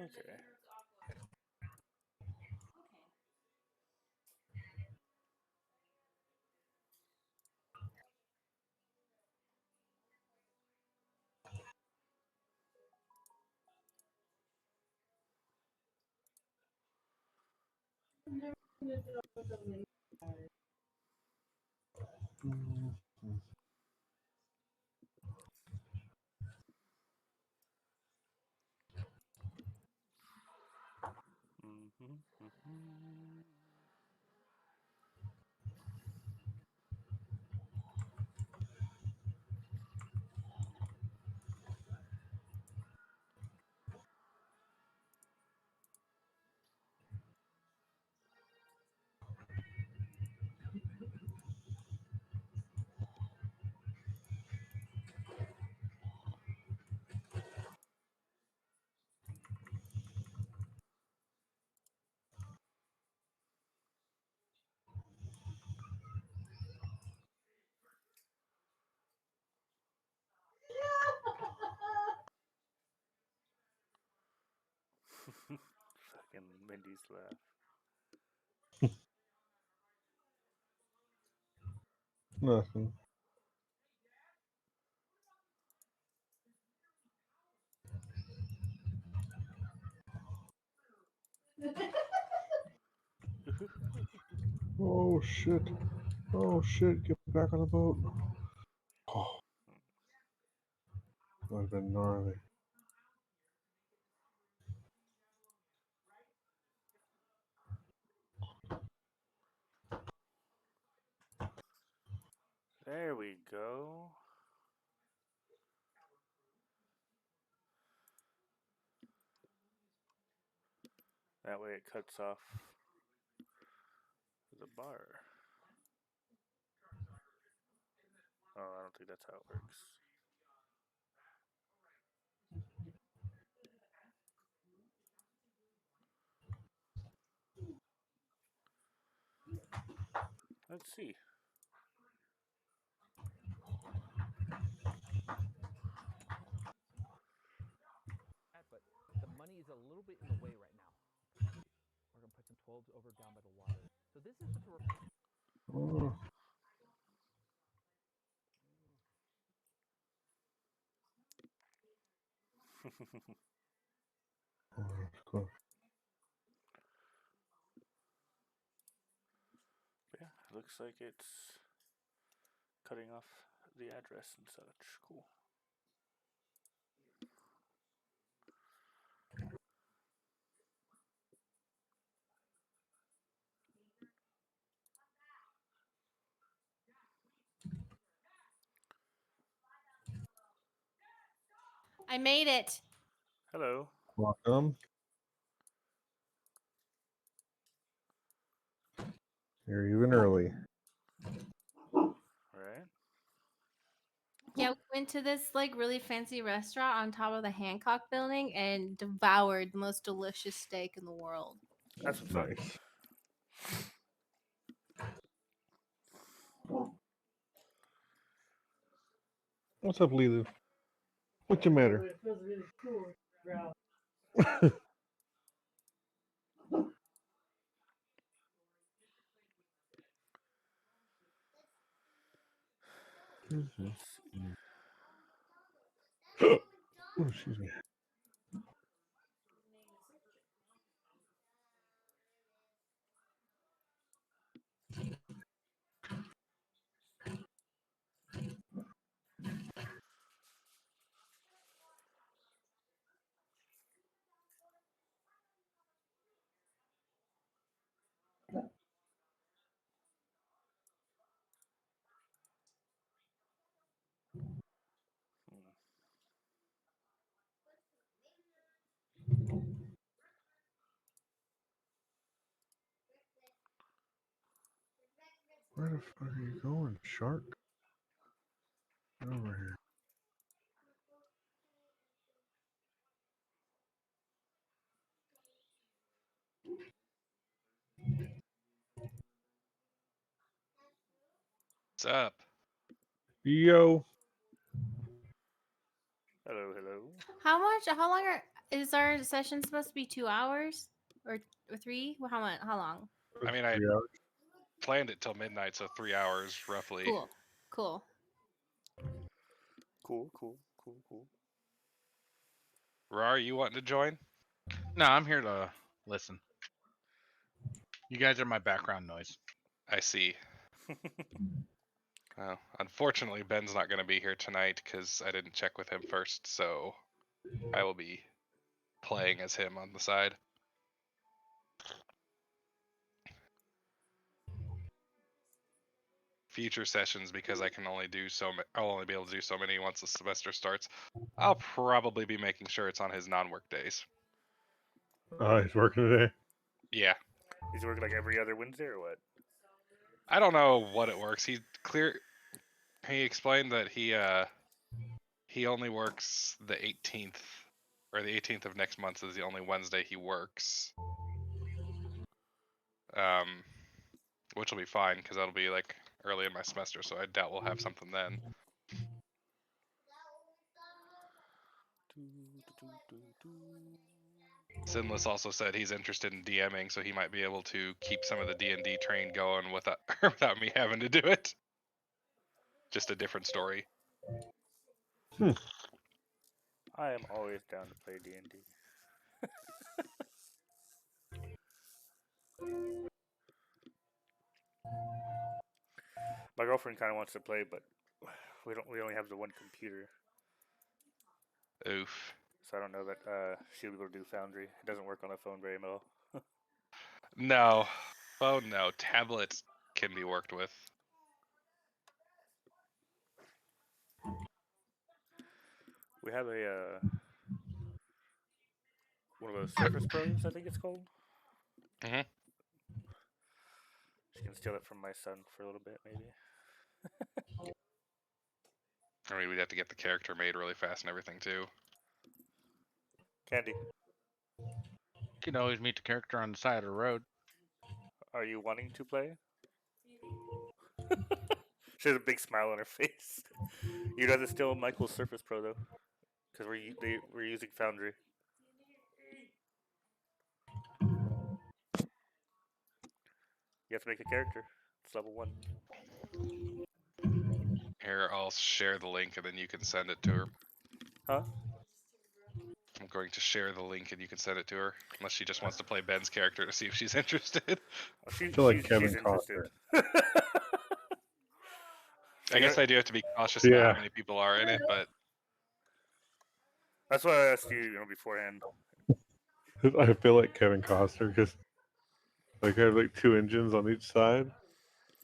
Okay. Mm-hmm, mm-hmm. Fucking Mindy's laugh. Nothing. Oh shit. Oh shit. Get back on the boat. Oh, that would have been gnarly. There we go. That way it cuts off the bar. Oh, I don't think that's how it works. Let's see. But the money is a little bit in the way right now. We're gonna put some 12s over down by the water. So this is what we're. Oh, that's cool. Yeah, looks like it's cutting off the address and such. Cool. I made it. Hello. Welcome. You're even early. Right. Yeah, we went to this like really fancy restaurant on top of the Hancock building and devoured the most delicious steak in the world. That's what's up. Nice. What's up, Lulu? What's the matter? It feels really cool. Let's see. Oh, excuse me. Hmm. Where the fuck are you going, shark? Get over here. What's up? Yo. Hello, hello. How long Is our session supposed to be 2 hours or 3? How much? How long? I mean, I 3 hours. planned it till midnight, so 3 hours roughly. Cool. Cool. Cool. Rar, you wanting to join? No, I'm here to listen. You guys are my background noise. I see. Unfortunately, Ben's not going to be here tonight because I didn't check with him first, so I will be playing as him on the side. Future sessions, because I can only do I'll only be able to do so many once the semester starts. I'll probably be making sure it's on his non-work days. He's working today. Yeah, Is he working like every other Wednesday or what? I don't know what it works. He explained that he only works the 18th, or the 18th of next month is the only Wednesday he works. Which will be fine because that'll be like early in my semester, so I doubt we'll have something then. Sinless also said he's interested in DMing, so he might be able to keep some of the D&D train going without without me having to do it. Just a different story. I am always down to play D&D. My girlfriend kind of wants to play, but we only have the one computer, Oof. so I don't know that she'll be able to do Foundry. It doesn't work on a phone very well. No. Oh no. Tablets can be worked with. We have a one of those Surface Pros, I think it's called. Mhm. She can steal it from my son for a little bit, maybe. I mean, we'd have to get the character made really fast and everything too. Candy, You can always meet the character on the side of the road. are you wanting to play? She has a big smile on her face. You'd rather steal Michael's Surface Pro though, because we're using Foundry. You have to make a character. It's level 1. Here, I'll share the link and then you can send it to her. Huh? I'm going to share the link and you can send it to her, unless she just wants to play Ben's character to see if she's interested. Oh, I feel like Kevin she's interested. I guess I do have to be cautious about Yeah. how many people are in it, but That's why I asked you, beforehand. I feel like Kevin Costner because like I have like 2 engines on each side.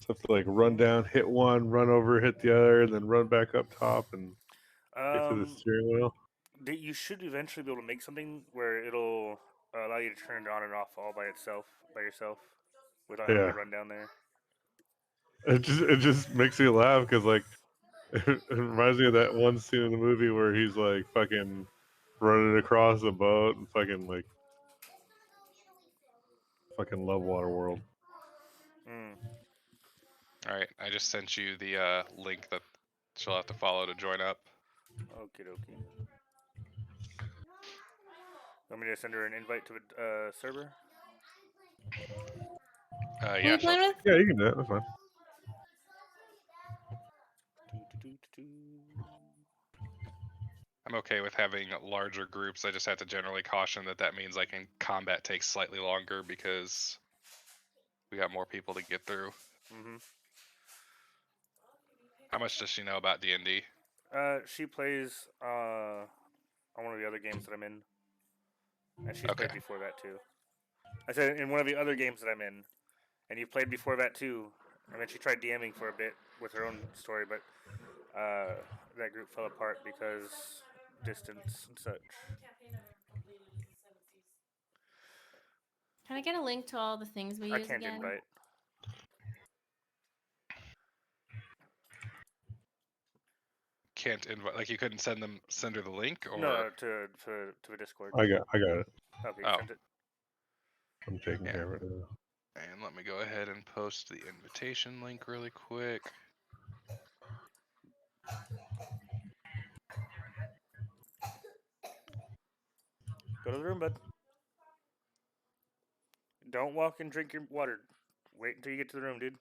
So I have to like run down, hit one, run over, hit the other, and then run back up top and get to the steering wheel. You should eventually be able to make something where it'll allow you to turn it on and off all by yourself, without having Yeah. to run down there. It just makes me laugh because like it reminds me of that one scene in the movie where he's like fucking running across a boat and fucking love Waterworld. Mm. alright, I just sent you the link that she'll have to follow to join up. Okie dokie. Want me to send her an invite to a server? Who Yeah, you playing with? Yeah, you can do it. That's fine. I'm okay with having larger groups. I just have to generally caution that means like in combat takes slightly longer because we got more people to get through. Mm-hmm. How much does she know about D&D? She plays on one of the other games that I'm in, and she's Okay. played before that too. I said in one of the other games that I'm in, and you've played before that too. And then she tried DMing for a bit with her own story, but that group fell apart because distance and such. Can I get a link to all the things we I use can't again? invite. Can't invite, like you couldn't send her the link, or No, to a Discord. I got it. Okay, Oh. send it. I'm taking Yeah. care of it now. And let me go ahead and post the invitation link really quick. Go Go to the room, bud. Don't walk and drink your water. Wait until you get to the room, dude.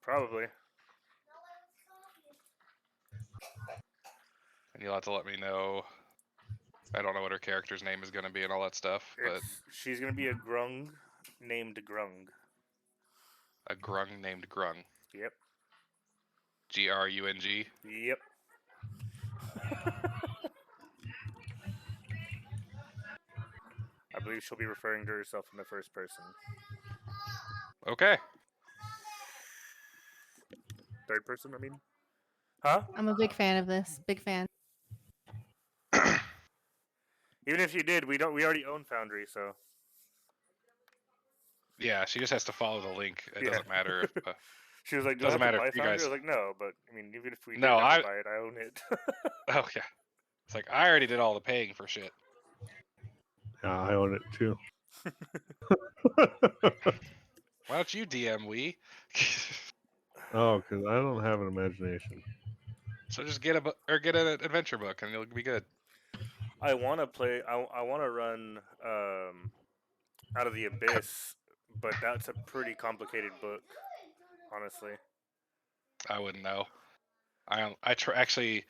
Probably. And you'll have to let me know. I don't know what her character's name is going to be and all that stuff, but She's gonna be a grung named Grung. a grung named Grung. Yep. Grung. Yep. I believe she'll be referring to herself in the first person. Okay. Third person, I mean. Huh? I'm a big fan of this. Big fan. Even if you did, we already own Foundry, so Yeah, she just has to follow the link. It Yeah. doesn't matter if. she was like, "Do I Doesn't have to matter buy if you Foundry?" guys- I was like, "No," but I mean, even if we No, did have I- to buy it, I own it. Oh yeah. It's like I already did all the paying for shit. Yeah, I own it too. Why don't you DM we? Oh, because I don't have an imagination. So just get a book or get an adventure book and it'll be good. I want to play. I want to run Out of the Abyss, but that's a pretty complicated book, honestly. I wouldn't know. Actually,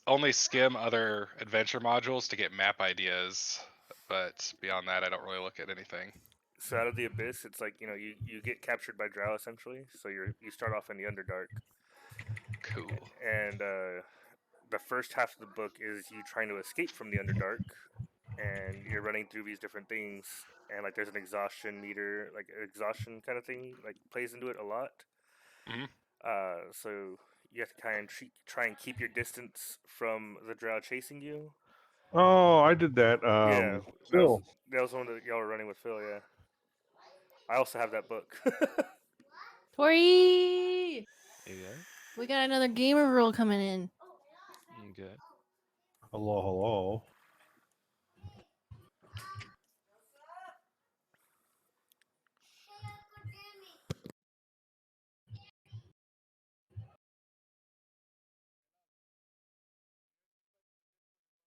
only skim other adventure modules to get map ideas, but beyond that, I don't really look at anything. So Out of the Abyss, it's like you get captured by Drow essentially. So you start off in the Underdark, Cool. and the first half of the book is you trying to escape from the Underdark, and you're running through these different things, and like there's an exhaustion meter, like exhaustion kind of thing, like plays into it a lot. Mhm. So you have to kind of try and keep your distance from the Drow chasing you. Oh, I did that. Yeah, Phil. that was one that y'all were running with Phil. Yeah, I also have that book. Tori, You good? we got another gamer girl coming in. You good? Hello, hello.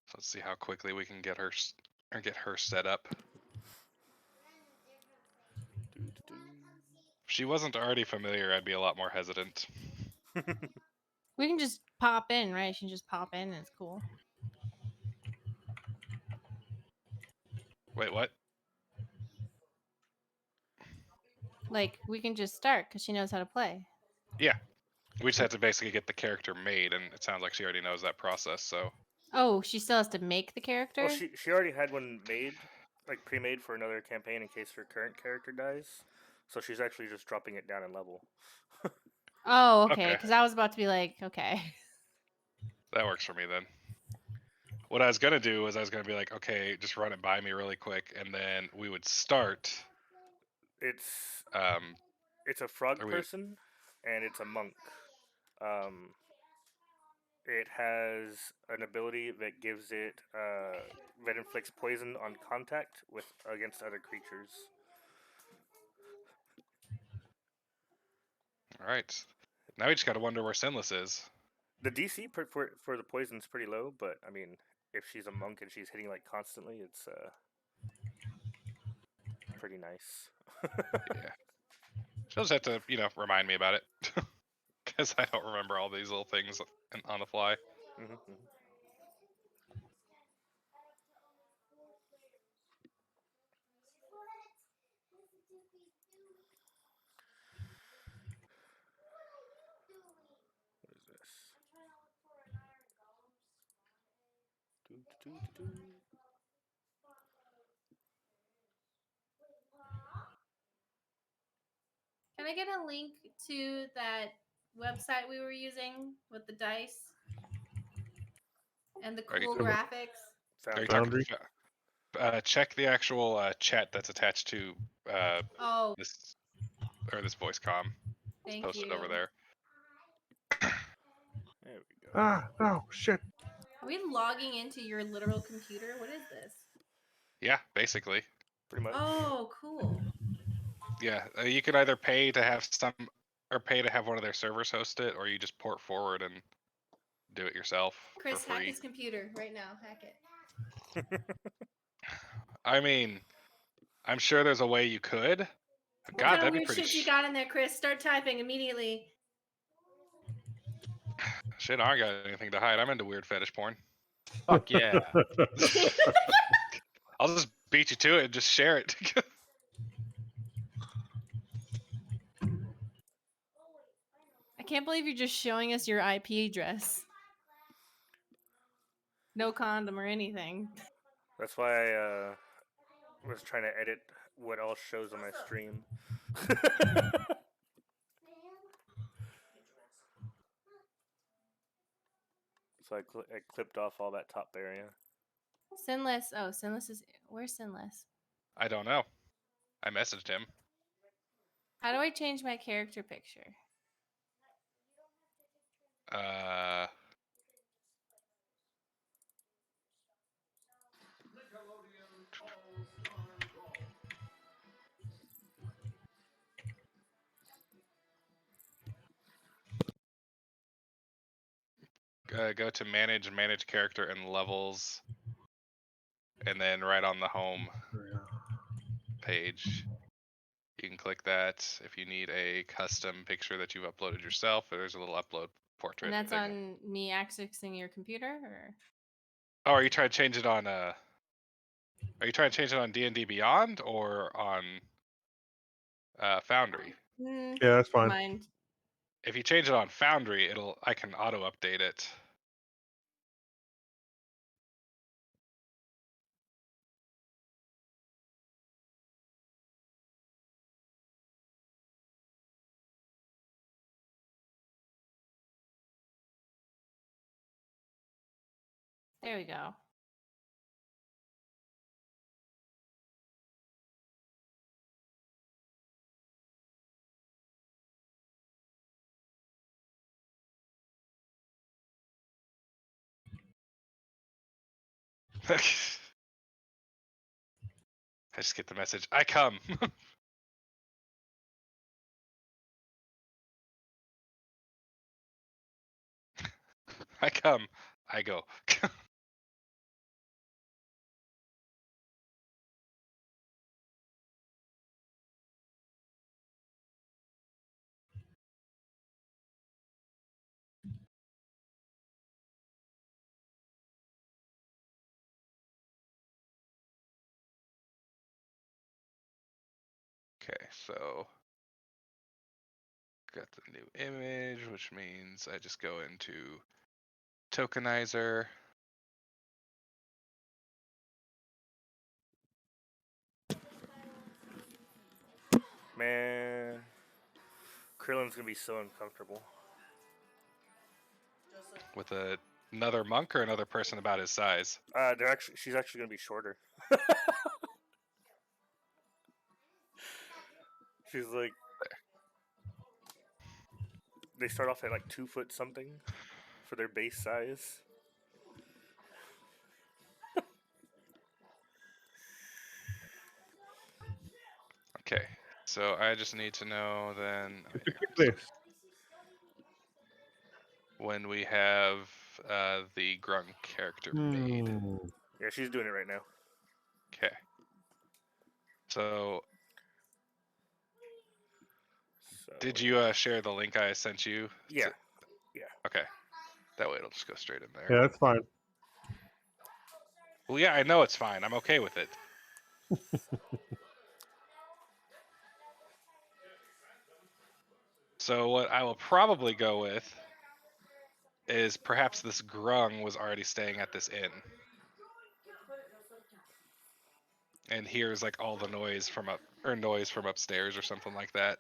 So let's see how quickly we can get her set up. If she wasn't already familiar, I'd be a lot more hesitant. We can just pop in, right? She can just pop in and it's cool. Wait, what? Like, we can just start because she knows how to play. Yeah. We just have to basically get the character made, and it sounds like she already knows that process, so. Oh, she still has to make the character? Well, she already had one made, like pre-made for another campaign in case her current character dies. So she's actually just dropping it down in level. Oh, okay. Okay. Because I was about to be like, okay. That works for me then. What I was gonna do was I was gonna be like, okay, just run it by me really quick, and then we would start. It's Um, a frog Are we- person, and it's a monk. It has an ability that gives it that inflicts poison on contact against other creatures. all right. Now we just gotta wonder where Sinless is. The DC for the poison is pretty low, but I mean, if she's a monk and she's hitting like constantly, it's pretty nice. Yeah. She'll just have to, remind me about it. Because I don't remember all these little things on the fly. Mhm. What is this? Do. Can I get a link to that website we were using with the dice and the Are you- cool graphics? Are you Foundry. talking? Check the actual chat that's attached to Oh, this voice comm. thank Posted you. over there. There we go. Ah, no, shit. Are we logging into your literal computer? What is this? Yeah, basically. Pretty much. Oh, cool. Yeah, you could either pay to have pay to have one of their servers host it, or you just port forward and do it yourself Chris, for hack free. his computer right now. Hack it. I mean, I'm sure there's a way you could. But What God, kind of that'd be weird pretty shit you got in there, Chris? Start typing immediately. shit. I ain't got anything to hide. I'm into weird fetish porn. Fuck yeah. I'll just beat you to it and just share it. I can't believe you're just showing us your IP address. No condom or anything. That's why I was trying to edit what all shows on my stream. So I clipped off all that top area. Sinless. Oh, Sinless is. Where's Sinless? I don't know. I messaged him. How do I change my character picture? Go to manage character and levels, and then right on the home page, you can click that. If you need a custom picture that you've uploaded yourself, there's a little upload portrait. And that's thing. on me accessing your computer, or? Oh, are you trying to change it on Are you trying to change it on D&D Beyond or on Foundry? Yeah, that's fine. Mind. If you change it on Foundry, I can auto update it. There we go. I just get the message. I come. I come. I go. Okay, so got the new image, which means I just go into tokenizer. Man, Krillin's gonna be so uncomfortable. With another monk or another person about his size. She's actually gonna be shorter. She's like, they start off at like 2 foot something for their base size. Okay, so I just need to know then This. when we have the Grung character made. Yeah, she's doing it right now. Okay. So did you share the link I sent you? Yeah. Yeah. Okay. That way it'll just go straight in there. Yeah, that's fine. Well, yeah, I know it's fine. I'm okay with it. So what I will probably go with is perhaps this Grung was already staying at this inn. And hears like all the noise from upstairs or something like that.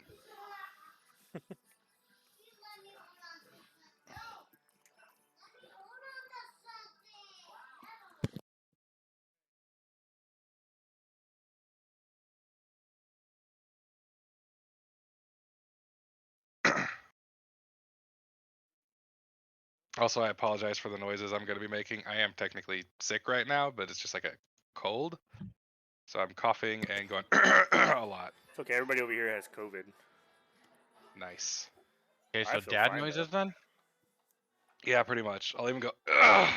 Also, I apologize for the noises I'm going to be making. I am technically sick right now, but it's just like a cold. So I'm coughing and going a lot. It's okay. Everybody over here has COVID. Nice. Okay, I so feel dad fine, noises though. then? Yeah, pretty much. I'll even go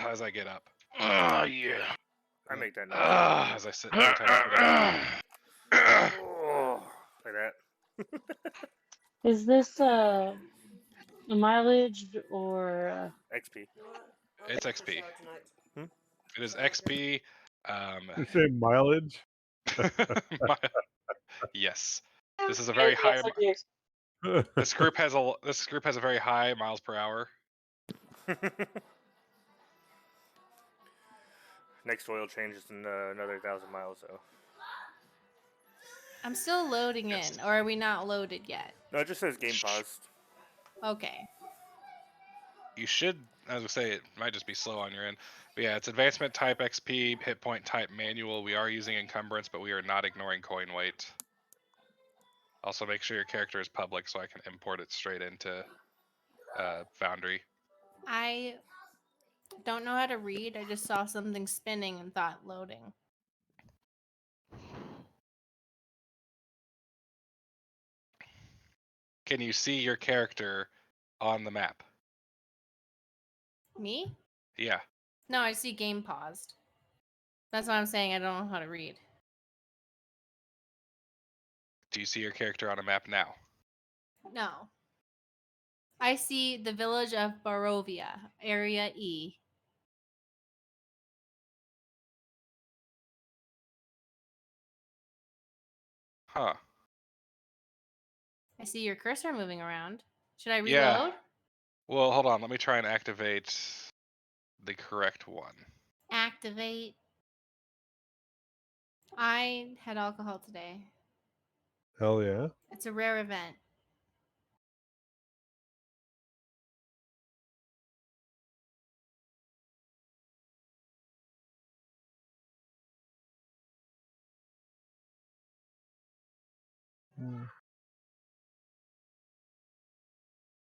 as I get up. Oh, yeah. I make that noise. As I said every time I put it. Oh, like that. Is this mileage or XP. It's XP. Hmm? It is XP. You say mileage? mi- yes, this is a very high. Yes, I do. This group has a very high miles per hour. Next oil change is in another 1,000 miles, though. I'm still loading Yes. in, or are we not loaded yet? No, it just says game paused. Okay. You should, as I say, it might just be slow on your end. But yeah, it's advancement type XP, hit point type manual. We are using encumbrance, but we are not ignoring coin weight. Also, make sure your character is public so I can import it straight into Foundry. I don't know how to read. I just saw something spinning and thought loading. Can you see your character on the map? Me? Yeah. No, I see game paused. That's what I'm saying. I don't know how to read. Do you see your character on a map now? No. I see the village of Barovia, Area E. Huh. I see your cursor moving around. Should I reload? Yeah. Well, hold on. Let me try and activate the correct one. Activate. I had alcohol today. Hell yeah. It's a rare event.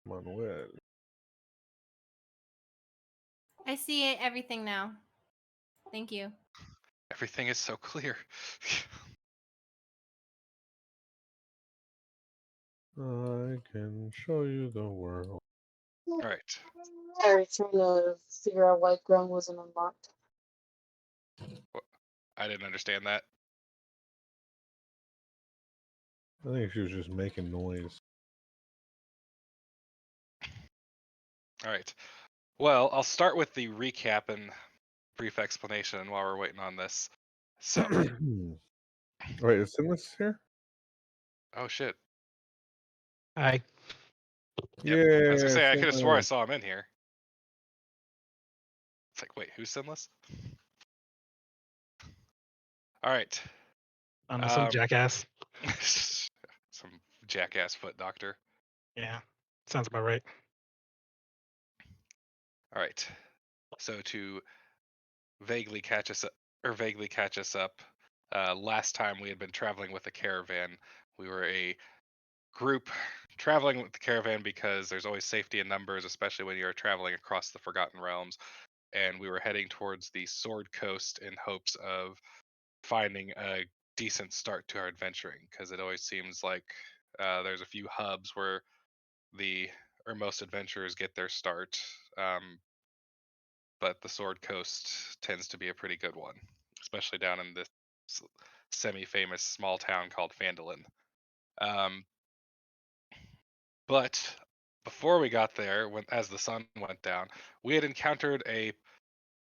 Manuel. I see everything now. Thank you. Everything is so clear. I can show you the world. All right. Sorry, trying to figure out why ground wasn't unlocked. I didn't understand that. I think she was just making noise. All right. Well, I'll start with the recap and brief explanation while we're waiting on this. So, Wait, is Sinless here? oh shit. I Yep. Yeah. I was gonna say I could have swore I Sinless. saw him in here. It's like, wait, who's sinless? All right. don't know, some jackass. Some jackass foot doctor. Yeah, sounds about right. All right. So to vaguely catch us up, last time we had been traveling with a caravan. We were a group traveling with the caravan because there's always safety in numbers, especially when you're traveling across the Forgotten Realms. And we were heading towards the Sword Coast in hopes of finding a decent start to our adventuring, because it always seems like there's a few hubs where most adventurers get their start, but the Sword Coast tends to be a pretty good one, especially down in this semi-famous small town called Phandalin. But before we got there, as the sun went down, we had encountered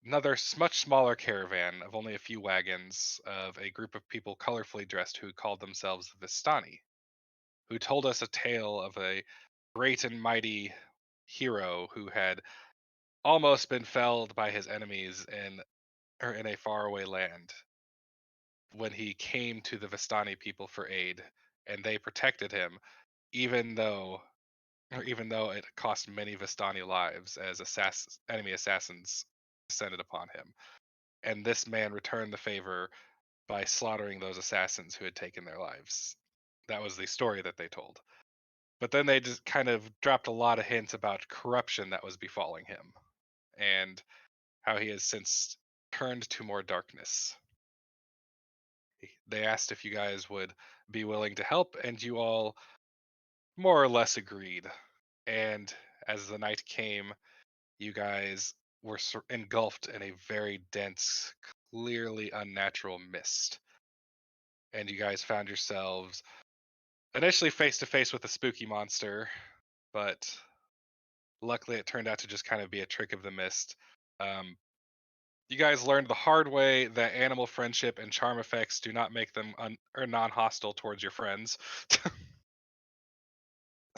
another much smaller caravan of only a few wagons of a group of people colorfully dressed who called themselves Vistani, who told us a tale of a great and mighty hero who had almost been felled by his enemies in a faraway land when he came to the Vistani people for aid, and they protected him, even though it cost many Vistani lives as enemy assassins descended upon him. And this man returned the favor by slaughtering those assassins who had taken their lives. That was the story that they told. But then they just kind of dropped a lot of hints about corruption that was befalling him and how he has since turned to more darkness. They asked if you guys would be willing to help, and you all more or less agreed. And as the night came, you guys were engulfed in a very dense clearly unnatural mist. And you guys found yourselves initially face to face with a spooky monster, but luckily it turned out to just kind of be a trick of the mist. You guys learned the hard way that animal friendship and charm effects do not make them or non-hostile towards your friends.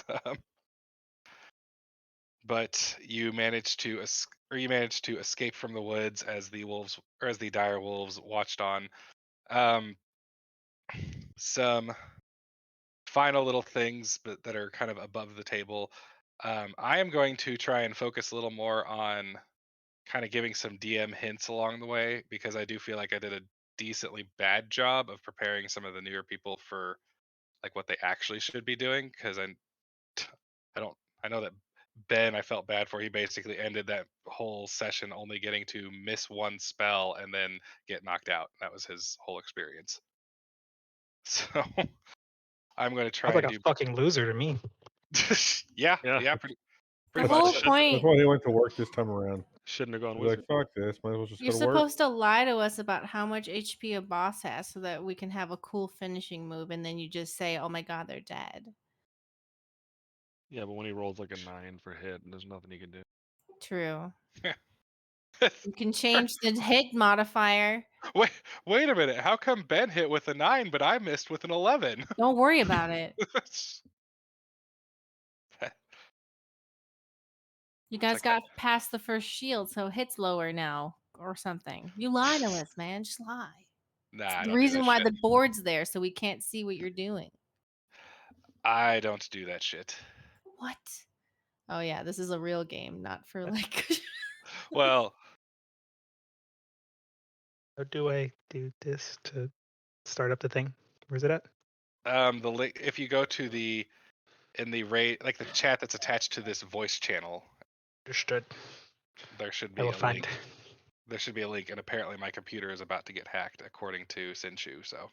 Um, but you managed to escape from the woods as the wolves or as the dire wolves watched on. Some final little things but that are kind of above the table. I am going to try and focus a little more on kind of giving some DM hints along the way, because I do feel like I did a decently bad job of preparing some of the newer people for like what they actually should be doing. Because I know that Ben, I felt bad for. He basically ended that whole session only getting to miss one spell and then get knocked out. That was his whole experience. So I'm going to try Sounds like and a fucking loser to me. yeah, Yeah. pretty The much. whole That's point. why he went to work this time around. Shouldn't have gone He's like, wizard. fuck this. Might as well just You're go to work. supposed to lie to us about how much HP a boss has so that we can have a cool finishing move, and then you just say, "Oh my god, they're dead." Yeah, but when he rolls like a 9 for hit, there's nothing he can do. True. You can change the hit modifier. Wait a minute. How come Ben hit with a 9 but I missed with an 11? Don't worry about it. You guys like got past the first shield, so hit's lower now or something. You lie to us, man. Just lie. Nah, It's I the don't do reason that why shit. the board's there, so we can't see what you're doing. I don't do that shit. What? Oh yeah, this is a real game, not for like. Well, How do I do this to start up the thing? Where's it at? the link, if you go to the in the rate like the chat that's attached to this voice channel, Understood. there should I be will a find. link. There should be a link, and apparently my computer is about to get hacked, according to Sinshu. So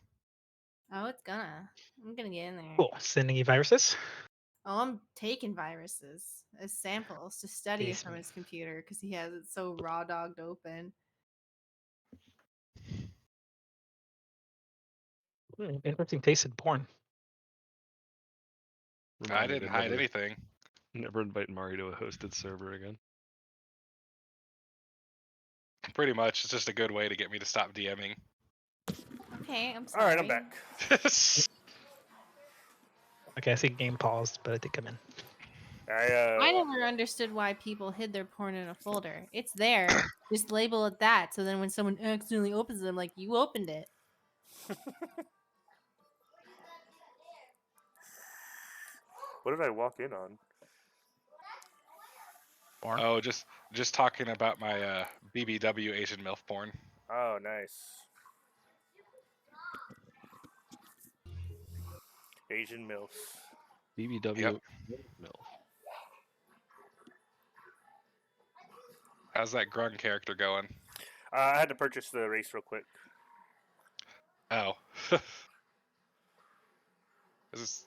Oh, it's gonna. I'm gonna get in there. Cool. Sending you viruses. Oh, I'm taking viruses as samples to study it from Decent. his computer because he has it so raw dogged open. Interesting taste in porn. I Remind me didn't to hide anything. Never invite Mari to a hosted server again. Pretty much, it's just a good way to get me to stop DMing. Okay, I'm All sorry. right, I'm back. Okay, I see game paused, but I think I'm in. I never understood why people hid their porn in a folder. It's there. Just label it that. So then when someone accidentally opens it, I'm like, you opened it. What did I walk in on? Porn. Oh, just talking about my BBW Asian MILF porn. Oh, nice. Asian MILFs. BBW Yep. MILF. How's that Grung character going? I had to purchase the race real quick. Oh.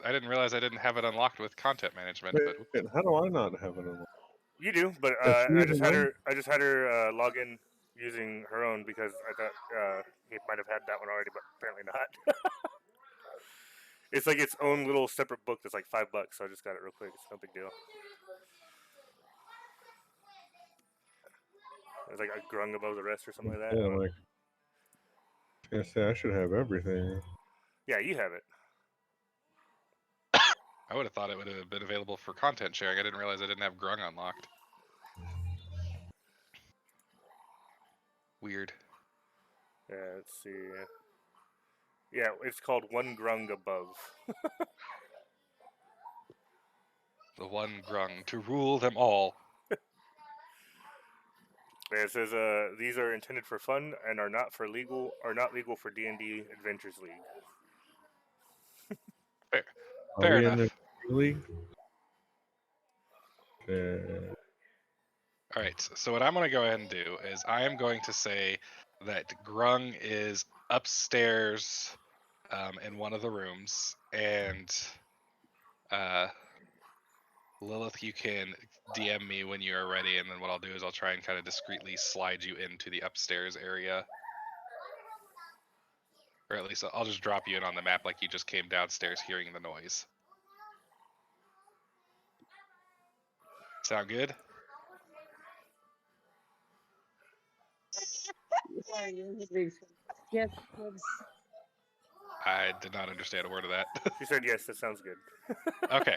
I didn't realize I didn't have it unlocked with content management. But Wait, how do I not have it unlocked? You do, but That's I just had using her log in using her own because I thought he might have had that one already, but apparently not. It's like its own little separate book that's like $5, so I just got it real quick. It's no big deal. It's like a grung above the rest or something like that. Yeah, like, I say I should have everything. Yeah, you have it. I would have thought it would have been available for content sharing. I didn't realize I didn't have Grung unlocked. Weird. Yeah, let's see. Yeah, it's called One Grung Above. The one Grung to rule them all. Yeah, it says these are intended for fun and are not legal for D&D Adventures League. Fair Are we in enough. the league? Okay. All right, so what I'm going to go ahead and do is I am going to say that Grung is upstairs in one of the rooms, and Lilith, you can DM me when you are ready, and then what I'll do is I'll try and kind of discreetly slide you into the upstairs area. Or at least I'll just drop you in on the map like you just came downstairs hearing the noise. Sound good? Sorry, it was very funny. Yes, yes. I did not understand a word of that. She said yes. That sounds good. Okay.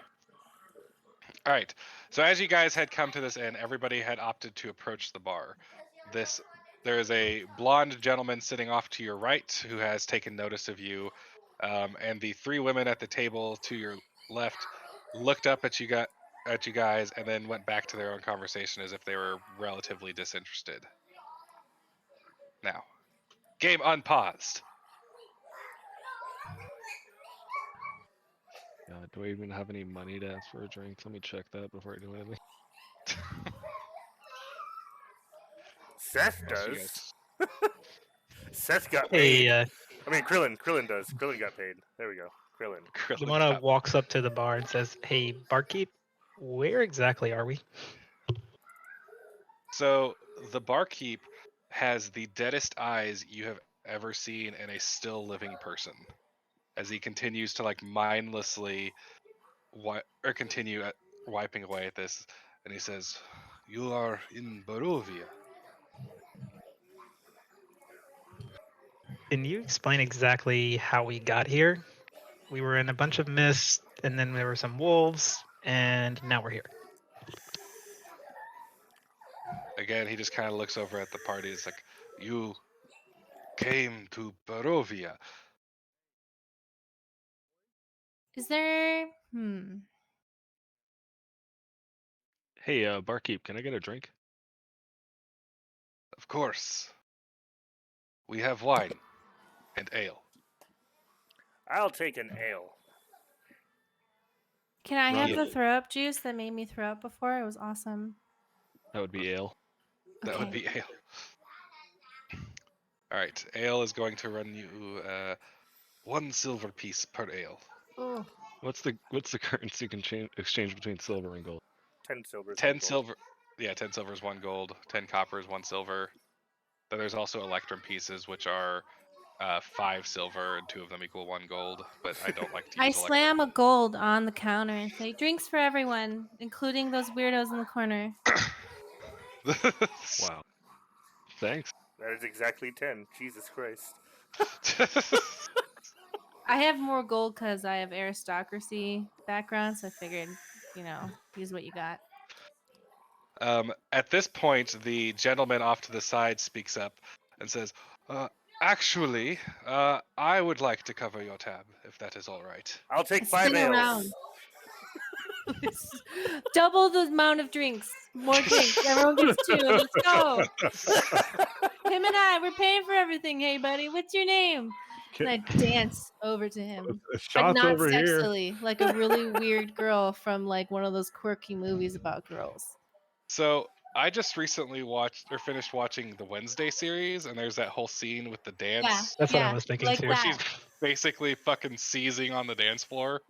All right. So as you guys had come to this end, everybody had opted to approach the bar. There is a blonde gentleman sitting off to your right who has taken notice of you, and the three women at the table to your left looked up at you guys and then went back to their own conversation as if they were relatively disinterested. Now, game unpaused. Do I even have any money to ask for a drink? Let me check that before I do anything. Seth Yes, you does. guys- Seth got Hey, paid. I mean, Krillin does. Krillin got paid. There we go. Krillin. Krillin Limona got- walks up to the bar and says, "Hey, barkeep, where exactly are we?" So the barkeep has the deadest eyes you have ever seen in a still living person, as he continues to like mindlessly continue at wiping away at this, and he says, "You are in Barovia." Can you explain exactly how we got here? We were in a bunch of mist, and then there were some wolves, and now we're here. Again, he just kind of looks over at the party. It's like, "You came to Barovia." Is there? Hey, barkeep, can I get a drink? Of course, we have wine and ale. I'll take an ale. Can I Round have it. the throw up juice that made me throw up before? It was awesome. That would be ale. That would Okay. be ale. All right, ale is going to run you 1 silver piece per ale. Oh. What's the currency you can exchange between silver and gold? 10 silver. 10 silver. Yeah, 10 silver is 1 gold. 10 copper is 1 silver. Then there's also electrum pieces, which are 5 silver, and 2 of them equal 1 gold. But I don't like to I use electrum. slam a gold on the counter and say, "Drinks for everyone, including those weirdos in the corner." Wow. Thanks. That is exactly 10. Jesus Christ. I have more gold because I have aristocracy background, so I figured, use what you got. At this point, the gentleman off to the side speaks up and says, "Actually, I would like to cover your tab, if that is all right." I'll take I 5 spin ales. around. Double the amount of drinks. More drinks. Everyone gets 2. Let's go. Him and I, we're paying for everything. Hey, buddy, what's your name? And I dance over to him. A But shot's not over here. sexily, like a really weird girl from like one of those quirky movies about girls. So I just recently finished watching the Wednesday series, and there's that whole scene with the dance. That's what I was thinking like too. Where that. she's basically fucking seizing on the dance floor.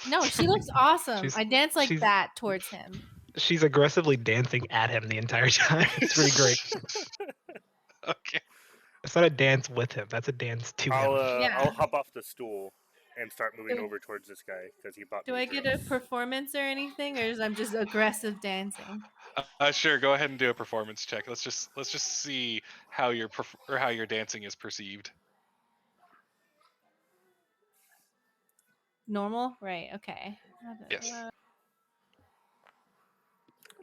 No, she looks awesome. She's- I dance like she's- that towards him. She's aggressively dancing at him the entire time. It's pretty great. Okay. That's not a dance with him. That's a dance to him. Yeah. I'll hop off the stool and start moving Do- over towards this guy because he bought Do me I a get drink. a performance or anything, or is I'm just aggressive dancing? Sure. Go ahead and do a performance check. Let's just see how your how your dancing is perceived. Normal, right? Okay. Yes.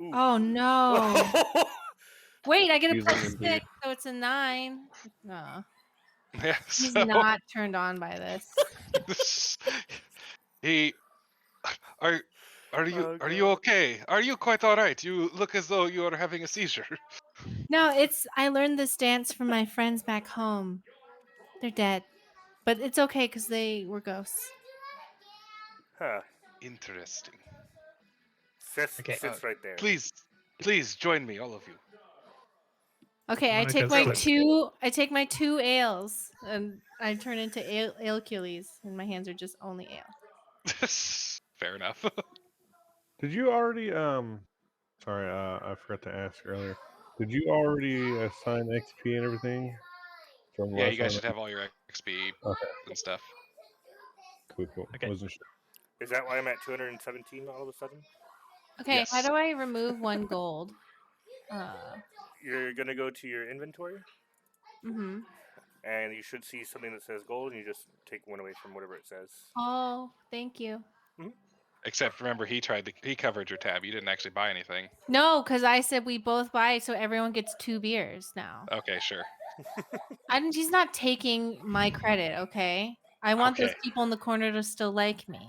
Ooh. Oh no! Wait, I get a Using plus indeed. 6, so it's a 9. No, Yeah. he's So not turned on by this. he are you Oh, you God. okay? Are you quite all right? You look as though you are having a seizure. No, I learned this dance from my friends back home. They're dead, but it's okay because they were ghosts. Huh. Interesting. Seth Okay. sits right there. Please join me, all of you. Okay, I take Monica's my like- 2. I take my 2 ales, and I turn into ale Achilles, and my hands are just only ale. Fair enough. Did you already sorry, I forgot to ask earlier. Did you already assign XP and everything from Yeah, last you guys time? should have all your XP Okay, and stuff. cool. Okay. Wasn't sure. Is that why I'm at 217 all of a sudden? Okay, how Yes. do I remove 1 gold? You're gonna go to your inventory, Mm-hmm. and you should see something that says gold, and you just take 1 away from whatever it says. Oh, thank you. Except remember, he covered your tab. You didn't actually buy anything. No, because I said we both buy, so everyone gets 2 beers now. Okay, sure. He's not taking my credit, okay? I want those Okay. people in the corner to still like me.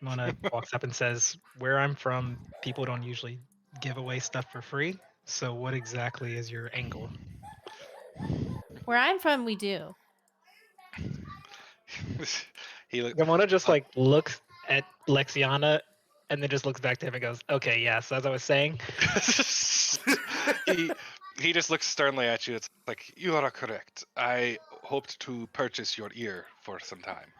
Mona walks up and says, "Where I'm from, people don't usually give away stuff for free. So what exactly is your angle?" Where I'm from, we do. He look. Gamona just like looks at Lexiana and then just looks back to him and goes, "Okay, yeah." So as I was saying, he just looks sternly at you. It's like, you are correct. I hoped to purchase your ear for some time.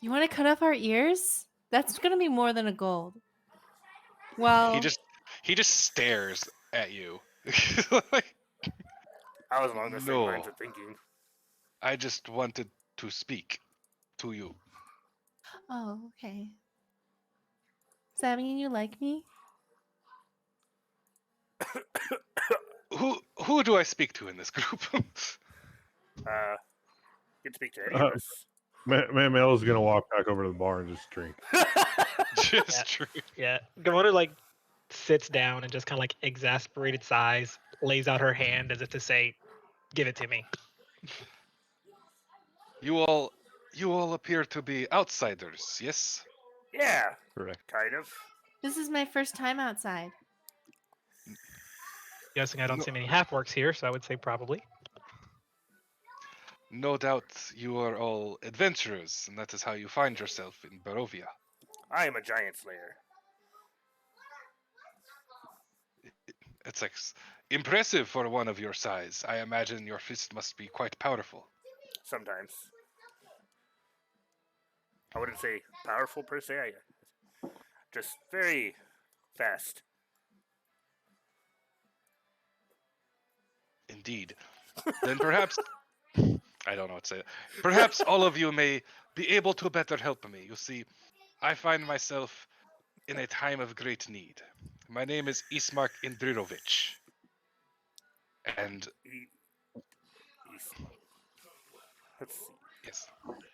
You want to cut off our ears? That's gonna be more than a gold. Well, He just stares at you. Like, I was along the same lines No. of thinking. I just wanted to speak to you. oh, okay. Does that mean you like me? Who do I speak to in this group? You can speak to any of us. Man, Mel's gonna walk back over to the bar and just drink. Just true. yeah, Gamona like sits down and just kind of like exasperated sighs, lays out her hand as if to say, "Give it to me." You all appear to be outsiders, yes? Yeah, Correct. kind of. This is my first time outside. Guessing I don't No. see many half-orcs here, so I would say probably. No doubt you are all adventurers, and that is how you find yourself in Barovia. I am a giant slayer. It's like impressive for one of your size. I imagine your fist must be quite powerful. Sometimes. I wouldn't say powerful per se. Just very fast. Indeed. Then perhaps I don't know what to say. Perhaps all of you may be able to better help me. You see, I find myself in a time of great need. My name is Ismark Indrirovich. And Let's see. yes,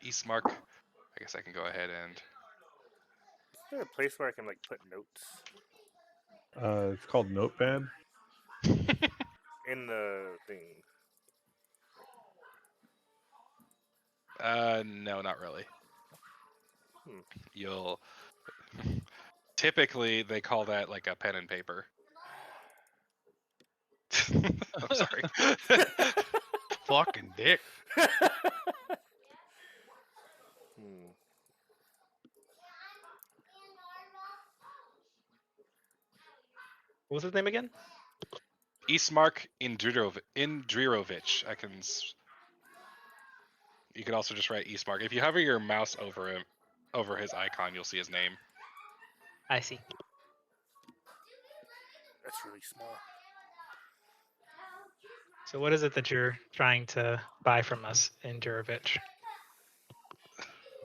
Ismark. I guess I can go ahead and Is there a place where I can like put notes It's called Notepad. in the thing? no, not really. Hmm. You'll typically they call that like a pen and paper. I'm sorry. Fucking dick. Hmm. What was his name again? Ismark Indrirovich. You can also just write Ismark. If you hover your mouse over him, over his icon, you'll see his name. I see. That's really small. So what is it that you're trying to buy from us in Durovich?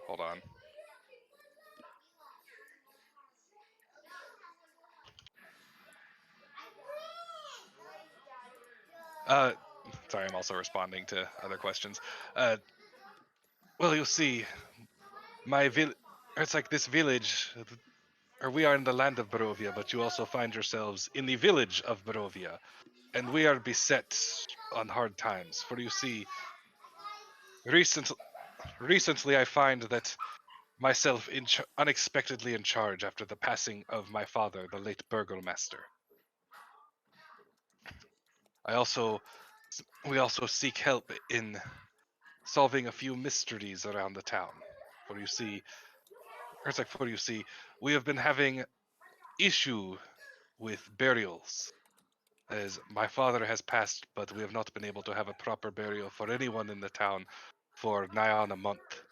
Hold on. Sorry, I'm also responding to other questions. Well, you'll see, it's like this village, or we are in the land of Barovia, but you also find yourselves in the village of Barovia, and we are beset on hard times. For you see, recently I find that myself unexpectedly in charge after the passing of my father, the late Burgomaster. We also seek help in solving a few mysteries around the town. For you see, we have been having issue with burials, as my father has passed, but we have not been able to have a proper burial for anyone in the town for nigh on a month.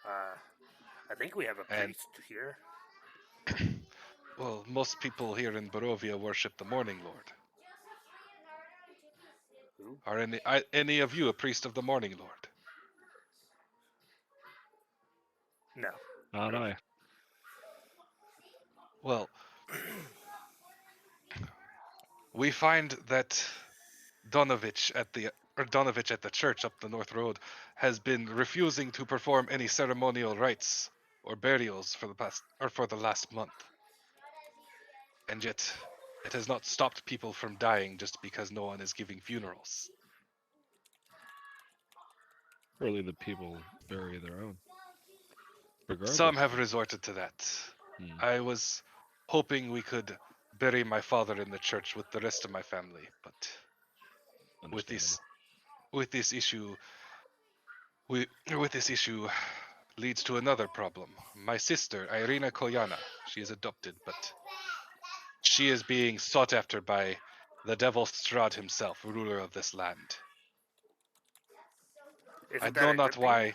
I think we have a And- priest here. Well, most people here in Barovia worship the Morning Lord. Are any of you a priest of the Morning Lord? No. Not I. Well, we find that Donovich at the church up the North Road has been refusing to perform any ceremonial rites or burials for the last month. And yet, it has not stopped people from dying just because no one is giving funerals. Surely the people bury their own. Regardless. Some have resorted to that. Hmm. I was hoping we could bury my father in the church with the rest of my family, but with this issue leads to another problem. My sister, Irina Koyana, she is adopted, but she is being sought after by the Devil Strahd himself, ruler of this land. Isn't I that know a not good thing? why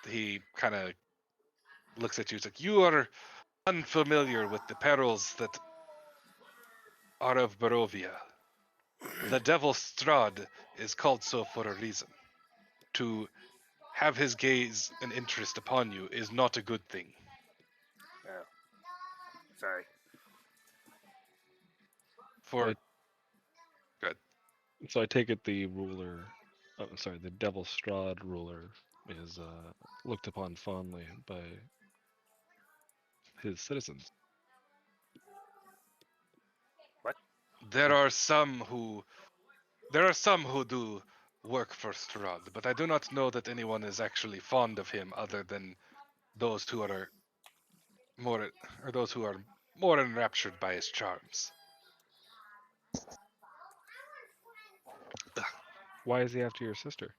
he kind of looks at you. He's like, you are unfamiliar with the perils that are of Barovia. The Devil Strahd is called so for a reason. To have his gaze and interest upon you is not a good thing. Oh. Sorry. For So I take it the ruler, the Devil Strahd ruler is looked upon fondly by his citizens. there are some who do work for Strahd, but I do not know that anyone is actually fond of him other than those who are more enraptured by his charms. Why is he after your sister?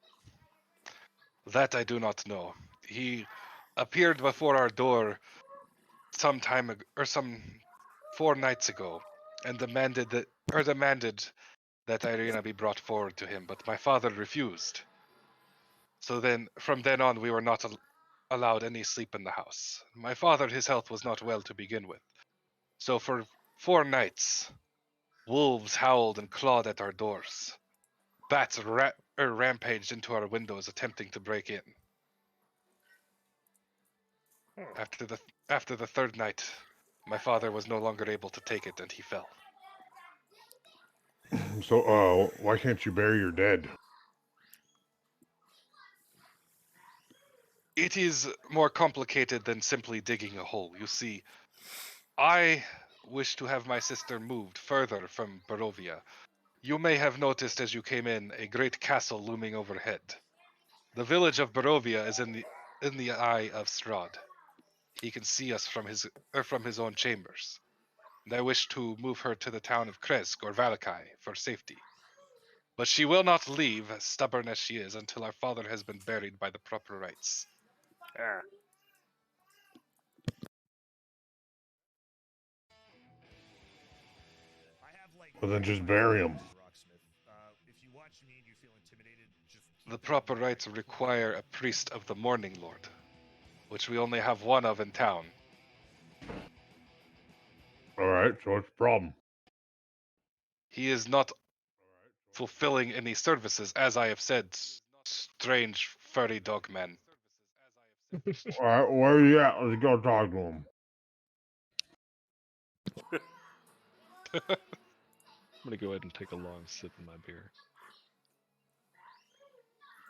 That I do not know. He appeared before our door some 4 nights ago and demanded that Irina be brought forward to him, but my father refused. So then, from then on, we were not allowed any sleep in the house. My father, his health was not well to begin with. So for 4 nights, wolves howled and clawed at our doors. Bats rampaged into our windows, attempting to break in. After the 3rd night, my father was no longer able to take it, and he fell. So, why can't you bury your dead? It is more complicated than simply digging a hole. You see, I wish to have my sister moved further from Barovia. You may have noticed as you came in a great castle looming overhead. The village of Barovia is in the eye of Strahd. He can see us from his own chambers. And I wish to move her to the town of Kresk or Valakai for safety. But she will not leave, stubborn as she is, until our father has been buried by the proper rites. Ah. Well, then just bury him. The proper rites require a priest of the Morning Lord, which we only have one of in town. Alright, so what's the problem? He is not fulfilling any services, as I have said, strange furry dog man. Alright, where are you at? Let's go talk to him. I'm gonna go ahead and take a long sip of my beer.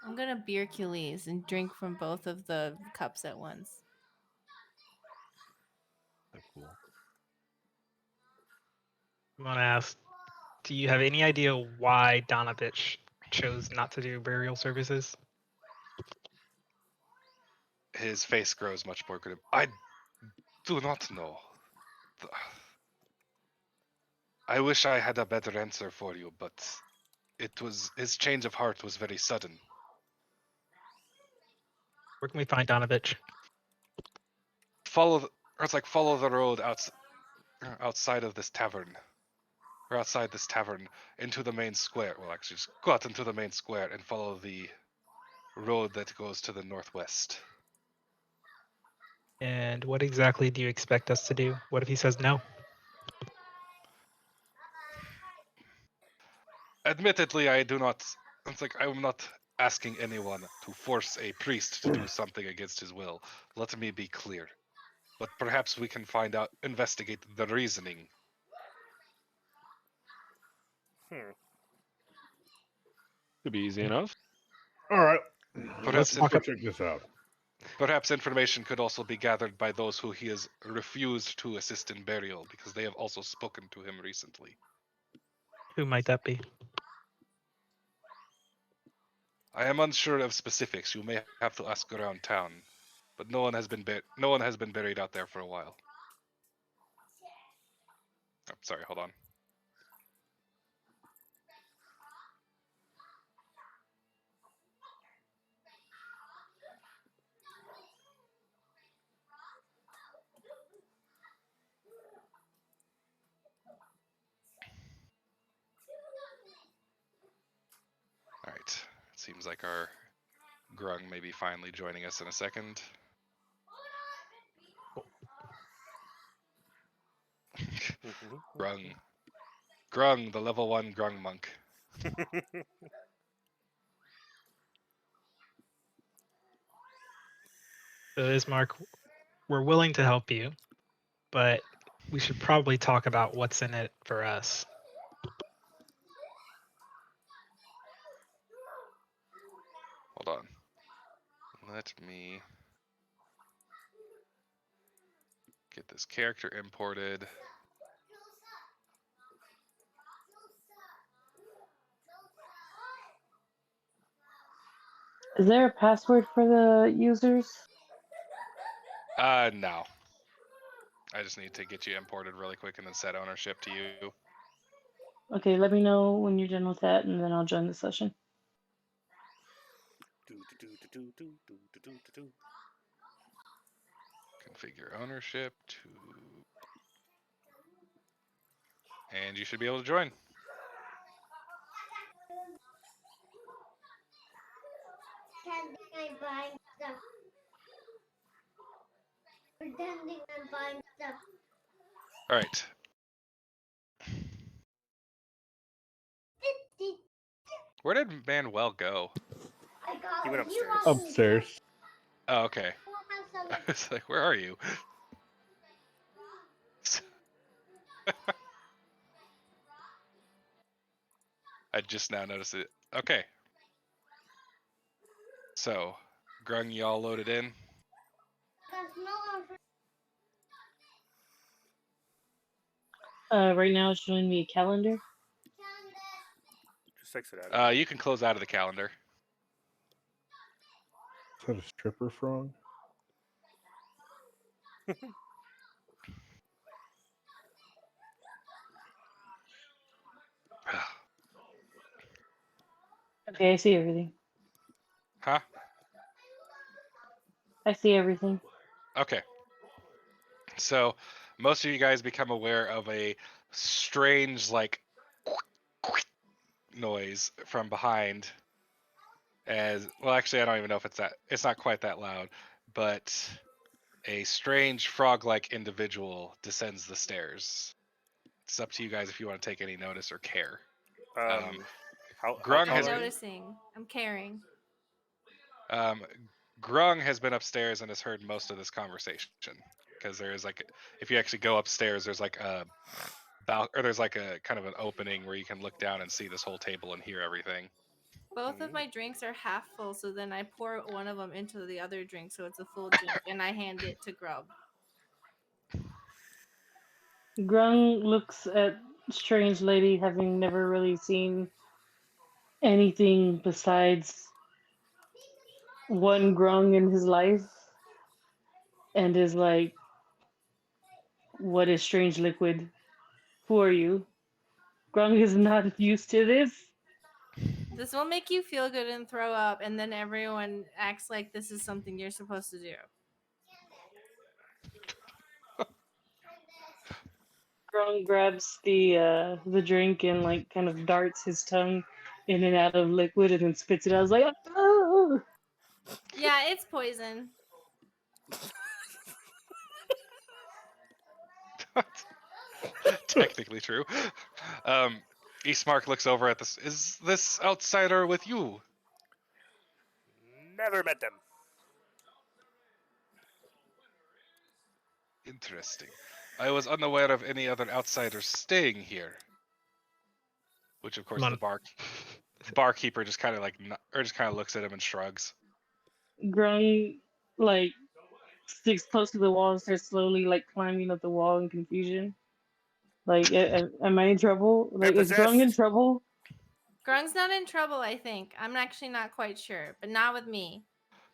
I'm gonna beer Culees and drink from both of the cups at once. Oh, cool. I'm gonna ask, do you have any idea why Donovich chose not to do burial services? His face grows much more grim. I do not know. I wish I had a better answer for you, but his change of heart was very sudden. Where can we find Donovich? Follow the road outside of this tavern, or outside this tavern into the main square. Well, actually, just go out into the main square and follow the road that goes to the northwest. And what exactly do you expect us to do? What if he says no? Admittedly, I do not. It's like I'm not asking anyone to force a priest to do something against his will. Let me be clear. But perhaps we can investigate the reasoning. Could be easy enough. All right. Perhaps Let's check this out. Perhaps information could also be gathered by those who he has refused to assist in burial, because they have also spoken to him recently. Who might that be? I am unsure of specifics. You may have to ask around town, but no one has been buried out there for a while. Oh, sorry, hold on. All right. It seems like our Grung may be finally joining us in a second. Grung, the level 1 Grung monk. So Ismark, we're willing to help you, but we should probably talk about what's in it for us. Hold on. Let me get this character imported. Is there a password for the users? No. I just need to get you imported really quick and then set ownership to you. Okay, let me know when you're done with that, and then I'll join the session. Configure ownership to... And you should be able to join. Pretending I'm buying stuff. Pretending I'm buying stuff. All right. Where did Manuel go? He went upstairs. Upstairs. Oh, okay. It's like, where are you? I just now noticed it. Okay. So, Grung, y'all loaded in? Right now it's showing me a calendar. Just exit out. You can close out of the calendar. Is that a stripper frog? Okay, I see everything. Huh? I see everything. Okay. So, most of you guys become aware of a strange, like, noise from behind. As well, actually, I don't even know if it's not quite that loud, but a strange frog-like individual descends the stairs. It's up to you guys if you want to take any notice or care. Grung I'm has noticing. I'm caring. Grung has been upstairs and has heard most of this conversation, because there is like, if you actually go upstairs, there's like a there's like a kind of an opening where you can look down and see this whole table and hear everything. Both of my drinks are half full, so then I pour one of them into the other drink, so it's a full drink, and I hand it to Grub. Grung looks at Strange Lady, having never really seen anything besides one Grung in his life, and is like, "What is Strange Liquid? Who are you?" Grung is not used to this. This will make you feel good and throw up, and then everyone acts like this is something you're supposed to do. Grung grabs the drink and like kind of darts his tongue in and out of liquid and then spits it out. I was like, "Oh!" Yeah, it's poison. Technically true. Eastmark looks over at this. Is this outsider with you? Never met them. Interesting. I was unaware of any other outsiders staying here. Which, of course, Come on. the barkeeper just kind of looks at him and shrugs. Grung like sticks close to the wall and starts slowly like climbing up the wall in confusion. Like, am I in trouble? Like, is Grung in possessed. trouble? Grung's not in trouble, I think. I'm actually not quite sure, but not with me.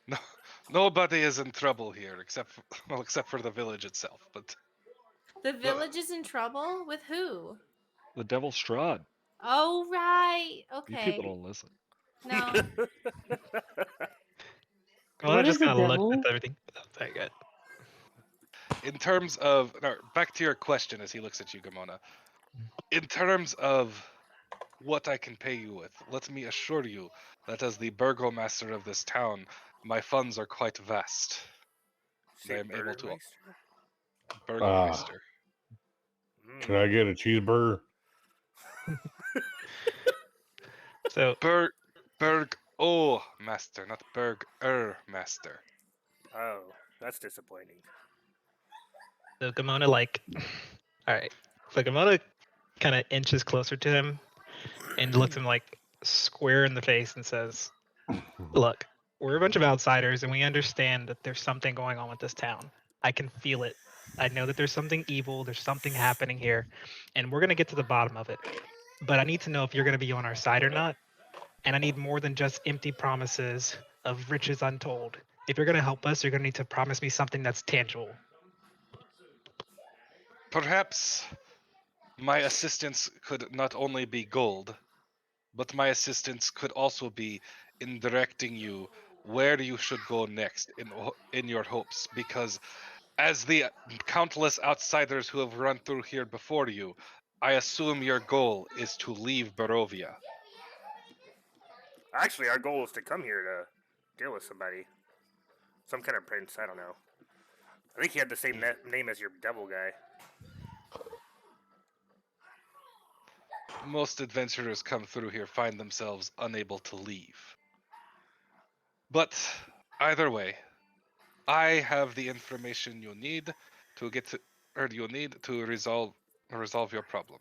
No, nobody is in trouble here except for the village itself. But The village is in trouble? With who? The Devil's Strahd. Oh, right. You Okay. people don't listen. No. Well, I What just is the kind of looked devil? at everything. Very good. in terms of back to your question, as he looks at you, Gamona. In terms of what I can pay you with, let me assure you that as the burgomaster of this town, my funds are quite vast. I Say am able to Burgermeister? burgomeister. Can I get a cheeseburger? So Master, not master. Oh, that's disappointing. So Gamona like, all right. So Gamona kind of inches closer to him and looks him like square in the face and says, "Look, we're a bunch of outsiders and we understand that there's something going on with this town. I can feel it. I know that there's something evil. There's something happening here, and we're gonna get to the bottom of it. But I need to know if you're gonna be on our side or not. And I need more than just empty promises of riches untold. If you're gonna help us, you're gonna need to promise me something that's tangible." Perhaps my assistance could not only be gold, but my assistance could also be in directing you where you should go next in your hopes, because as the countless outsiders who have run through here before you, I assume your goal is to leave Barovia. Actually, our goal is to come here to deal with somebody. Some kind of prince, I don't know. I think he had the same name as your devil guy. Most adventurers come through here find themselves unable to leave. But either way, I have the information you need to resolve your problem.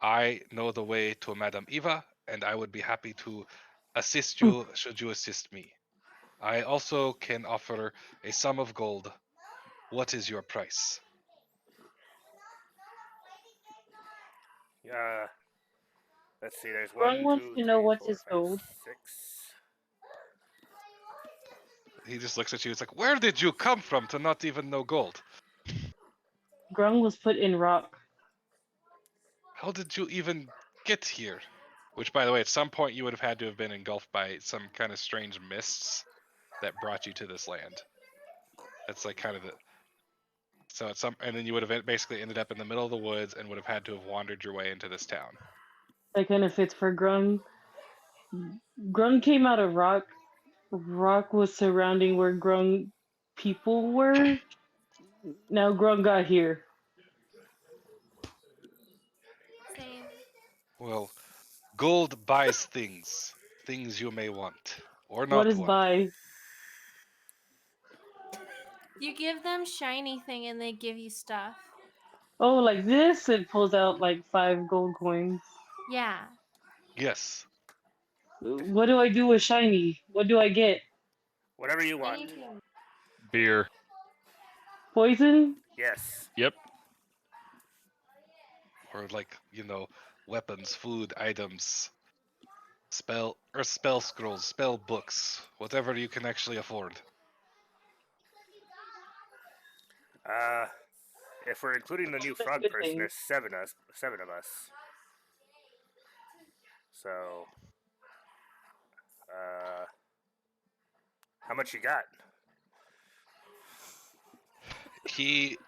I know the way to Madame Eva, and I would be happy to assist you should you assist me. I also can offer a sum of gold. What is your price? Let's see. There's Grung 1, wants 2, to 3, know what 4, is 5, gold. 6. He just looks at you. It's like, where did you come from to not even know gold? Grung was put in rock. How did you even get here? Which, by the way, at some point you would have had to have been engulfed by some kind of strange mists that brought you to this land. That's like kind of the. So at some, and then you would have basically ended up in the middle of the woods and would have had to have wandered your way into this town. That kind of fits for Grung. Grung came out of rock. Rock was surrounding where Grung people were. Now Grung got here. Same. Well, gold buys things you may want or not What is want. buy? You give them shiny thing and they give you stuff. Oh, like this? It pulls out like 5 gold coins. Yeah. Yes. What do I do with shiny? What do I get? Whatever you want. Anything. Beer. Poison? Yes. Yep. Or like, weapons, food, items, spell scrolls, spell books, whatever you can actually afford. If we're including the new That's a frog good person, thing. there's seven of us. So, how much you got? He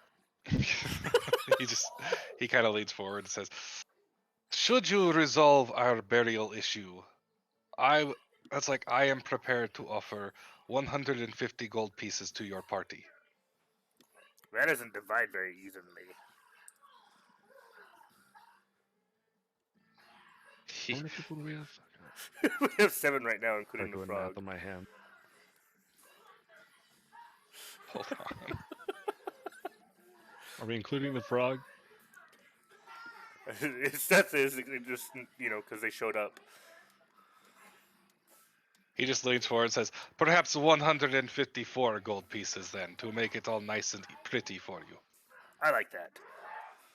he kind of leans forward and says, should you resolve our burial issue, I am prepared to offer 150 gold pieces to your party. That doesn't divide very evenly. How many people do we have? We have 7 right now, I'm including the doing frog. math on my hand. Hold on. Are we including the frog? Seth is just because they showed up. He just leans forward and says, "Perhaps 154 gold pieces then, to make it all nice and pretty for you." I like that.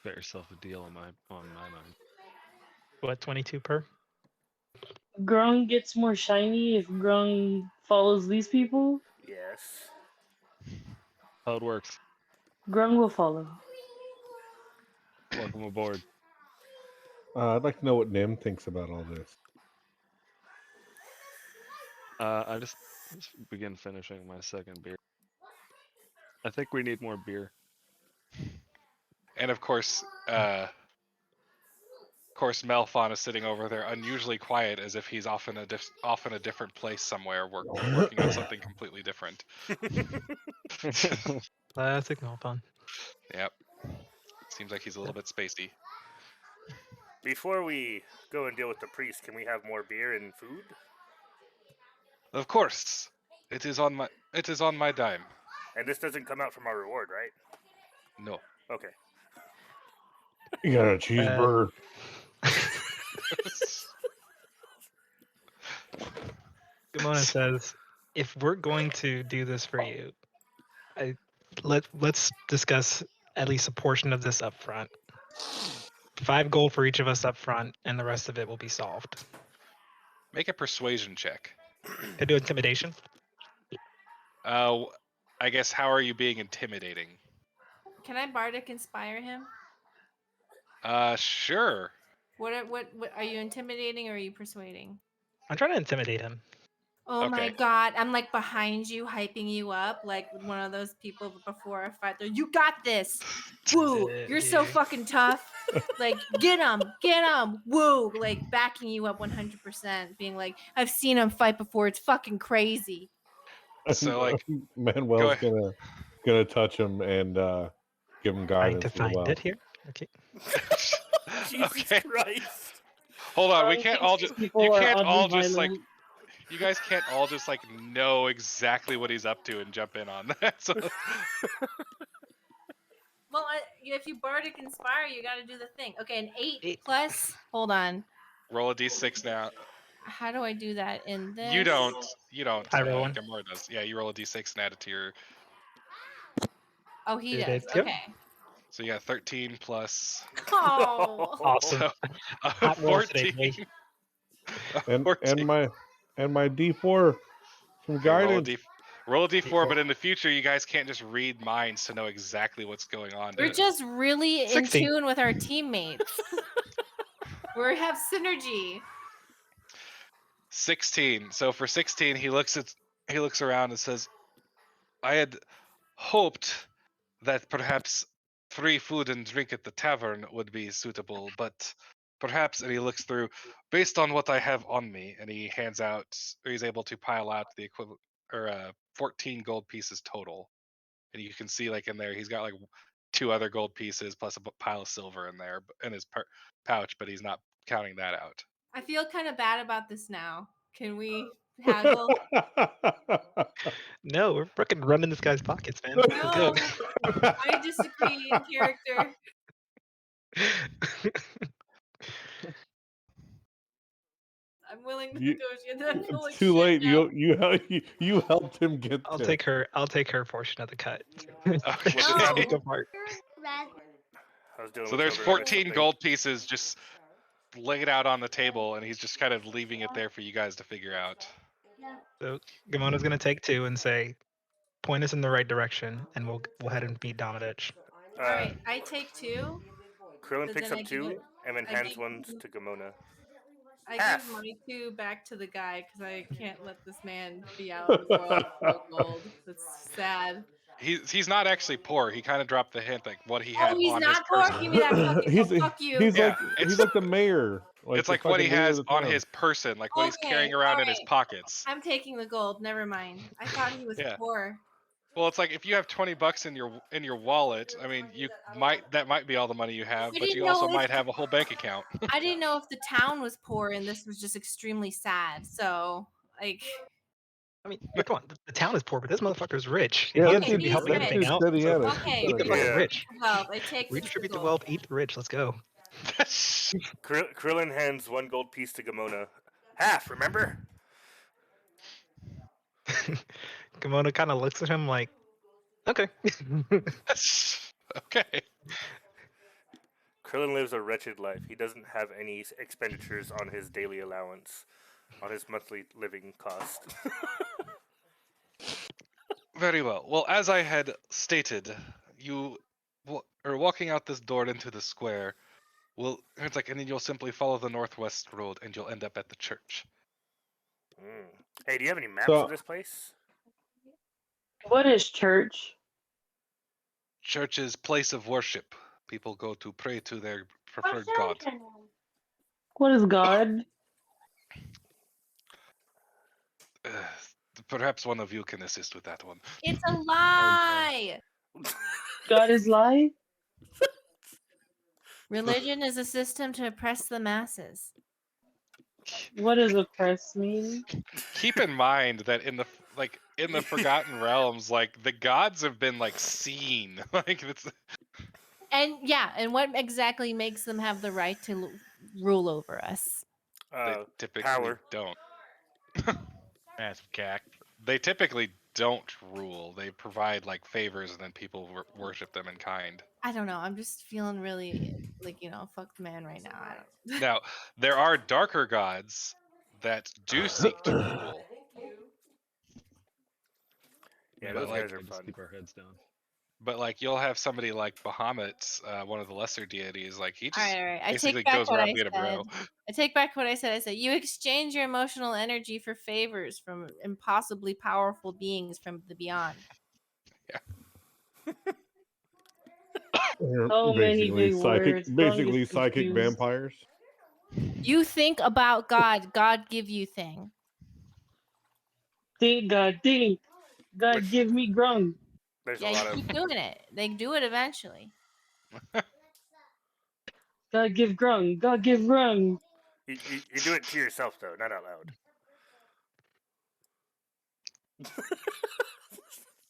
Got yourself a deal on my mind. What, 22 per? Grung gets more shiny if Grung follows these people. Yes. How it works. Grung will follow. Welcome aboard. I'd like to know what Nim thinks about all this. I just begin finishing my second beer. I think we need more beer. And of course, Melfon is sitting over there, unusually quiet, as if he's off in a different place somewhere, working on something completely different. Classic Melfon. Yep. Seems like he's a little bit spacey. Before we go and deal with the priest, can we have more beer and food? Of course, it is on my dime. And this doesn't come out from our reward, right? No. Okay. You got a cheeseburger. Gamona says, if we're going to do this for you, let's discuss at least a portion of this up front. 5 gold for each of us up front, and the rest of it will be solved. Make a persuasion check. Can I do intimidation? I guess, how are you being intimidating? Can I bardic inspire him? Sure. What are you intimidating or are you persuading? I'm trying to intimidate him. Oh my Okay. god, I'm like behind you, hyping you up like one of those people before a fight. They're, you got this. Woo, you're so fucking tough. Like, get him, woo, like backing you up 100%, being like, I've seen him fight before. It's fucking crazy. So, like, Manuel's gonna touch him and give him Trying guidance to as find well. it here. Okay. Jesus Okay. Christ. Hold on, we I can't think all just. people You are can't all oddly just like. violent. You guys can't all just like know exactly what he's up to and jump in on that. So, Well, if you bardic inspire, you got to do the thing. Okay, an 8 8. plus. Hold on. roll a d6 now. How do I do that in this? You don't. I roll one. Gamora does. Yeah, you roll a d6 and add it to your. Oh, he Here does. they go. Okay. So you got 13 plus. Oh. Awesome. So, Hot rolls today, 14. boy. And 14. my D4 from Okay, guidance. roll a d4, but in the future, you guys can't just read minds to know exactly what's going on. We're just really in 16. tune with our teammates. We have synergy. 16. So for 16, he looks around and says, "I had hoped that perhaps free food and drink at the tavern would be suitable, but perhaps," and he looks through, "based on what I have on me," and he hands out, or he's able to pile out the equivalent, or 14 gold pieces total. And you can see, like, in there, he's got like 2 other gold pieces plus a pile of silver in there in his pouch, but he's not counting that out. I feel kind of bad about this now. Can we haggle? No, we're fucking running this guy's pockets, man. We're No, good. I disagree in character. I'm willing to You- negotiate that. I feel like It's too shit late. now. You helped him get I'll there. take her portion of the cut. Okay. No. Go for it. I was dealing So with there's silver, I missed 14 something. gold pieces just laid out on the table, and he's just kind of leaving it there for you guys to figure out. So Gamona's gonna take 2 and say, point us in the right direction, and we'll head and beat Domadich. All right, I take 2. Krillin So picks then up I give 2 it- and then I hands give one you- to Gamona. I Half. give my 2 back to the guy because I can't let this man be out in the world with no gold. That's sad. He's not actually poor. He kind of dropped the hint, like what he had Oh, he's on not his poor? person. Give me that fucking he's gold. Fuck you. he's Yeah, like he's like the mayor. It's the like what he fucking mayor has of the on town. his person, like what he's Okay, carrying around in his alright. pockets. I'm taking the gold. Never mind. I thought he was Yeah. poor. Well, it's like if you have $20 in your wallet, I mean, that might be all the money you have, I but didn't you also know if might have a whole bank account. I didn't know if the town was poor and this was just extremely sad. So, like, I mean, but come on, the town is poor, but this motherfucker's rich. Yeah, He that doesn't seem to be he's helping rich. anything dude's out. steady So at it. okay, he's the So, fucking Yeah. rich. well, I take the Redistribute the gold. wealth, eat the rich. Let's go. Krillin hands 1 gold piece to Gamona. Half, remember? Kimona kind of looks at him like, okay. Okay. Krillin lives a wretched life. He doesn't have any expenditures on his daily allowance, on his monthly living cost. Very well. Well, as I had stated, you are walking out this door into the square. Well, it's like, and then you'll simply follow the northwest road, and you'll end up at the church. Hey, do you have any maps So- of this place? What is church? Church's place of worship. People go to pray to their preferred god. What is God? Perhaps one of you can assist with that one. It's a lie. God is life? Religion is a system to oppress the masses. What does oppress mean? Keep in mind that in the Forgotten Realms, like the gods have been like seen. Like it's And yeah, and what exactly makes them have the right to rule over us? they typically power. don't. Massive cack. They typically don't rule. They provide like favors, and then people worship them in kind. I don't know. I'm just feeling really like, fuck the man right now. I don't. Now, there are darker gods that do seek to rule. Yeah, But, those like, guys are Just fun. keep our heads down. But like you'll have somebody like Bahamut, one of the lesser deities, like he just All right. I basically take back goes what around I being a said. bro. I take back what I said. I said you exchange your emotional energy for favors from impossibly powerful beings from the beyond. So many big psychic, words. Grung basically is psychic confused. vampires. You think about God. God give you thing. Think, God, think. God, Which- give me Grung. There's Yeah, a lot you of keep doing it. They do it eventually. God, give Grung. God, give Grung. you do it to yourself though, not out loud.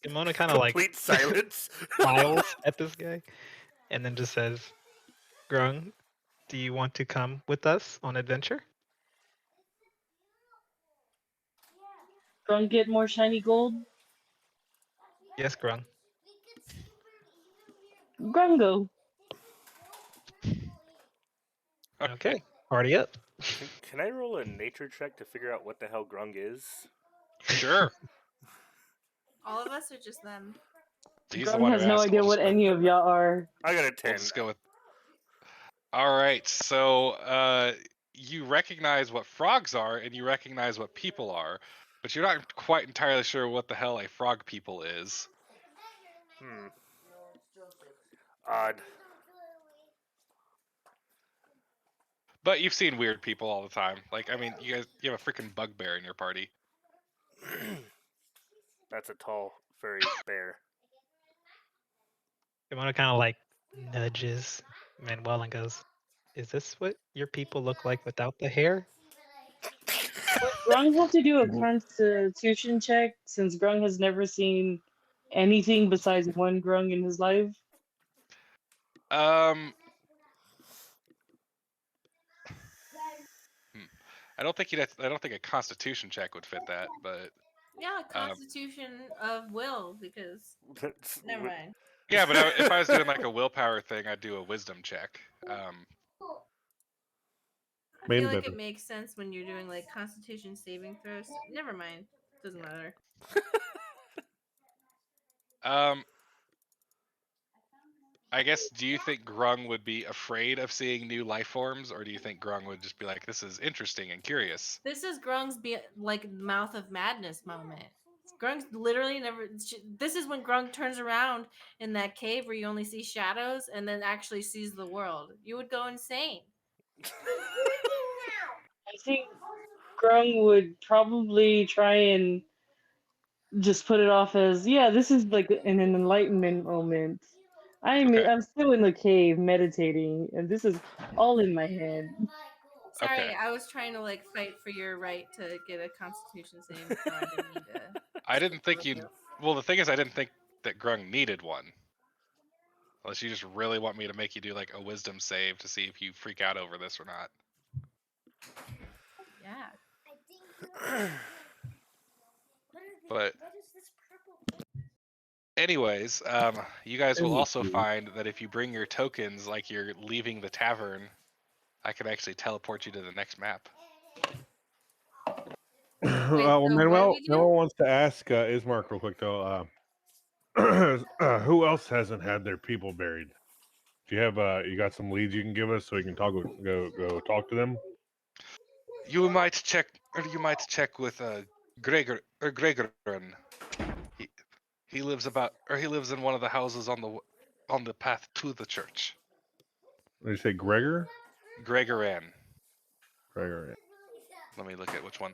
Kimona kind of like Complete silence. smiles at this guy and then just says, Grung, do you want to come with us on adventure? Grung get more shiny gold. Yes, Grung. Grungo. Okay, party up. Can I roll a nature check to figure out what the hell Grung is? Sure. All of us or just them? He's the Grung one has who no asked. idea We'll what just go- any of y'all are. I got a We'll 10. just go with. All right, so you recognize what frogs are, and you recognize what people are, but you're not quite entirely sure what the hell a frog people is. Odd. But you've seen weird people all the time. Like, I mean, you have a freaking bugbear in your party. That's a tall, furry bear. Kimona kind of like nudges Manuel and goes, is this what your people look like without the hair? Grung have to do a constitution check since Grung has never seen anything besides one Grung in his life. I don't think I don't think a Constitution check would fit that, but Yeah, Constitution of Will, because never mind. yeah. But if I was doing like a willpower thing, I'd do a Wisdom check. I Main feel like button. it makes sense when you're doing like Constitution saving throws. Never mind. Doesn't matter. I guess. Do you think Grung would be afraid of seeing new life forms, or do you think Grung would just be like, "This is interesting and curious"? This is Grung's like mouth of madness moment. Grung's literally never. This is when Grung turns around in that cave where you only see shadows and then actually sees the world. You would go insane. I think Grung would probably try and just put it off as, yeah, this is like an enlightenment moment. Okay. I'm still in the cave meditating, and this is all in my head. Sorry, Okay. I was trying to like fight for your right to get a Constitution saving throw. I didn't mean to. I didn't think you'd. Well, the thing is, I didn't think that Grung needed one. Unless you just really want me to make you do like a wisdom save to see if you freak out over this or not. Yeah. But anyways, you guys will also find that if you bring your tokens like you're leaving the tavern, I can actually teleport you to the next map. Well, so what do Manuel, we do? Manuel wants to ask Ismark real quick though. Who else hasn't had their people buried? Do you have you got some leads you can give us so we can go talk to them? You might check with Gregorin. He lives he lives in one of the houses on the path to the church. Did you say Gregor? Gregoran. Gregor. Let me look at which one.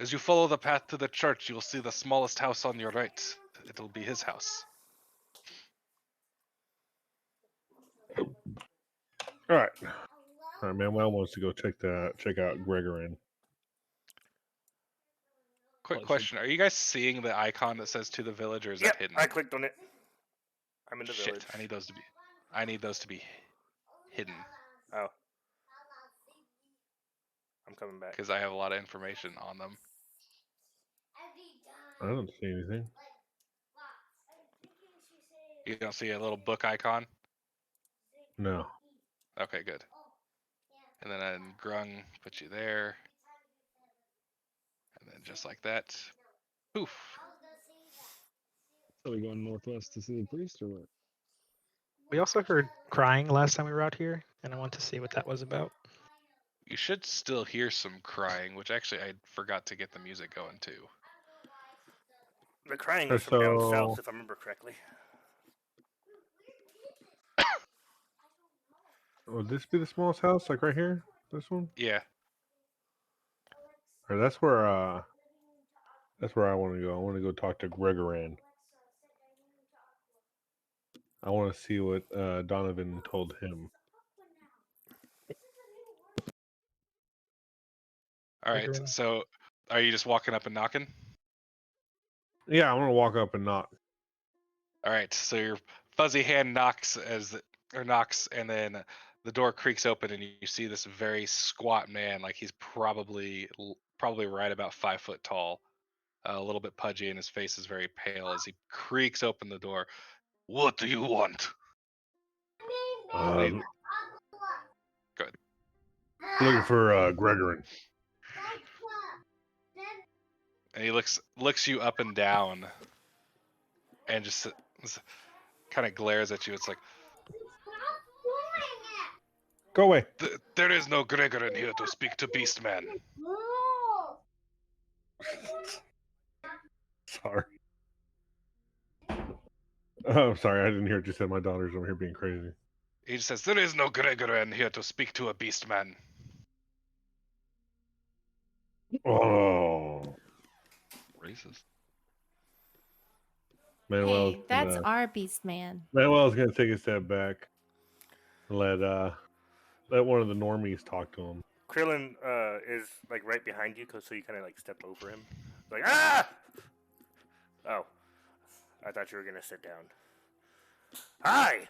As you follow the path to the church, you will see the smallest house on your right. It'll be his house. All right. All right, Manuel wants to go check out Gregorin. Quick question: are you guys seeing the icon that says "to the village" or is Yep, that hidden? I clicked on it. I'm in the Shit, village. I need those to be hidden Oh. I'm coming back. because I have a lot of information on them. I don't see anything. You don't see a little book icon? No. Okay, good. And then Grung put you there. And then just like that. Poof. Are we going northwest to see the priest or what? We also heard crying last time we were out here, and I want to see what that was about. You should still hear some crying, which actually I forgot to get the music going too. The crying was from down So- south, if I remember correctly. Would this be the smallest house, like right here? This one? Yeah. Or that's where I want to go. I want to go talk to Gregoran. I want to see what Donovan told him. All right. Gregorin. So are you just walking up and knocking? Yeah, I'm gonna walk up and knock. All right. So your fuzzy hand knocks and then the door creaks open and you see this very squat man, like he's probably right about 5 foot tall, a little bit pudgy, and his face is very pale as he creaks open the door. What do you want? Good. Good. Looking for Gregorin. And he looks you up and down, and just kind of glares at you. It's like, Go away. There is no Gregorin here to speak to Beastman. Sorry. Oh, sorry. I didn't hear what you said. My daughter's over here being crazy. He just says, there is no Gregorin here to speak to a Beastman. Oh. Racist. Manuel's Hey, that's gonna, our beast man. Manuel's gonna take a step back and let one of the normies talk to him. Krillin is like right behind you, so you kind of like step over him. Like, ah! Oh. I thought you were gonna sit down. Hi!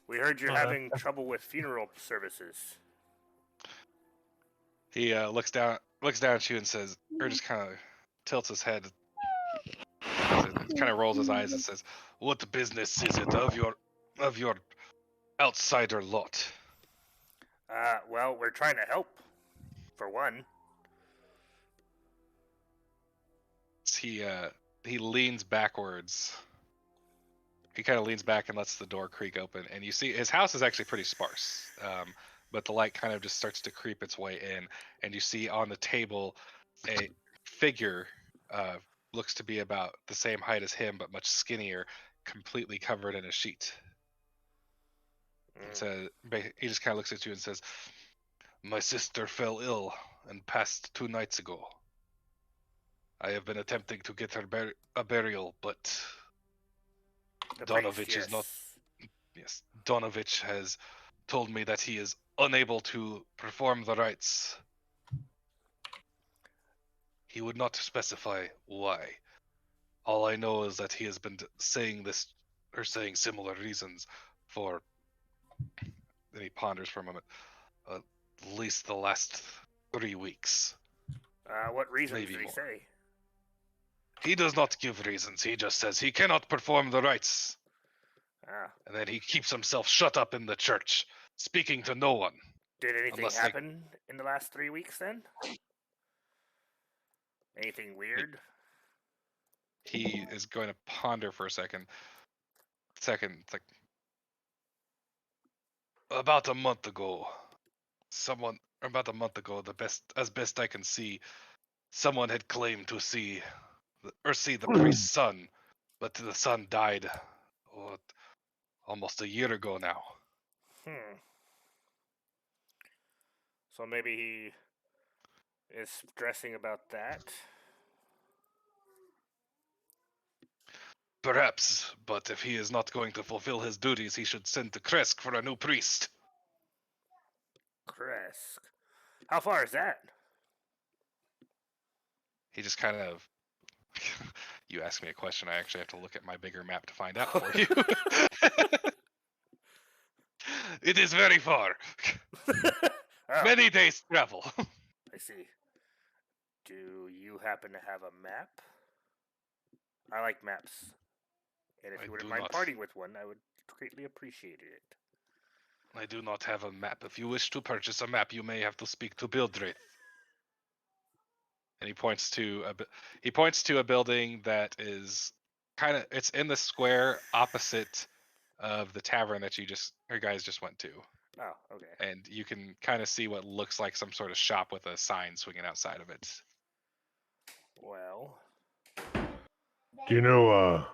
We heard you're having trouble with funeral services. He looks down at you and says, or just kind of tilts his head, kind of rolls his eyes and says, "What business is it of your outsider lot?" Well, we're trying to help, for one. He leans backwards. He kind of leans back and lets the door creak open, and you see his house is actually pretty sparse. But the light kind of just starts to creep its way in, and you see on the table a figure, looks to be about the same height as him, but much skinnier, completely covered in a sheet. So he just kind of looks at you and says, "My sister fell ill and passed 2 nights ago. I have been attempting to get her a burial, but The Donovich priest, is not. yes. Yes, Donovich has told me that he is unable to perform the rites. He would not specify why. All I know is that he has been saying this, or saying similar reasons for, and he ponders for a moment, at least the last 3 weeks. What reasons Maybe did he more. say? He does not give reasons, he just says he cannot perform the rites. Ah, And then he keeps himself shut up in the church, speaking to no one. did anything Unless they- happen in the last 3 weeks then? Anything weird? He is going to ponder for a second. It's like about a month ago, the best I can see, someone had claimed to see the priest's son, but the son died almost a year ago now. So maybe he is stressing about that. Perhaps, but if he is not going to fulfill his duties, he should send to Kresk for a new priest. Kresk. How far is that? He just kind of. You ask me a question, I actually have to look at my bigger map to find out for you. It is very far. Oh, Many days travel. I see. Do you happen to have a map? I like maps. And if I you wouldn't do mind not. parting with one, I would greatly appreciate it. I do not have a map. If you wish to purchase a map, you may have to speak to Bildrith. And he points to a building that is it's in the square opposite of the tavern that you guys just went to. Oh, okay. And you can kind of see what looks like some sort of shop with a sign swinging outside of it. Well, Do you know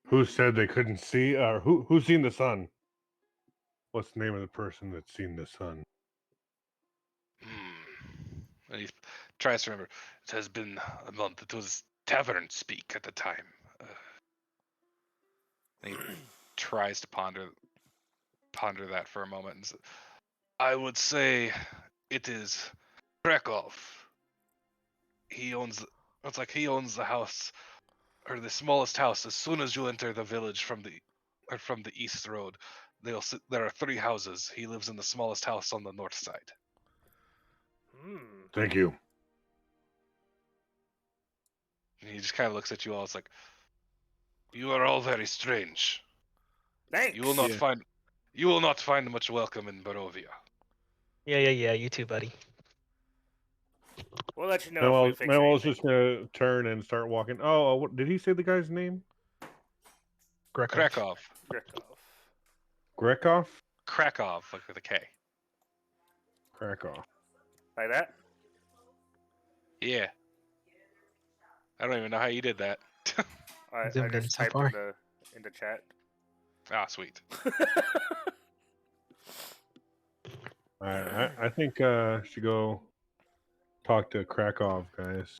who said they couldn't see, or who's seen the sun? What's the name of the person that's seen the sun? And he tries to remember. It has been a month. It was tavern speak at the time. And he tries to ponder that for a moment. And says, I would say it is Krakow. He owns the house, or the smallest house. As soon as you enter the village from the east road, there are 3 houses. He lives in the smallest house on the north side. Thank you. And he just kind of looks at you all. It's like, you are all very strange. thanks. You will not find much welcome in Barovia. Yeah. You too, buddy. We'll let you know if we fix Manuel's anything. just gonna turn and start walking. Oh, what, did he say the guy's name? Krakow. Grekov? Krakow, like with a K. Krakow. Like that? Yeah. I don't even know how you did that. I Zoomed in just so typed far. in the chat. Ah, sweet. I think should go talk to Krakow, guys.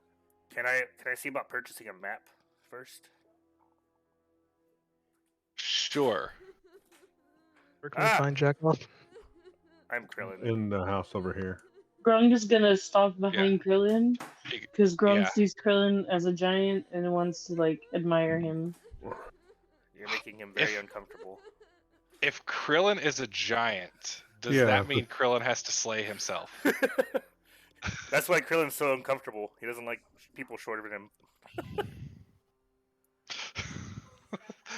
Can I see about purchasing a map first? Sure. Where can we find Jack off? I'm Krillin. In the house over here. Grung is gonna stalk behind Krillin because Grung yeah. sees Krillin as a giant and wants to like admire him. You're making him very uncomfortable. If Krillin is a giant, does Yeah, that mean Krillin has to slay himself? That's why Krillin's so uncomfortable. He doesn't like people shorter than him.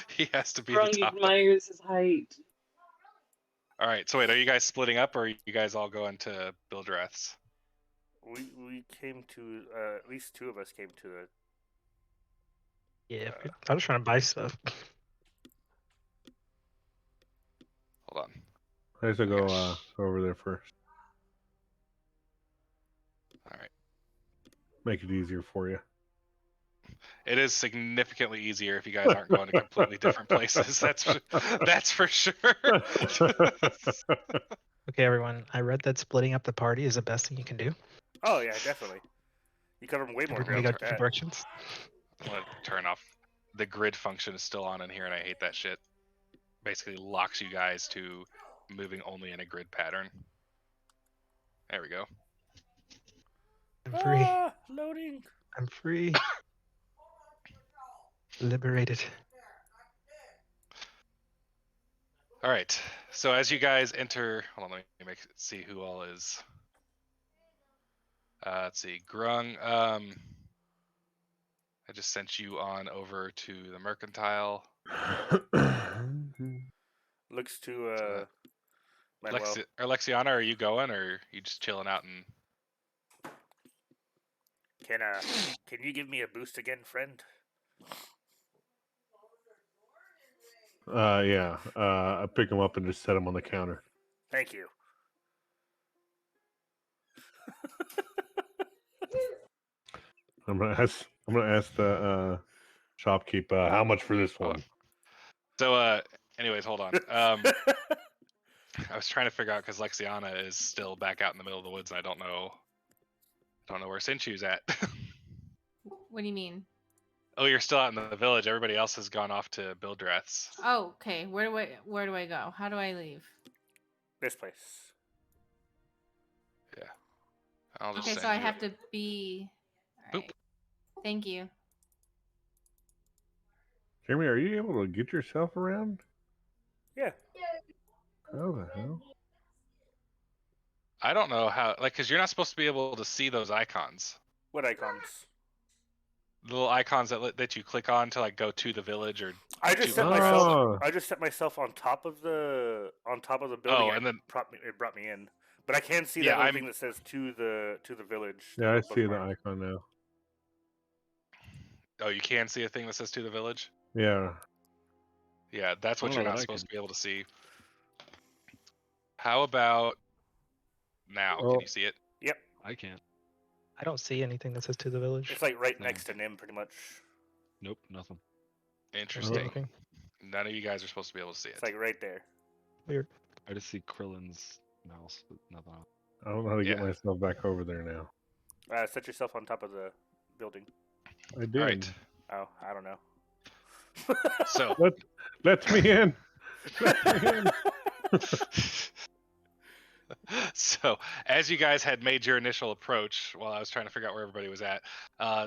He has to be Grung the top. admires his height. All right. So wait, are you guys splitting up, or are you guys all going to Bildreth's? We came to at least 2 of us came to a. Yeah, I'm just trying to buy stuff. Hold on. I have to go over there first. All right. Make it easier for you. It is significantly easier if you guys aren't going to completely different places. That's for sure. Okay, everyone. I read that splitting up the party is the best thing you can do. Oh yeah, definitely. You cover way more Everybody ground go with different that. directions. I'm gonna turn off. The grid function is still on in here, and I hate that shit. Basically locks you guys to moving only in a grid pattern. There we go. I'm free. Loading. I'm free. Liberated. All right. So as you guys enter, hold on, let me see who all is. Let's see, Grung. I just sent you on over to the mercantile. Looks to Manuel. Alexiana, are you going, or are you just chilling out and? Can you give me a boost again, friend? Yeah. I pick him up and just set him on the counter. Thank you. I'm gonna ask the shopkeep how much for this one. So, anyways, hold on. I was trying to figure out because Lexiana is still back out in the middle of the woods, and I don't know where Sinchu's at. What do you mean? Oh, you're still out in the village. Everybody else has gone off to Bildreth's. Oh, okay. Where do I go? How do I leave? This place. Yeah. I'll just Okay, send so I you- have to be. All Boop. right. Thank you. Jeremy, are you able to get yourself around? Yeah. How the hell? I don't know how, because you're not supposed to be able to see those icons. What icons? The little icons that you click on to go to the village or. I just to set the myself. Oh. I just set myself on top of the building. Oh, and then it brought me in. But I can see Yeah, that little I'm- thing that says to the village. Yeah, I little see the bookmark. icon now. Oh, you can see a thing that says to the village. Yeah. Yeah, that's I what don't you're know not that I supposed can. to be able to see. How about now? Oh. Can you see it? Yep. I can't. I don't see anything that says to the village. It's like right No. next to Nim, pretty much. Nope, nothing. Interesting. Looking. None of you guys are supposed to be able to see it. It's like right there. Weird. I just see Krillin's mouse, but nothing else. I don't know how to get Yeah. myself back over there now. Set yourself on top of the building. I did. All right. Oh, I don't know. So Let me in. Let me in. So, as you guys had made your initial approach, while I was trying to figure out where everybody was at,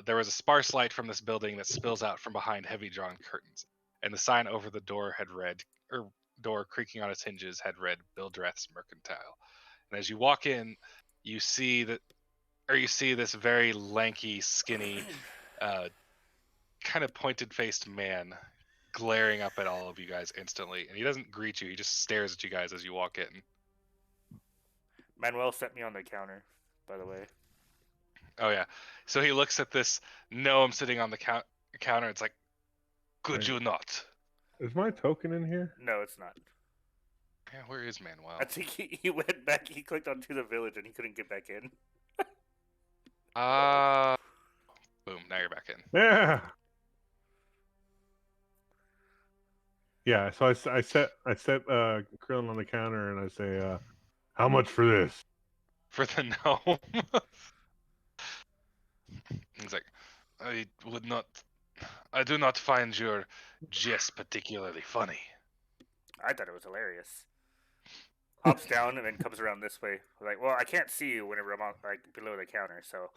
there was a sparse light from this building that spills out from behind heavy drawn curtains, and the sign over the door had read, or door creaking on its hinges had read, Bildreth's Mercantile. And as you walk in, you see this very lanky, skinny, kind of pointed-faced man glaring up at all of you guys instantly, and he doesn't greet you; he just stares at you guys as you walk in. Manuel set me on the counter, by the way. Oh yeah. So he looks at this gnome sitting on the counter. It's like, could Right. you not? Is my token in here? No, it's not. Yeah, where is Manuel? I think he went back. He clicked on to the village and he couldn't get back in. Boom. Now you're back in. Yeah. Yeah. So I set Krillin on the counter and I say, how much for this? For the gnome. He's like, I do not find your jest particularly funny. I thought it was hilarious. Hops down and then comes around this way. Like, well, I can't see you whenever I'm on, below the counter, so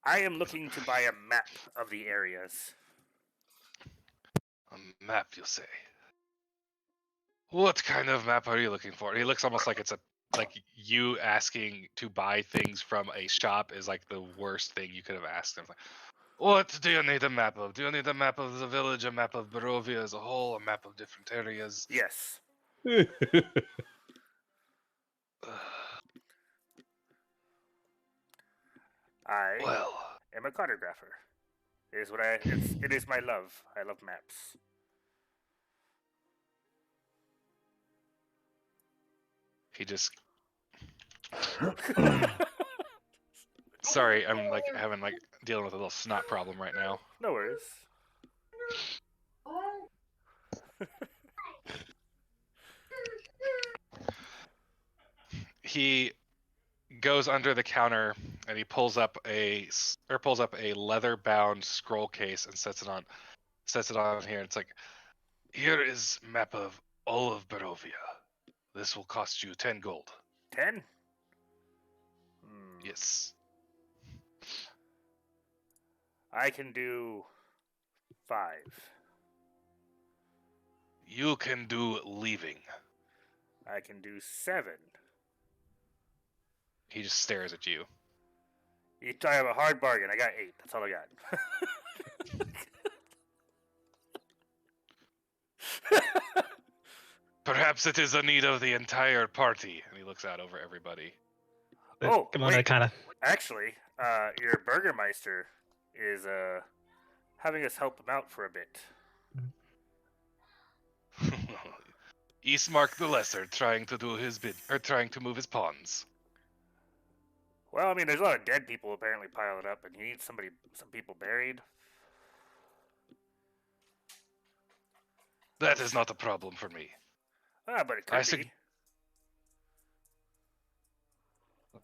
I am looking to buy a map of the areas. A map, you say? What kind of map are you looking for? He looks almost like it's like you asking to buy things from a shop is like the worst thing you could have asked him. Like, what do you need a map of? Do you need a map of the village, a map of Barovia as a whole, a map of different areas? Yes. I Well, am a cartographer. It is my love. I love maps. he just. Sorry, I'm having dealing with a little snot problem right now. No worries. He goes under the counter And he pulls up a leather-bound scroll case and sets it on here. It's like, here is map of all of Barovia. This will cost you 10 gold. 10? Yes. I can do 5. You can do leaving. I can do 7. He just stares at you. I have a hard bargain. I got 8. That's all I got. Perhaps it is a need of the entire party. And he looks out over everybody. Oh, Gamona kind of. Actually, your Burgermeister is having us help him out for a bit. Eastmark the Lesser trying to do his bid, or trying to move his pawns. Well, I mean, there's a lot of dead people apparently piled up, and he needs some people buried. That is not a problem for me. But it could be.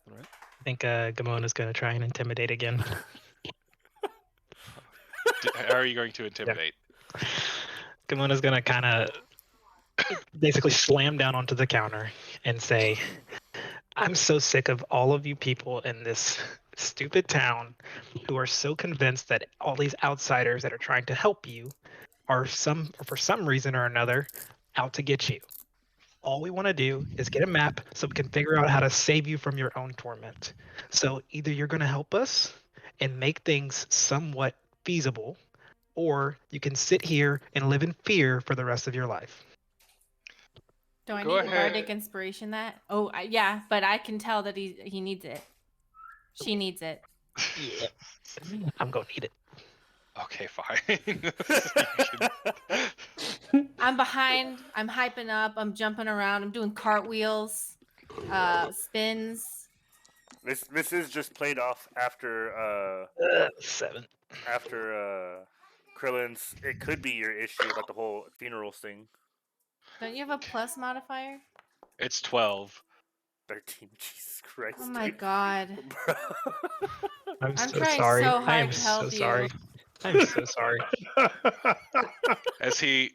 Right. I think Gamona's going to try and intimidate again. How are you going to intimidate? Gamona's going to kind of basically slam down onto the counter and say, I'm so sick of all of you people in this stupid town who are so convinced that all these outsiders that are trying to help you are for some reason or another out to get you. All we want to do is get a map so we can figure out how to save you from your own torment. So either you're going to help us and make things somewhat feasible, or you can sit here and live in fear for the rest of your life. Do I Go need ahead. bardic inspiration that? Oh, yeah, but I can tell that he needs it. She needs it. Yeah. I'm going to need it. Okay, fine. I'm behind. I'm hyping up. I'm jumping around. I'm doing cartwheels, spins. This is just played off after 7. After Krillin's. It could be your issue about the whole funerals thing. Don't you have a plus modifier? It's 12. 13. Jesus Christ. Oh my dude. god. Bro. I'm I'm so trying sorry. so I hard am to so help you. sorry. I'm so sorry. As he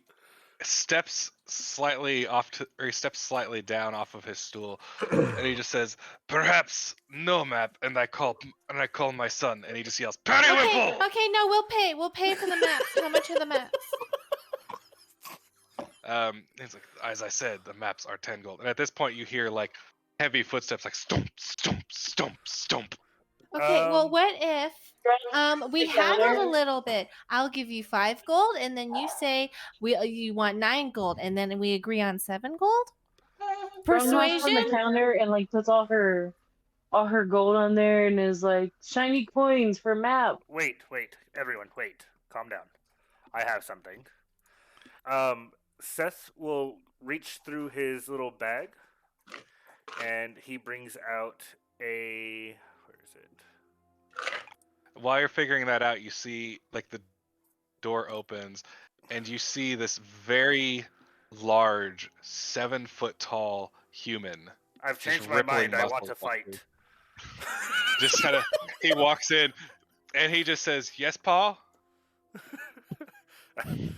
steps slightly down off of his stool, and he just says, "Perhaps no map," and I call my son, and he just yells, "Patty Whipple!" Okay, no, we'll pay. We'll pay for the maps. How much are the maps? He's like, as I said, the maps are 10 gold, and at this point you hear like heavy footsteps, like stomp, stomp, stomp, stomp. Okay, well, what if we haggle a little bit? I'll give you 5 gold, and then you say you want 9 gold, and then we agree on 7 gold. Persuasion on the Persuasion. counter and like puts all her gold on there and is like shiny coins for map. Wait, everyone, wait. Calm down. I have something. Seth will reach through his little bag, and he brings out a. Where is it? While you're figuring that out, you see like the door opens, and you see this very large, 7-foot-tall human. I've just changed my rippling mind. I want muscles to fight. Just kind of, he walks in, and he just says, "Yes, Paul."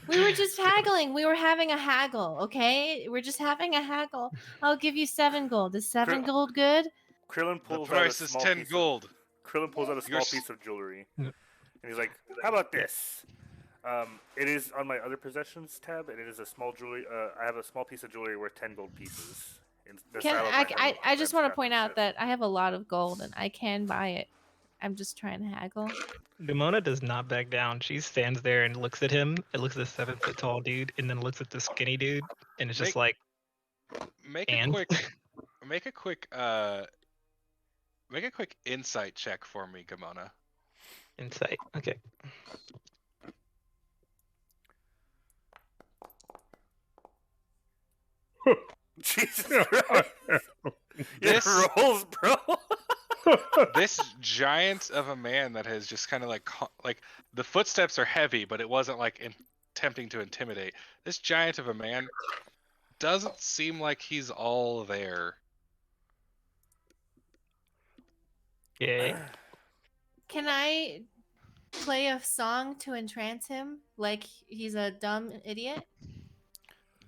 We were just haggling. We were having a haggle, okay? We're just having a haggle. I'll give you 7 gold. Is 7 gold good? Krillin The pulls price out a is small 10 piece gold. Krillin pulls out a small piece of jewelry, and he's like, "How about this? It is on my other possessions tab, and it is a small jewelry. I have a small piece of jewelry worth 10 gold pieces." I just want to point out that I have a lot of gold, and I can buy it. I'm just trying to haggle. Gamona does not back down. She stands there and looks at him. It looks at the 7-foot-tall dude, and then looks at the skinny dude, and it's just like, Make and? a quick insight check for me, Gamona. Insight. Okay. Jesus Christ! It rolls, bro. This giant of a man that has just kind of like the footsteps are heavy, but it wasn't like attempting to intimidate. This giant of a man doesn't seem like he's all there. Okay. Can I play a song to entrance him like he's a dumb idiot?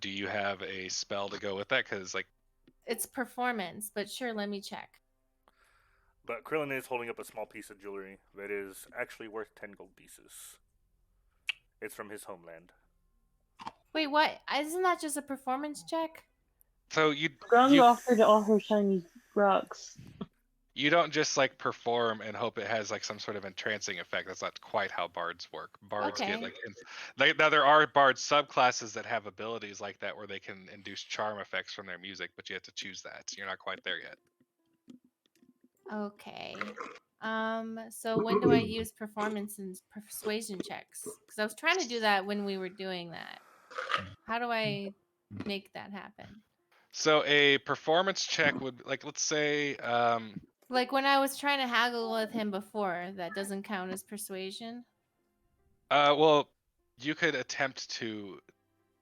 Do you have a spell to go with that? Because like, It's performance, but sure, let me check. But Krillin is holding up a small piece of jewelry that is actually worth 10 gold pieces. It's from his homeland. Wait, what? Isn't that just a performance check? so you Grung you offered all her shiny rocks. you don't just like perform and hope it has like some sort of entrancing effect. That's not quite how bards work. Bards get Okay. like now there are bard subclasses that have abilities like that where they can induce charm effects from their music, but you have to choose that. You're not quite there yet. Okay. So when do I use performance and persuasion checks? Because I was trying to do that when we were doing that. How do I make that happen? So a performance check would like let's say Like when I was trying to haggle with him before, that doesn't count as persuasion. well you could attempt to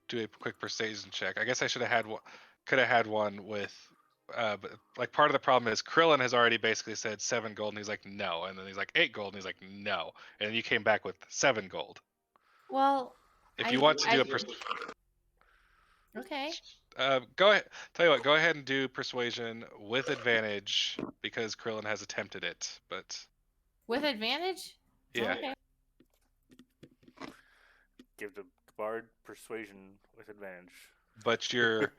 do a quick persuasion check. I guess I should have had one. Could have had one with. But like part of the problem is Krillin has already basically said 7 gold, and he's like no, and then he's like 8 gold, and he's like no, and you came back with 7 gold. Well, If you want to do okay. go ahead. Tell you what, go ahead and do persuasion with advantage because Krillin has attempted it. But With advantage? yeah, Okay. Give the bard persuasion with advantage. but your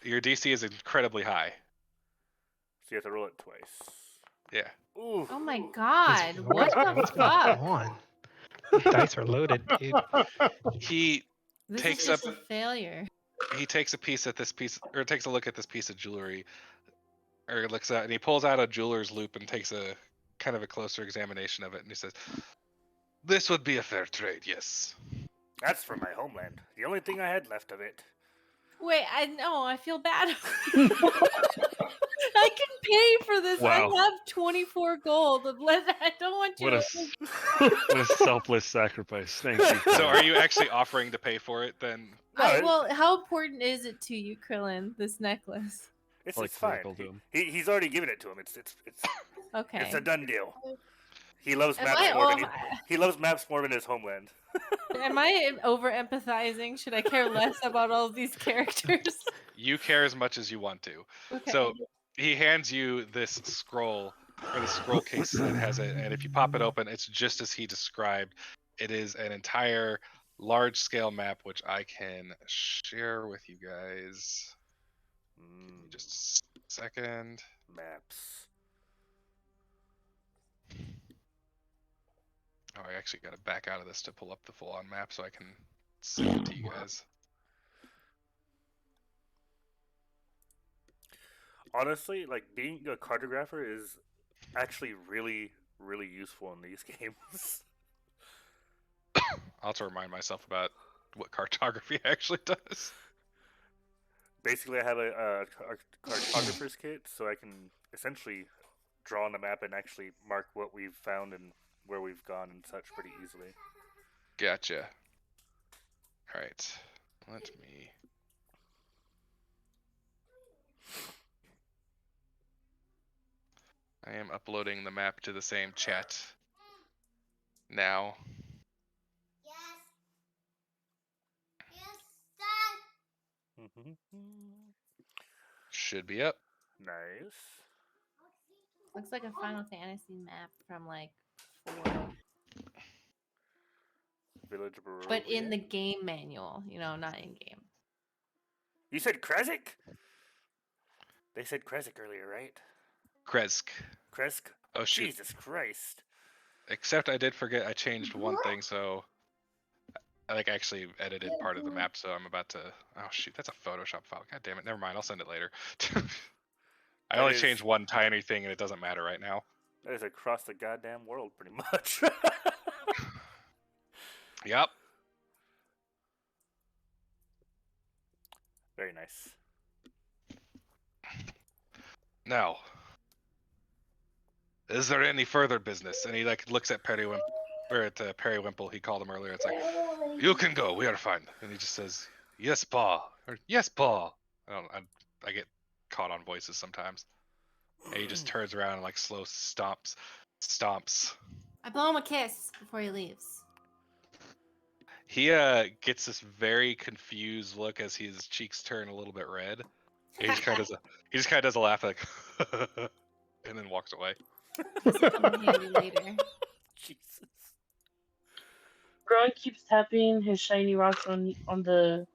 DC is incredibly high. So you have to roll it twice. Yeah. Ooh. Oh my god. What the What's going fuck? on? These dice are loaded, dude. He This takes is just up- a failure. he takes a takes a look at this piece of jewelry, or looks at, and he pulls out a jeweler's loop and takes a kind of a closer examination of it, and he says, "This would be a fair trade, yes." That's from my homeland. The only thing I had left of it. Wait, I know. I feel bad. I can pay for this. Wow. I have 24 gold. I don't want you What to. what a selfless sacrifice. Thank you. So are you actually offering to pay for it then? Well, how important is it to you, Krillin, this necklace? It's, Like it's fine. Oracle to him. He's already given it to him. It's Okay. it's a done deal. He loves Am maps I more than over- he loves maps more than his homeland. Am I over empathizing? Should I care less about all of these characters? You care as much as you want to. Okay. So he hands you this scroll, or the scroll case that has it, and if you pop it open, it's just as he described. It is an entire large-scale map, which I can share with you guys. Just a second. Maps. Oh, I actually got to back out of this to pull up the full-on map so I can send it to you guys. Honestly, like being a cartographer is actually really, really useful in these games. I'll have to remind myself about what cartography actually does. Basically, I have a cartographer's kit, so I can essentially draw on the map and actually mark what we've found and where we've gone and such pretty easily. Gotcha. All right. Let me. I am uploading the map to the same chat now. Should be up. Nice. Looks like a Final Fantasy map from like 4. Village of Barovia. But in the game manual, not in game. You said Krezk? They said Krezk earlier, right? Krezk. Krezk? Oh shoot. Jesus Christ. Except I did forget I changed one thing, so I like actually edited part of the map, so I'm about to. Oh shoot, that's a Photoshop file. God damn it. Never mind. I'll send it later. I That only is- changed one tiny thing, and it doesn't matter right now. That is across the goddamn world, pretty much. Yep. Very nice. Now, is there any further business? And he like looks at Periwinkle, or at Periwinkle. He called him earlier. It's like, you can go. We are fine. And he just says, "Yes, Pa," or "Yes, Pa." I get caught on voices sometimes. And he just turns around and like slow stomps. I blow him a kiss before he leaves. He He gets this very confused look as his cheeks turn a little bit red. He just kind of does a laugh like, and then walks away. This will come in handy later. Jesus. Grung keeps tapping his shiny rocks on the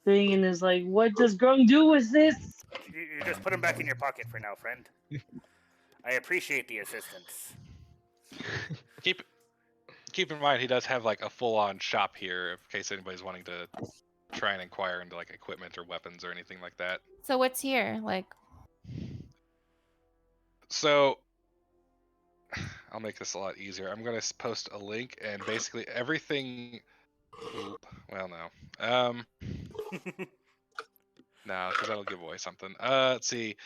thing and is like, "What does Grung do with this?" You just put them back in your pocket for now, friend. I appreciate the assistance. Keep in mind he does have like a full-on shop here in case anybody's wanting to try and inquire into like equipment or weapons or anything like that. So what's here? Like, So I'll make this a lot easier. I'm gonna post a link and basically everything. Well, no. No, because that'll give away something. Let's see.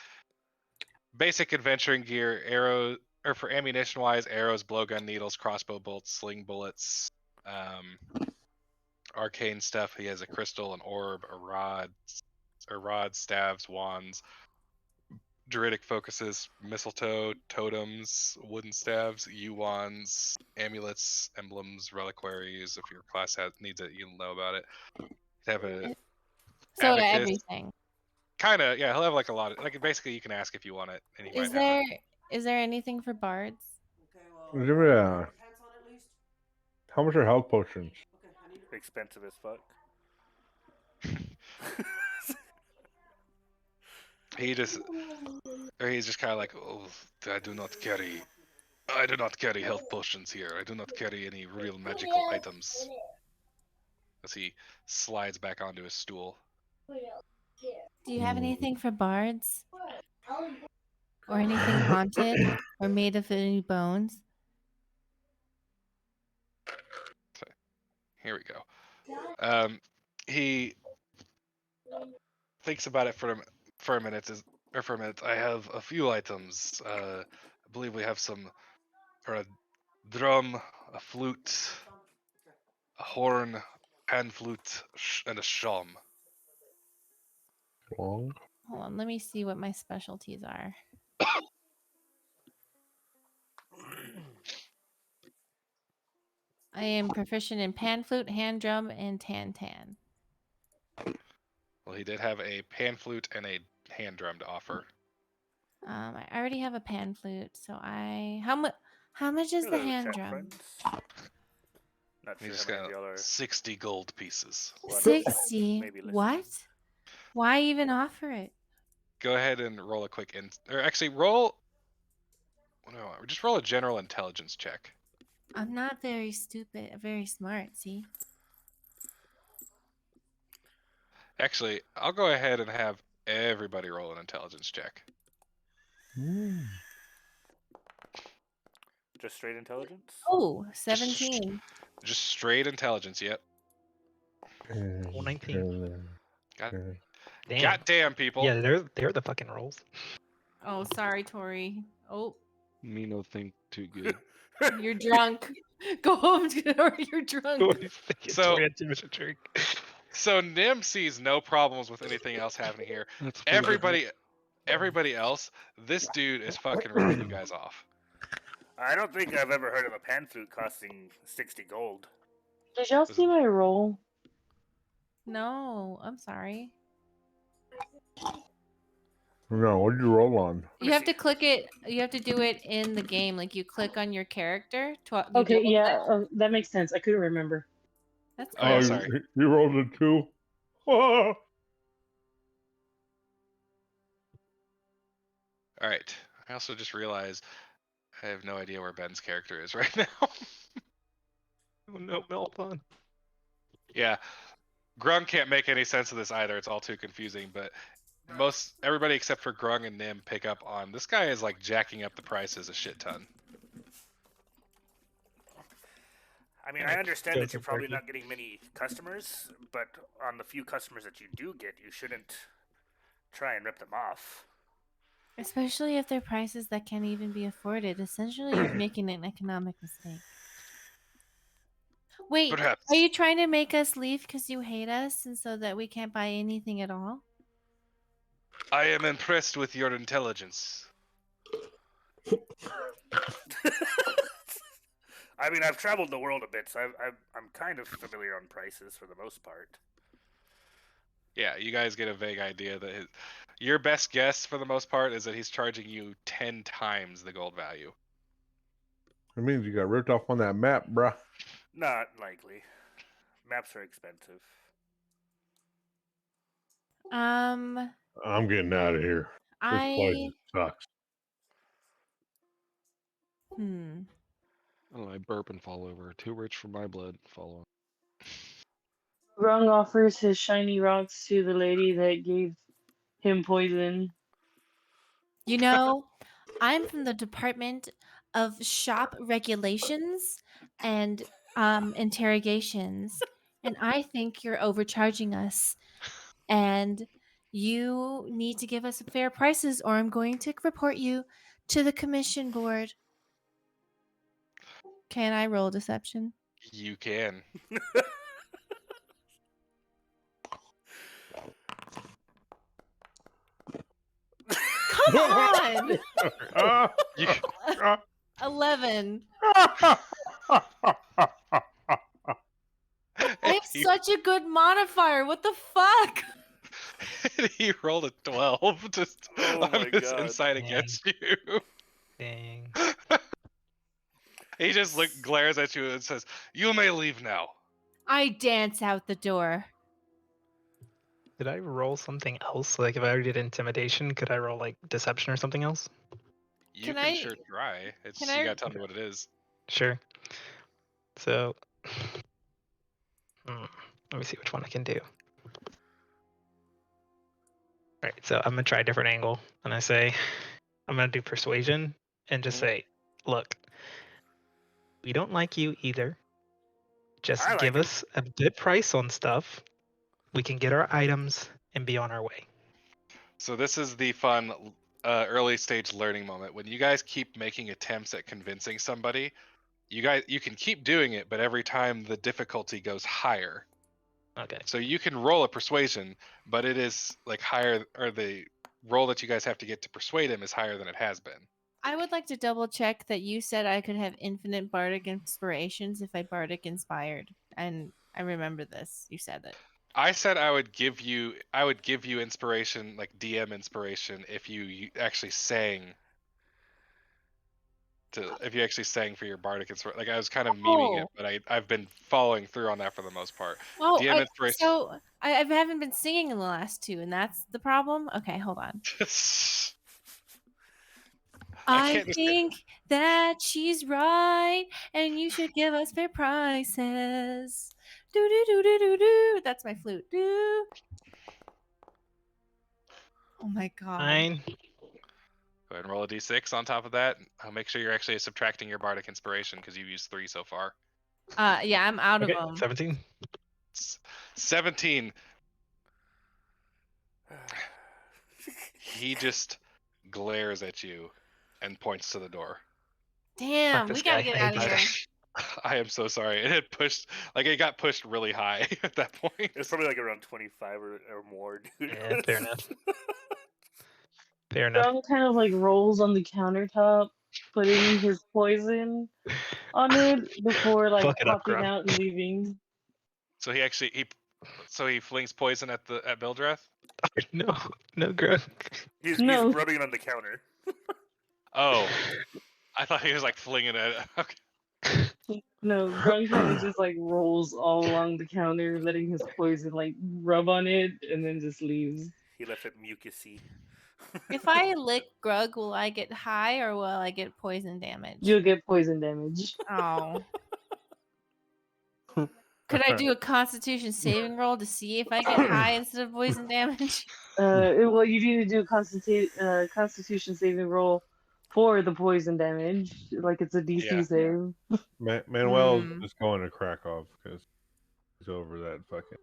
Basic adventuring gear, arrow, or for ammunition wise, arrows, blowgun needles, crossbow bolts, sling bullets, arcane stuff. He has a crystal, an orb, a rod, staves, wands, druidic focuses, mistletoe, totems, wooden staves, wands, amulets, emblems, reliquaries. If your class needs it, you'll know about it. Have a so abacus. everything. Kind of, yeah. He'll have like a lot of like. Basically, you can ask if you want it, and he might have it. Is there anything for bards? Yeah. How much are health potions? Expensive as fuck. He's just kind of like, oh, I do not carry health potions here. I do not carry any real magical items. As he slides back onto his stool. Do you have anything for bards? Or anything haunted? Or made of any bones? Here we go. He thinks about it for a minute. I have a few items. I believe we have a drum, a flute, a horn, pan flute, and a shawm. Long. Hold on, let me see what my specialties are. I am proficient in pan flute, hand drum, and tan. Well, he did have a pan flute and a hand drum to offer. I already have a pan flute, so how much is the Hello, hand chat drum? friends. Not He sure just how many got y'all are. 60 gold pieces. 60. Maybe listening. What? Why even offer it? Go ahead and roll a quick or actually roll. No, just roll a general intelligence check. I'm not very stupid, very smart, see? Actually, I'll go ahead and have everybody roll an intelligence check. Just straight intelligence? Oh, 17. Just straight intelligence, yep. 19. God, Damn. goddamn, people. Yeah, they're the fucking rolls. Oh, sorry, Tori. Oh, Me no think too good. you're drunk. Go home, or you're drunk. So- Tori had too much to drink. So Nim sees no problems with anything else happening here. That's funny. Everybody else, this dude is fucking ripping you guys off. I don't think I've ever heard of a pan flute costing 60 gold. Did y'all see my roll? No, I'm sorry. No, what did you roll on? You have to click it. You have to do it in the game. Like you click on your character. You Okay, double yeah, click. that makes sense. I couldn't remember. That's Oh, yeah, cool. sorry. You rolled a 2. Oh. All right. I also just realized I have no idea where Ben's character is right now. Oh no, Melpon. Yeah. Grung can't make any sense of this either. It's all too confusing, but everybody except for Grung and Nim pick up on this guy is like jacking up the prices a shit ton. I mean, Yeah, I understand that you're Joseph probably Turkey. not getting many customers, but on the few customers that you do get, you shouldn't try and rip them off. Especially if they're prices that can't even be afforded. Essentially, you're making an economic mistake. Wait, Perhaps. are you trying to make us leave because you hate us and so that we can't buy anything at all? I am impressed with your intelligence. I mean, I've traveled the world a bit, so I'm kind of familiar on prices for the most part. Yeah, you guys get a vague idea that your best guess for the most part is that he's charging you 10 times the gold value. It means you got ripped off on that map, bruh. Not likely. Maps are expensive. Um, I'm getting out of here. This place sucks. Oh, I burp and fall over. Too rich for my blood. Fall over. Grung offers his shiny rocks to the lady that gave him poison. You know, I'm from the Department of Shop Regulations and Interrogations, and I think you're overcharging us. And you need to give us fair prices, or I'm going to report you to the commission board. Can I roll deception? You can. Come on! You, 11. if I have such a good modifier. What the fuck? he rolled a 12 just Oh on my his God. insight Dang. against you. Dang. He just glares at you and says, "You may leave now." I dance out the door. Did I roll something else? Like if I already did intimidation, could I roll like deception or something else? You Can can I- sure try. It's can you I- gotta tell me what it is. Sure. So, let me see which one I can do. Right, so I'm gonna try a different angle, and I say, I'm gonna do persuasion, and just Mhm. say, look, we don't like you either. Just I like give him. us a good price on stuff. We can get our items and be on our way. So this is the fun early stage learning moment. When you guys keep making attempts at convincing somebody, you can keep doing it, but every time the difficulty goes higher. Okay. So you can roll a persuasion, but it is like higher, or the roll that you guys have to get to persuade him is higher than it has been. I would like to double check that you said I could have infinite bardic inspirations if I bardic inspired. And I remember this. You said it. I said I would give you inspiration, like DM inspiration, if you actually sang. If you actually sang for your bardic inspiration, like I was kind of memeing it, Oh. but I've been following through on that for the most part. Oh, DM inspiration. so I haven't been singing in the last two, and that's the problem? Okay, hold on. I can't just- think that she's right, and you should give us fair prices. Do do do do do do. That's my flute. Do. Oh my god. 9. Go ahead and roll a d6 on top of that. I'll make sure you're actually subtracting your bardic inspiration because you've used 3 so far. Yeah, I'm out Okay, of them. 17. 17. He just glares at you and points to the door. Damn, this we gotta guy. get I out of hate here. this I am so sorry. It got pushed really high at that point. It's probably like around 25 or more, dude. Yeah, fair enough. Fair enough. Grung kind of like rolls on the countertop, putting his poison on it before like Fuck it up, popping Grung. out and leaving. So he flings poison at Bildreth. No, no, Grug. He's No. rubbing it on the counter. Oh, I thought he was like flinging it. Okay. No, Grung kind of just like rolls all along the counter, letting his poison like rub on it, and then just leaves. He left it mucusy. If I lick Grug, will I get high or will I get poison damage? You'll get poison damage. Oh. Could I do a Constitution saving roll to see if I get high instead of poison damage? Well, you need to do a Constitution saving roll for the poison damage, like it's a DC Yeah. save. Manuel's Hmm. just going to Krakow because he's over that fucking.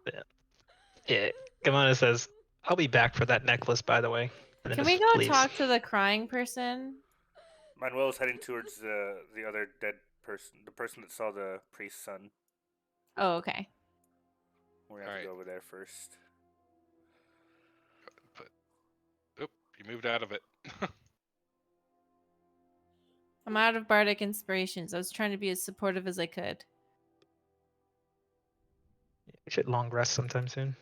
Yeah, Gamona says, I'll be back for that necklace, by the way. And then Can we just go leaves. talk to the crying person? Manuel's heading towards the other dead person, the person that saw the priest's son. Oh, okay. We're gonna have Alright. to go over there first. Oop, you moved out of it. I'm out of bardic inspirations. I was trying to be as supportive as I could. We should long rest sometime soon.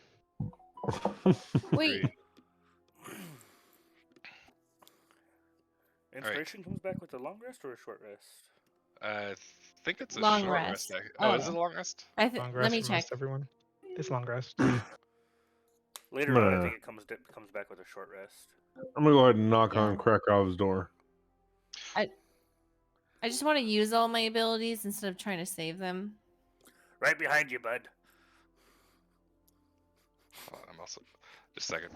Wait, Inspiration comes back with a long rest or a short rest? I think it's a Long short rest. rest. Oh, is it Oh. a long rest? Long let rest me for check. most everyone. It's long rest. Later on, I think it comes back with a short rest. I'm gonna go ahead and knock Yeah. on Krakow's door. I just want to use all my abilities instead of trying to save them. Right behind you, bud. Hold on, I'm also just a second.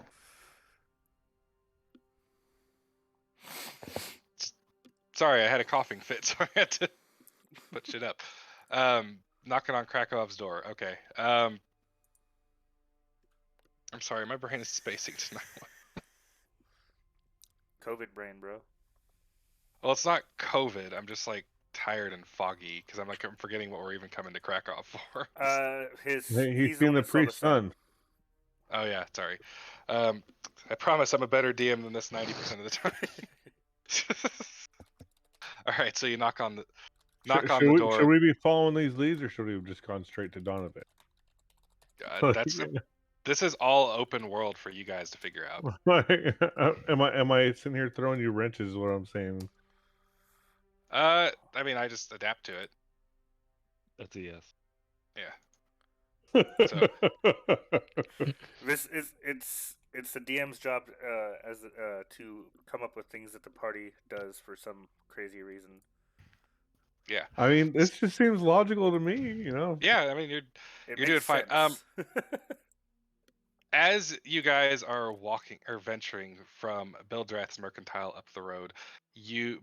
Sorry, I had a coughing fit, so I had to put shit up. Knocking on Krakow's door. Okay. I'm sorry, my brain is spacing tonight. COVID brain, bro. Well, it's not COVID. I'm just like tired and foggy because I'm forgetting what we're even coming to Krakow for. He's He's seen only the saw priest's son. Oh yeah, sorry. I promise I'm a better DM than this 90% of the time. All right, so you knock on the door. Should we be following these leads, or should we have just gone straight to Donovan? This is all open world for you guys to figure out. Am I sitting here throwing you wrenches? Is what I'm saying. I mean, I just adapt to it. That's a yes. Yeah. So it's the DM's job to come up with things that the party does for some crazy reason. Yeah. I mean, this just seems logical to me, you know. Yeah, I mean, you're doing fine. As you guys are walking or venturing from Bildrath's Mercantile up the road,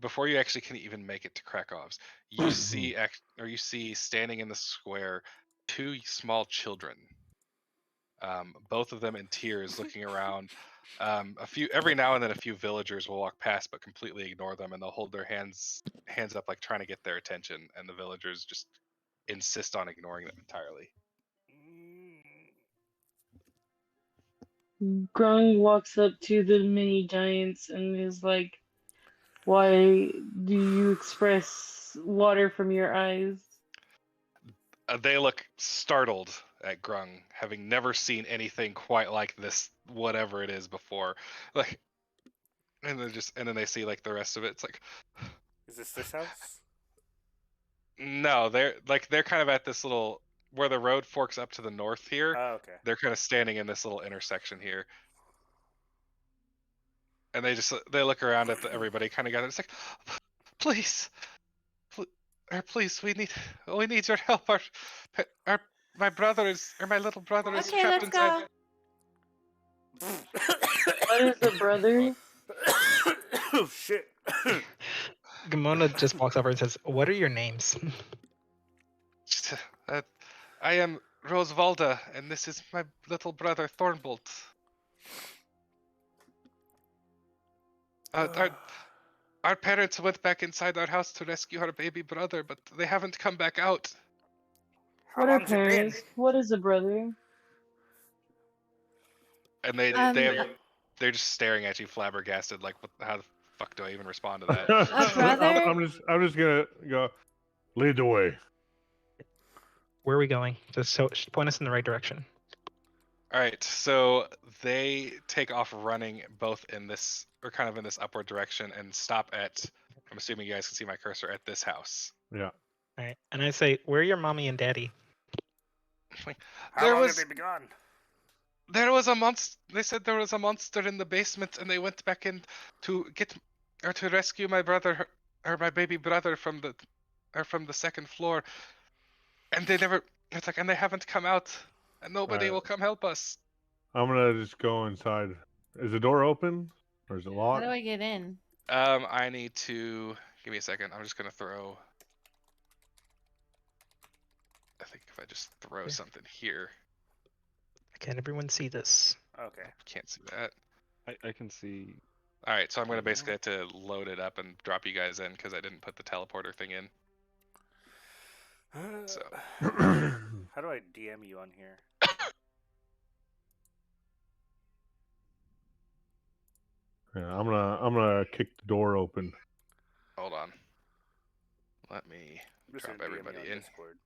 before you actually can even make it to Krakow's, you see standing in the square 2 small children. Both of them in tears, looking around. Every now and then a few villagers will walk past but completely ignore them, and they'll hold their hands up like trying to get their attention, and the villagers just insist on ignoring them entirely. Grung walks up to the mini giants and is like, "Why do you express water from your eyes?" They look startled at Grung, having never seen anything quite like this, whatever it is, before. Like, and then they see like the rest of it. It's like, is this house? No, they're kind of at this little where the road forks up to the north here. Oh, okay. They're kind of standing in this little intersection here, and they look around at everybody, kind of gathered. It's like, please, we need your help. My little brother is Okay, trapped let's inside. go. What is a brother? Oh shit. Gamona just walks over and says, "What are your names?" I am Rosevalda, and this is my little brother Thornbolt. Our parents went back inside our house to rescue our baby brother, but they haven't come back out. What are parents? What is a brother? And they're just staring at you, flabbergasted, like, how the fuck do I even respond to that? brother? I'm just gonna go. Lead the way. Where are we going? Just point us in the right direction. All right, so they take off running both in this, or kind of in this upward direction, and stop at, I'm assuming you guys can see my cursor, at this house. Yeah. All right, and I say, "Where are your mommy and daddy?" How long have they been gone? There was a monster. They said there was a monster in the basement, and they went back in to rescue my brother, or my baby brother, from the second floor. And they never. It's like, and they haven't come out, and nobody will come help us. I'm gonna just go inside. Is the door open, or is it How locked? do I get in? I need to give me a second. I'm just gonna throw. I think if I just throw something here. Can everyone see this? Okay. Can't see that. I can see. All right, so I'm gonna basically have to load it up and drop you guys in because I didn't put the teleporter thing in. So. How do I DM you on here? Yeah, I'm gonna kick the door open. Hold on. let me This drop is DMing everybody on in. Discord.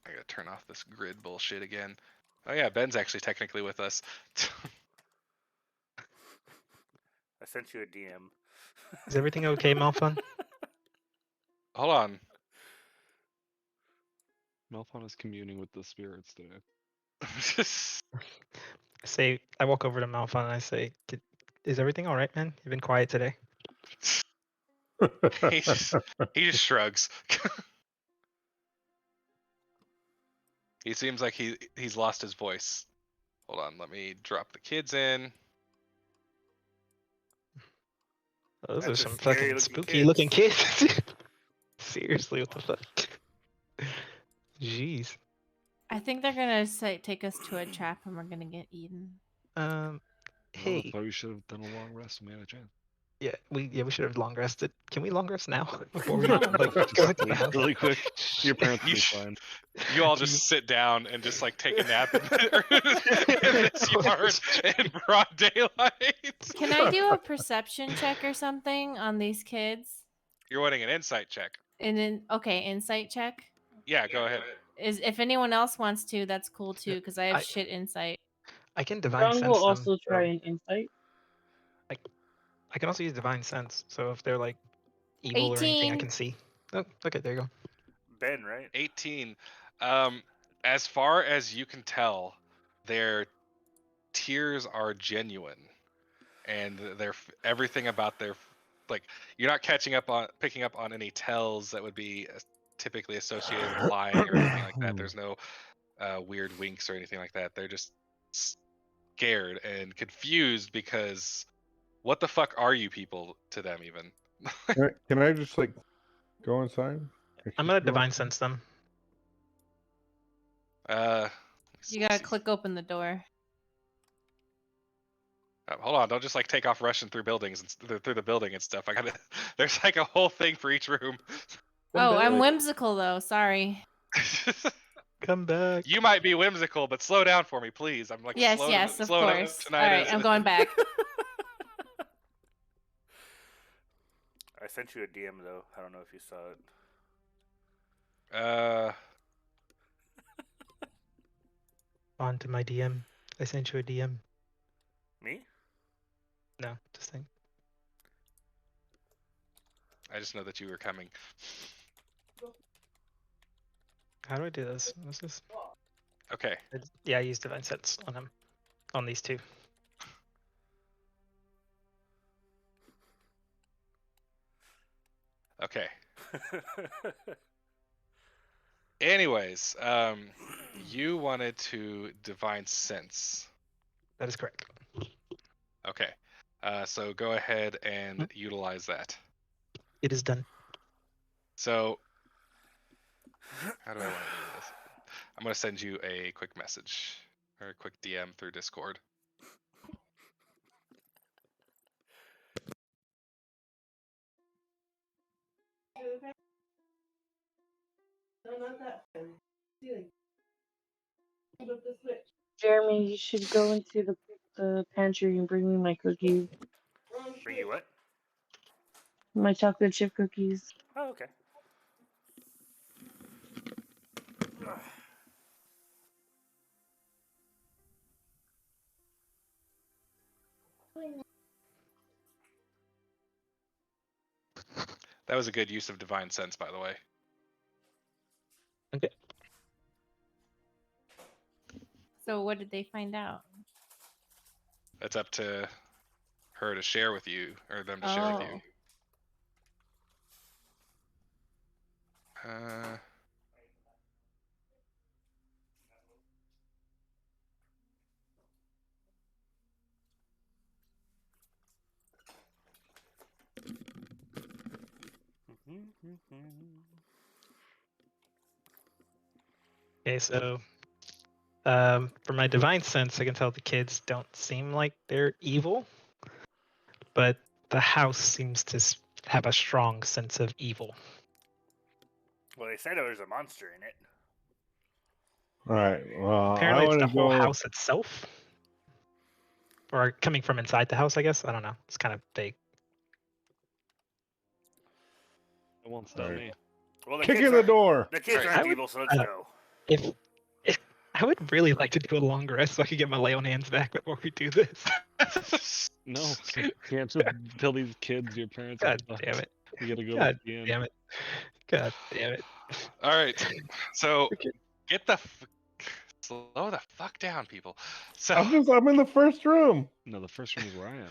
I gotta turn off this grid bullshit again. Oh yeah, Ben's actually technically with us. I sent you a DM. Is everything okay, Malfun? Hold on. Malfon is communing with the spirits today. I walk over to Malfun and I say, "Is everything all right, man? You've been quiet today." he just shrugs. He seems like he's lost his voice. Hold on, let me drop the kids in. Oh, those are That's a some scary fucking looking spooky looking kids. kids. Seriously, what the fuck? Jeez. I think they're gonna take us to a trap and we're gonna get eaten. Well, that's Hey, why we should have done a long rest when we had a chance. we should have long rested. Can we long rest now before we No. like Just go into the sleep house? really quick. Your parents will You be sh- fine. You all just sit down and just like take a nap in this yard in broad daylight. Can I do a perception check or something on these kids? You're wanting an insight check. And then insight check. Yeah, go ahead. Is if anyone else wants to, that's cool too, because I have I- shit insight. I can divine Grung will sense them. also try so an insight. I can also use divine sense. So if they're like evil or anything, I 18. can see. Oh, okay, there you go. Ben, right? 18. As far as you can tell, their tears are genuine, and everything about their like you're not picking up on any tells that would be typically associated with lying or anything like that. There's no weird winks or anything like that. They're just scared and confused because what the fuck are you people to them even? Can I just like go inside? I'm gonna divine sense them. You gotta click open the door. Hold on, don't just like take off rushing through buildings and through the building and stuff. There's like a whole thing for each room. Oh, I'm whimsical though. Sorry. Come back. You might be whimsical, but slow down for me, please. I'm like Yes, slow yes, of slowing up course. All tonight. right, I'm going back. I sent you a DM though. I don't know if you saw it. On to my DM. I sent you a DM. Me? No, just think. I just know that you were coming. How do I do this? What's this? Okay. Yeah, I used divine sense on him. On these two. Okay. Anyways, you wanted to divine sense. That is correct. Okay. So go ahead and utilize that. It is done. So how do I want to do this? I'm gonna send you a quick message or a quick DM through Discord. Jeremy, you should go into the pantry and bring me my cookies. Bring you what? My chocolate chip cookies. Oh, okay. That was a good use of divine sense, by the way. Okay. So what did they find out? That's up to her to share with you, or them to share with you. Okay, so for my divine sense, I can tell the kids don't seem like they're evil, but the house seems to have a strong sense of evil. Well, they said there was a monster in it. All right. Well, Apparently, I it's want the to whole go. house itself, or coming from inside the house. I guess I don't know. It's kind of vague. It won't stop Alright. me. Well, Kick in the door. The kids Alright. aren't I would- evil, so let's go. If I would really like to do a long rest so I could get my lay on hands back before we do this. No, you can't just tell these kids your parents are God fucked. damn it! You gotta go God with the end. damn it! God damn it! All right. So Okay. get the slow the fuck down, people. So I'm in the first room. No, the first room is where I am.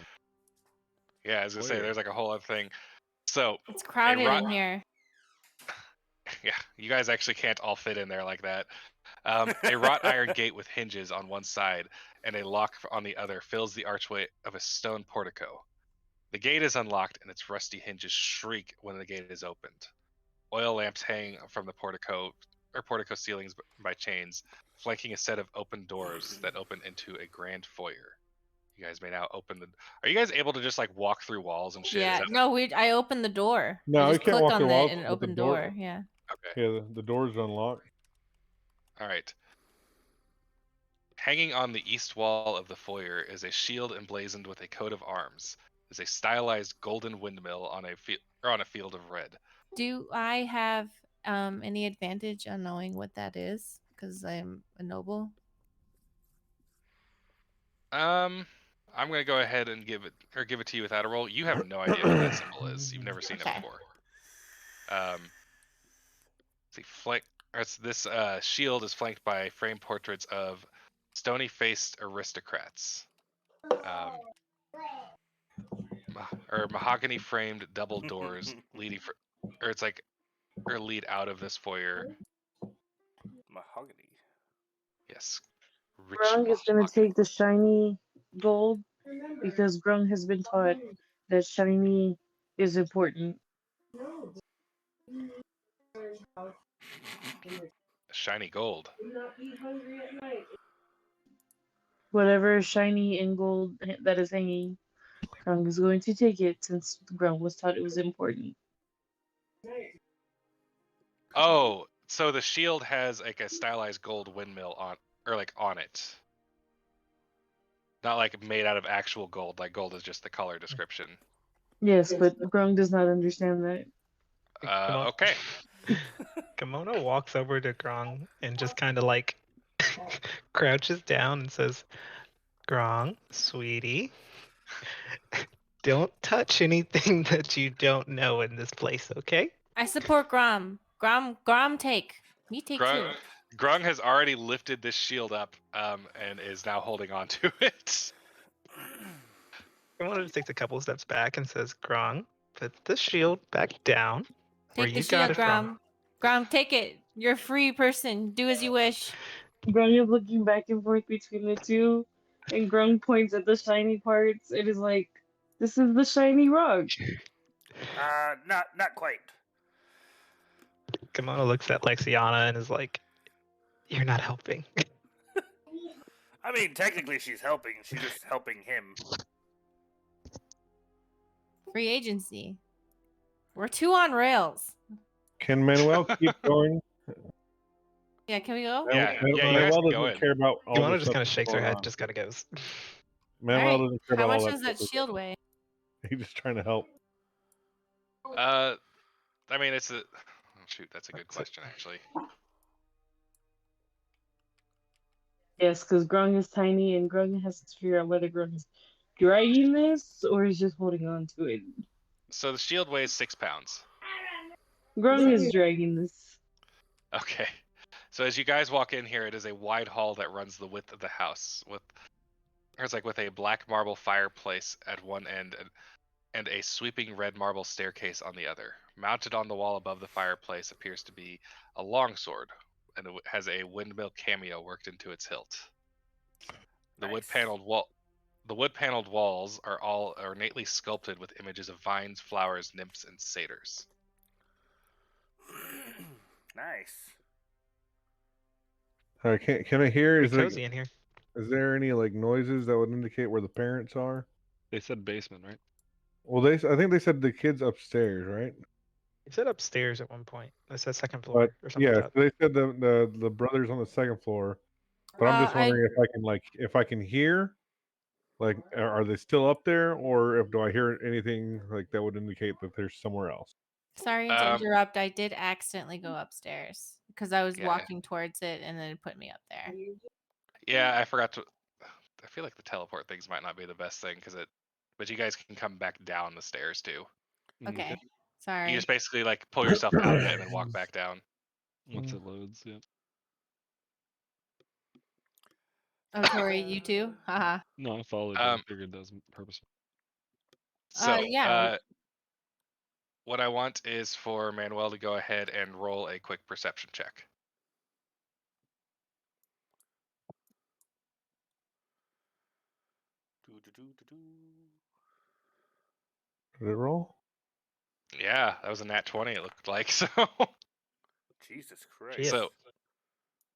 yeah, I was gonna say Where? there's like a whole other thing. So It's crowded rot- in here. yeah, you guys actually can't all fit in there like that. A wrought iron gate with hinges on one side and a lock on the other fills the archway of a stone portico. The gate is unlocked and its rusty hinges shriek when the gate is opened. Oil lamps hang from the portico ceilings by chains, flanking a set of open doors that open into a grand foyer. You guys may now open the. Are you guys able to just like walk through walls and shit? Yeah. Is that... No, I opened the door. No, I you just can't clicked walk on through it walls and with the open door. door. Yeah. Okay. Yeah, the door's unlocked. All right. Hanging on the east wall of the foyer is a shield emblazoned with a coat of arms. Is a stylized golden windmill on a field of red. Do I have any advantage on knowing what that is? Because I'm a noble. I'm gonna go ahead and give it to you without a roll. You have no idea what that symbol is. You've never seen it Okay. before. This shield is flanked by framed portraits of stony-faced aristocrats. Or mahogany-framed double doors lead out of this foyer. Mahogany. Yes. Rich Grung is gonna mahogany. take the shiny gold because Grung has been taught that shiny is important. Shiny gold. Whatever is shiny and gold that is hanging, Grung is going to take it since Grung was taught it was important. Oh, so the shield has like a stylized gold windmill on it. Not like made out of actual gold. Like gold is just the color description. Yes, but Grung does not understand that. Okay. Kimono walks over to Grong and just kind of like crouches down and says, "Grong, sweetie, don't touch anything that you don't know in this place, okay?" I support Grom. Grom, take. You take too. Grung has already lifted this shield up and is now holding on to it. Kimono just takes a couple steps back and says, "Grong, put the shield back down where Take the you got shield, it from." Grom. Grom, take it. You're a free person. Do as you wish. Grung is looking back and forth between the two, and Grung points at the shiny parts. It is like, this is the shiny rock. Not quite. Kimono looks at Lexiana and is like, "You're not helping." I mean, technically she's helping. She's just helping him. Free agency. We're two on rails. Can Manuel keep going? Yeah, can we go? Yeah, you guys Manuel can go doesn't in. care about all Kimono the just stuff kind of that's shakes her going head, on. just kind of goes. Manuel Alright, doesn't care how about all much that does that stuff. shield weigh? He's just trying to help. I mean, it's a. Oh, shoot, that's a good question, actually. Yes, because Grung is tiny, and Grung has to figure out whether Grung is dragging this or is just holding on to it. So the shield weighs 6 pounds. Grung is dragging this. Okay. So as you guys walk in here, it is a wide hall that runs the width of the house with a black marble fireplace at one end and a sweeping red marble staircase on the other. Mounted on the wall above the fireplace appears to be a longsword, and it has a windmill cameo worked into its hilt. The wood-paneled walls are all ornately sculpted with images of vines, flowers, nymphs, and satyrs. Nice. Can I hear? Pretty cozy in here. Is there any like noises that would indicate where the parents are? They said basement, right? Well, I think they said the kids upstairs, right? He said upstairs at one point. I said second floor But or something yeah, like that. so they said the brothers on the second floor. But I'm just I- wondering if I can hear Like, are they still up there, or do I hear anything like that would indicate that they're somewhere else? Sorry to interrupt. I did accidentally go upstairs because I was Yeah. walking towards it and then it put me up there. Yeah, I forgot to. I feel like the teleport things might not be the best thing but you guys can come back down the stairs too. Okay. You Sorry. just basically like pull yourself out of it and then walk back down. Once it loads, yeah. Oh, Tori, you too? Haha. No, I followed you. I figured that was purposeful. So, yeah. what I want is for Manuel to go ahead and roll a quick perception check. Did it roll? Yeah, that was a nat 20. It looked like so. Jesus Christ. So,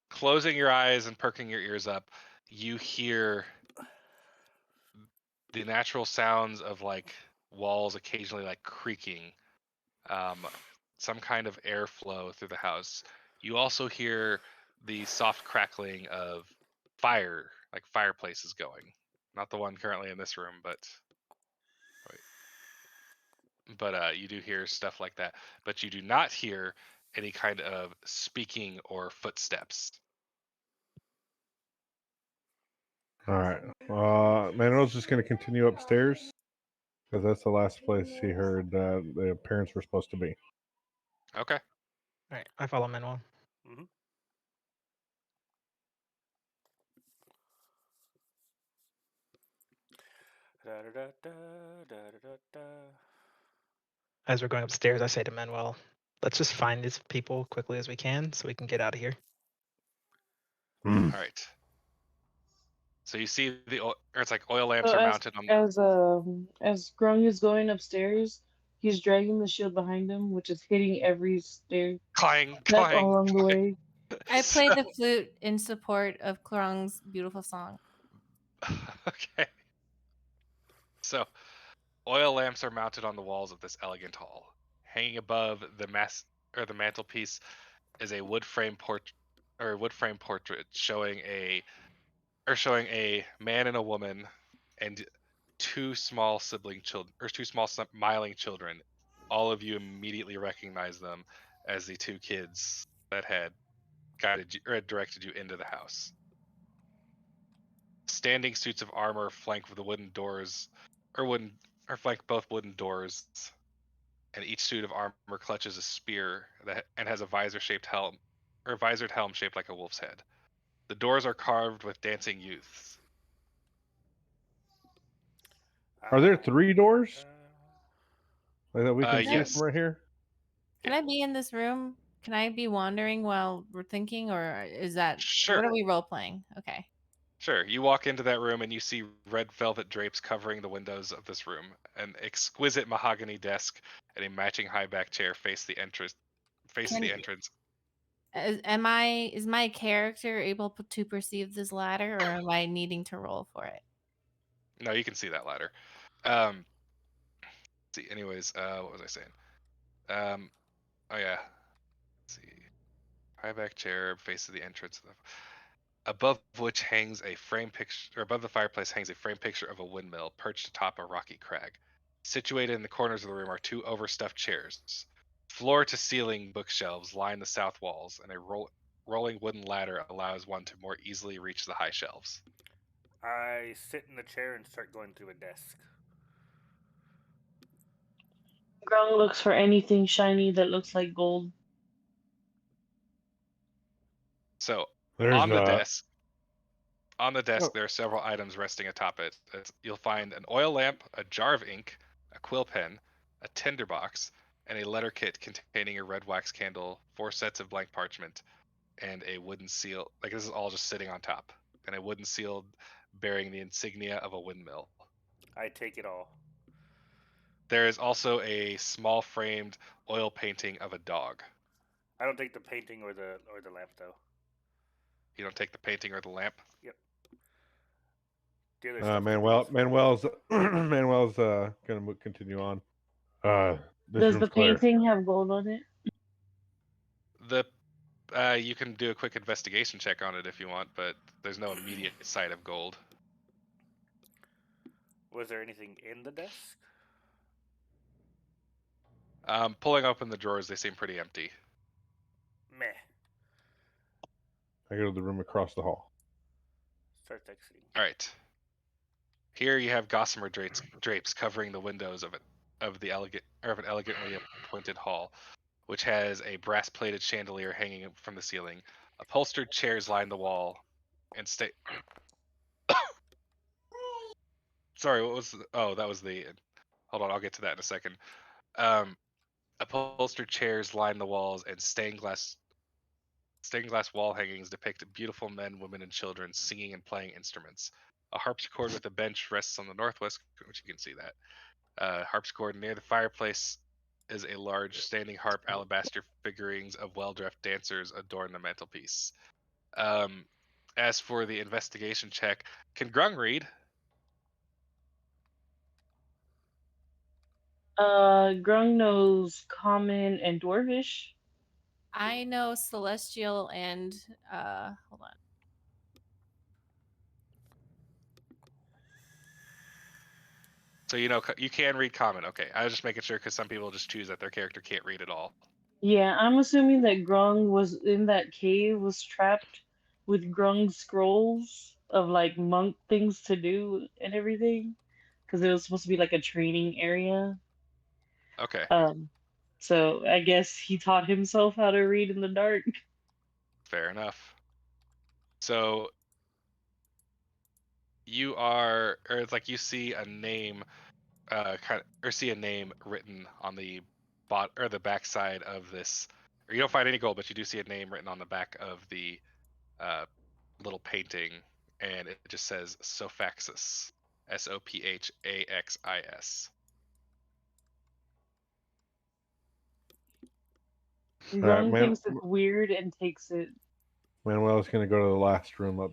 closing your eyes and perking your ears up, you hear the natural sounds of like walls occasionally like creaking, some kind of airflow through the house. You also hear the soft crackling of fire, like fireplaces going. Not the one currently in this room, but you do hear stuff like that. But you do not hear any kind of speaking or footsteps. All right. Manuel's just going to continue upstairs because that's the last place he heard the parents were supposed to be. Okay. All right, I follow Manuel. Mm-hmm. As we're going upstairs, I say to Manuel, let's just find these people quickly as we can so we can get out of here. All right. So you see it's like oil lamps So are as mounted on. as Grung is going upstairs, he's dragging the shield behind him, which is hitting every stair Clang, step along the way. I play the flute in support of Klorong's beautiful song. Okay. So, oil lamps are mounted on the walls of this elegant hall. Hanging above the mantelpiece is a wood frame portrait showing a man and a woman and two small smiling children. All of you immediately recognize them as the two kids that had guided you or had directed you into the house. Standing suits of armor flank the wooden doors, flank both wooden doors, and each suit of armor clutches a spear and has a visored helm shaped like a wolf's head. The doors are carved with dancing youths. Are there 3 doors? Like that we can see yes. from right here? Can I be in this room? Can I be wandering while we're thinking, or is that Sure. what are we role playing? Okay. Sure. You walk into that room and you see red velvet drapes covering the windows of this room. An exquisite mahogany desk and a matching high back chair face the entrance. Is my character able to perceive this ladder, or am I needing to roll for it? No, you can see that ladder. See, anyways, what was I saying? Oh yeah. Let's see. High back chair faces the entrance. Above which hangs a frame picture, or above the fireplace hangs a frame picture of a windmill perched atop a rocky crag. Situated in the corners of the room are 2 overstuffed chairs. Floor to ceiling bookshelves line the south walls, and a rolling wooden ladder allows one to more easily reach the high shelves. I sit in the chair and start going through a desk. Grung looks for anything shiny that looks like gold. So There's on the not. desk, there are several items resting atop it. You'll find an oil lamp, a jar of ink, a quill pen, a tinderbox, and a letter kit containing a red wax candle, 4 sets of blank parchment, and a wooden seal. Like, this is all just sitting on top, and a wooden seal bearing the insignia of a windmill. I take it all. There is also a small framed oil painting of a dog. I don't take the painting or the lamp though. You don't take the painting or the lamp? Yep. The other stuff. Manuel's gonna continue on. This Does room's the clear. painting have gold on it? You can do a quick investigation check on it if you want, but there's no immediate sight of gold. Was there anything in the desk? Pulling open the drawers, they seem pretty empty. Meh. I go to the room across the hall. Start exiting. All right. Here you have gossamer drapes covering the windows of an elegantly appointed hall, which has a brass-plated chandelier hanging from the ceiling. Upholstered chairs line the wall, and Sorry, what was? Oh, that was the. Hold on, I'll get to that in a second. Upholstered chairs line the walls, and stained glass wall hangings depict beautiful men, women, and children singing and playing instruments. A harpsichord with a bench rests on the northwest, which you can see that. Harpsichord near the fireplace is a large standing harp. Alabaster figurines of well-dressed dancers adorn the mantelpiece. As for the investigation check, can Grung read? Grung knows Common and Dwarvish. I know Celestial and hold on. So you can read Common. Okay, I was just making sure because some people just choose that their character can't read at all. Yeah, I'm assuming that Grung was in that cave, was trapped with Grung's scrolls of like monk things to do and everything, because it was supposed to be like a training area. Okay. So I guess he taught himself how to read in the dark. Fair enough. So you are, or it's like you see a name, see a name written on the the backside of this, or you don't find any gold, but you do see a name written on the back of the little painting, and it just says Sophaxis, Sophaxis. Grung thinks it's weird and takes it. Manuel's gonna go to the last room up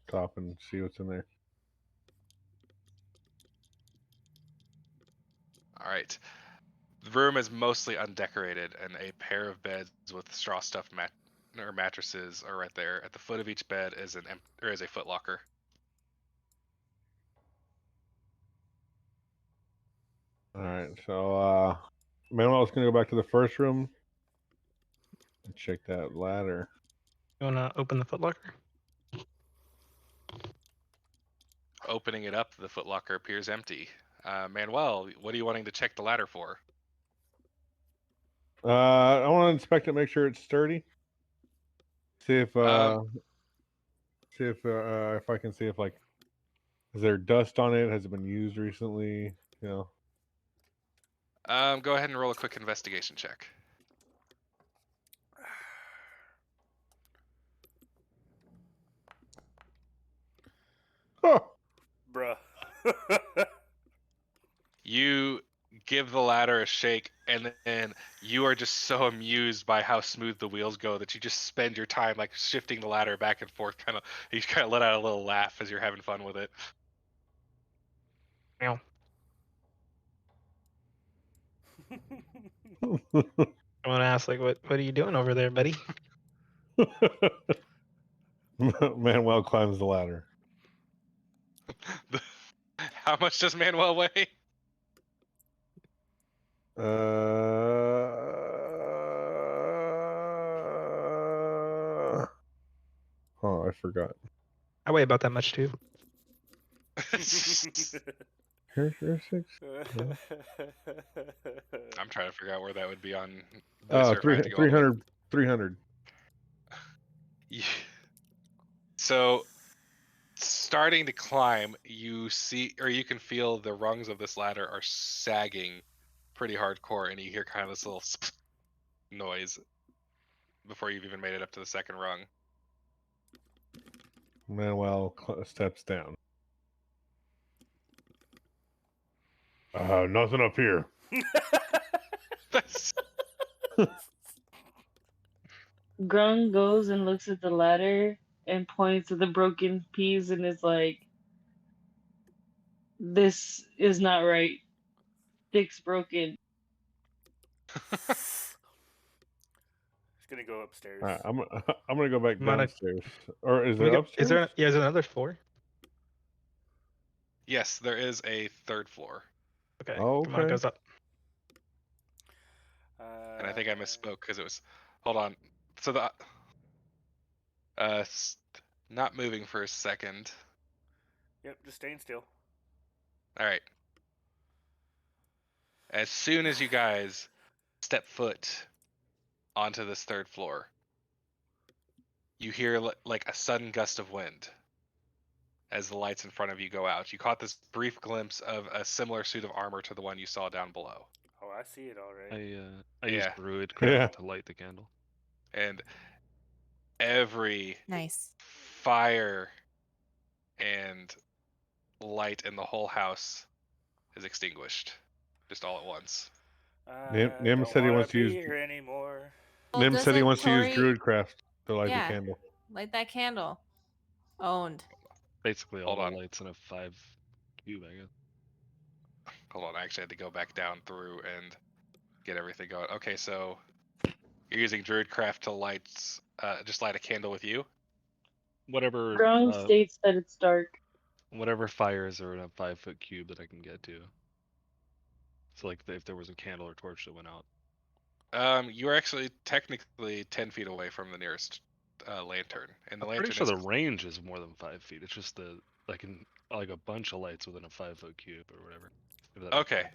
top and see what's in there. All right. The room is mostly undecorated, and a pair of beds with straw-stuffed mattresses are right there. At the foot of each bed is a footlocker. All right, so Manuel's gonna go back to the first room and check that ladder. You wanna open the footlocker? Opening it up, the footlocker appears empty. Manuel, what are you wanting to check the ladder for? I want to inspect it, make sure it's sturdy. See if if I can see if like is there dust on it? Has it been used recently? You know. Go ahead and roll a quick investigation check. Oh. Bruh. You give the ladder a shake, and then you are just so amused by how smooth the wheels go that you just spend your time like shifting the ladder back and forth. You kind of let out a little laugh as you're having fun with it. Meow. I want to ask, like, what are you doing over there, buddy? Manuel climbs the ladder. How much does Manuel weigh? Oh, I forgot. I weigh about that much too. Characteristics? I'm trying to figure out where that would be on. Oh, 300. So, starting to climb, you see, or you can feel the rungs of this ladder are sagging pretty hardcore, and you hear kind of this little noise before you've even made it up to the second rung. Manuel steps down. Nothing up here. Grung goes and looks at the ladder and points to the broken piece and is like, "This is not right. Stick's broken." He's gonna go upstairs. I'm gonna go back I'm gonna- downstairs. Or is it upstairs? Is there another floor? Yes, there is a third floor. Okay. Oh, Gamona okay. goes up. And I think I misspoke because it was. Hold on. So the. Not moving for a second. Yep, just staying still. All right. As soon as you guys step foot onto this third floor, you hear like a sudden gust of wind as the lights in front of you go out. You caught this brief glimpse of a similar suit of armor to the one you saw down below. Oh, I see it all right. I use Yeah. Druid Yeah. Craft to light the candle. And every Nice. fire and light in the whole house is extinguished just all at once. Nim Don't said he wanna wants to be use. here anymore. Well, Nim said he doesn't wants to use Tori- Druidcraft to light Yeah. the candle. Light that candle. Owned. Basically all Hold the on. lights in a 5 cube, I guess. Hold on, I actually had to go back down through and get everything going. Okay, so you're using Druidcraft to just light a candle with you? Whatever Grung states that it's dark. whatever fires are in a 5-foot cube that I can get to. So like if there was a candle or torch that went out. You are actually technically 10 feet away from the nearest lantern, and the I'm lantern pretty sure is the range is more than 5 feet. It's just the like a bunch of lights within a 5-foot cube or whatever. If that makes okay. sense.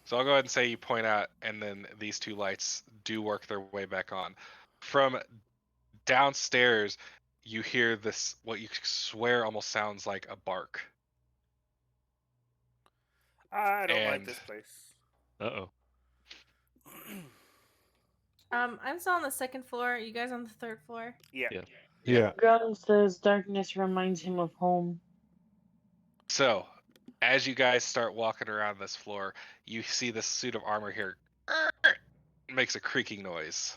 So I'll go ahead and say you point out, and then these two lights do work their way back on. From downstairs, you hear this, what you swear almost sounds like a bark. I don't like And- this place. Uh-oh. I'm still on the second floor. You guys on the third floor? Yeah. Yeah. Yeah. Grung says darkness reminds him of home. So, as you guys start walking around this floor, you see this suit of armor here makes a creaking noise.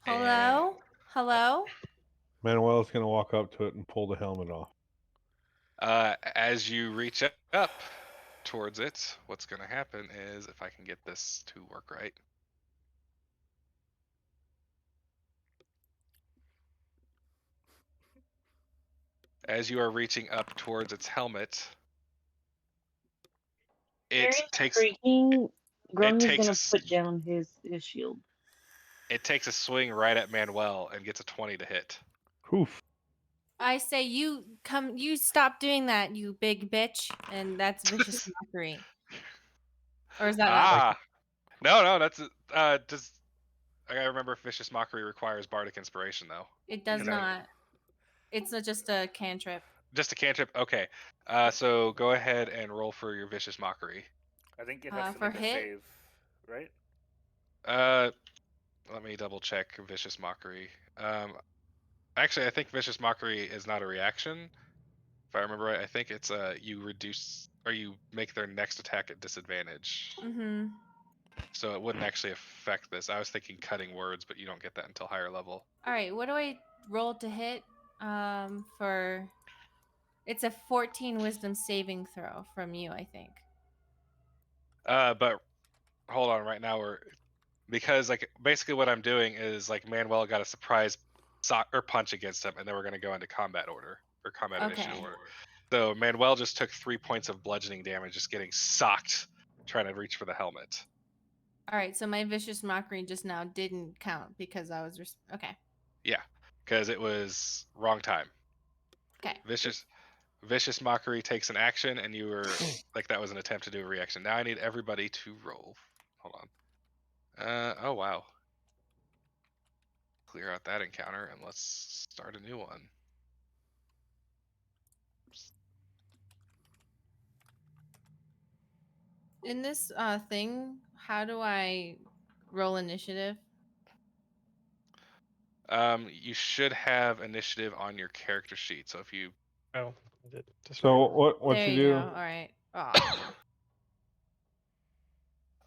Hello? Hello? Manuel's gonna walk up to it and pull the helmet off. As you reach up towards it, what's going to happen is, if I can get this to work right. As you are reaching up towards its helmet, it takes Freaking Grung is takes gonna a s- put down his shield. it takes a swing right at Manuel and gets a 20 to hit. Oof. I say you stop doing that, you big bitch, and that's vicious mockery. Or is that not? No, that's does I gotta remember if Vicious Mockery requires Bardic Inspiration though. It does You know. not. It's not just a cantrip. Just a cantrip. Okay. So go ahead and roll for your Vicious Mockery. I think it has to For make a hit? save, right? Let me double check Vicious Mockery. Actually, I think Vicious Mockery is not a reaction. If I remember right, I think it's you reduce or you make their next attack at disadvantage. Mm-hmm. So it wouldn't actually affect this. I was thinking cutting words, but you don't get that until higher level. All right, what do I roll to hit? For it's a 14 wisdom saving throw from you, I think. But hold on, right now because like basically what I'm doing is like Manuel got a surprise sock or punch against him, and then we're gonna go into combat order or combat initiative Okay. order. So Manuel just took 3 points of bludgeoning damage, just getting socked trying to reach for the helmet. All right, so my vicious mockery just now didn't count because I was okay. Yeah, because it was wrong time. Okay. Vicious Mockery takes an action, and you were like that was an attempt to do a reaction. Now I need everybody to roll. Hold on. Oh wow. Clear out that encounter, and let's start a new one. In this thing, how do I roll initiative? You should have initiative on your character sheet. So if you Oh. So what There you you do? go. All right. Oh.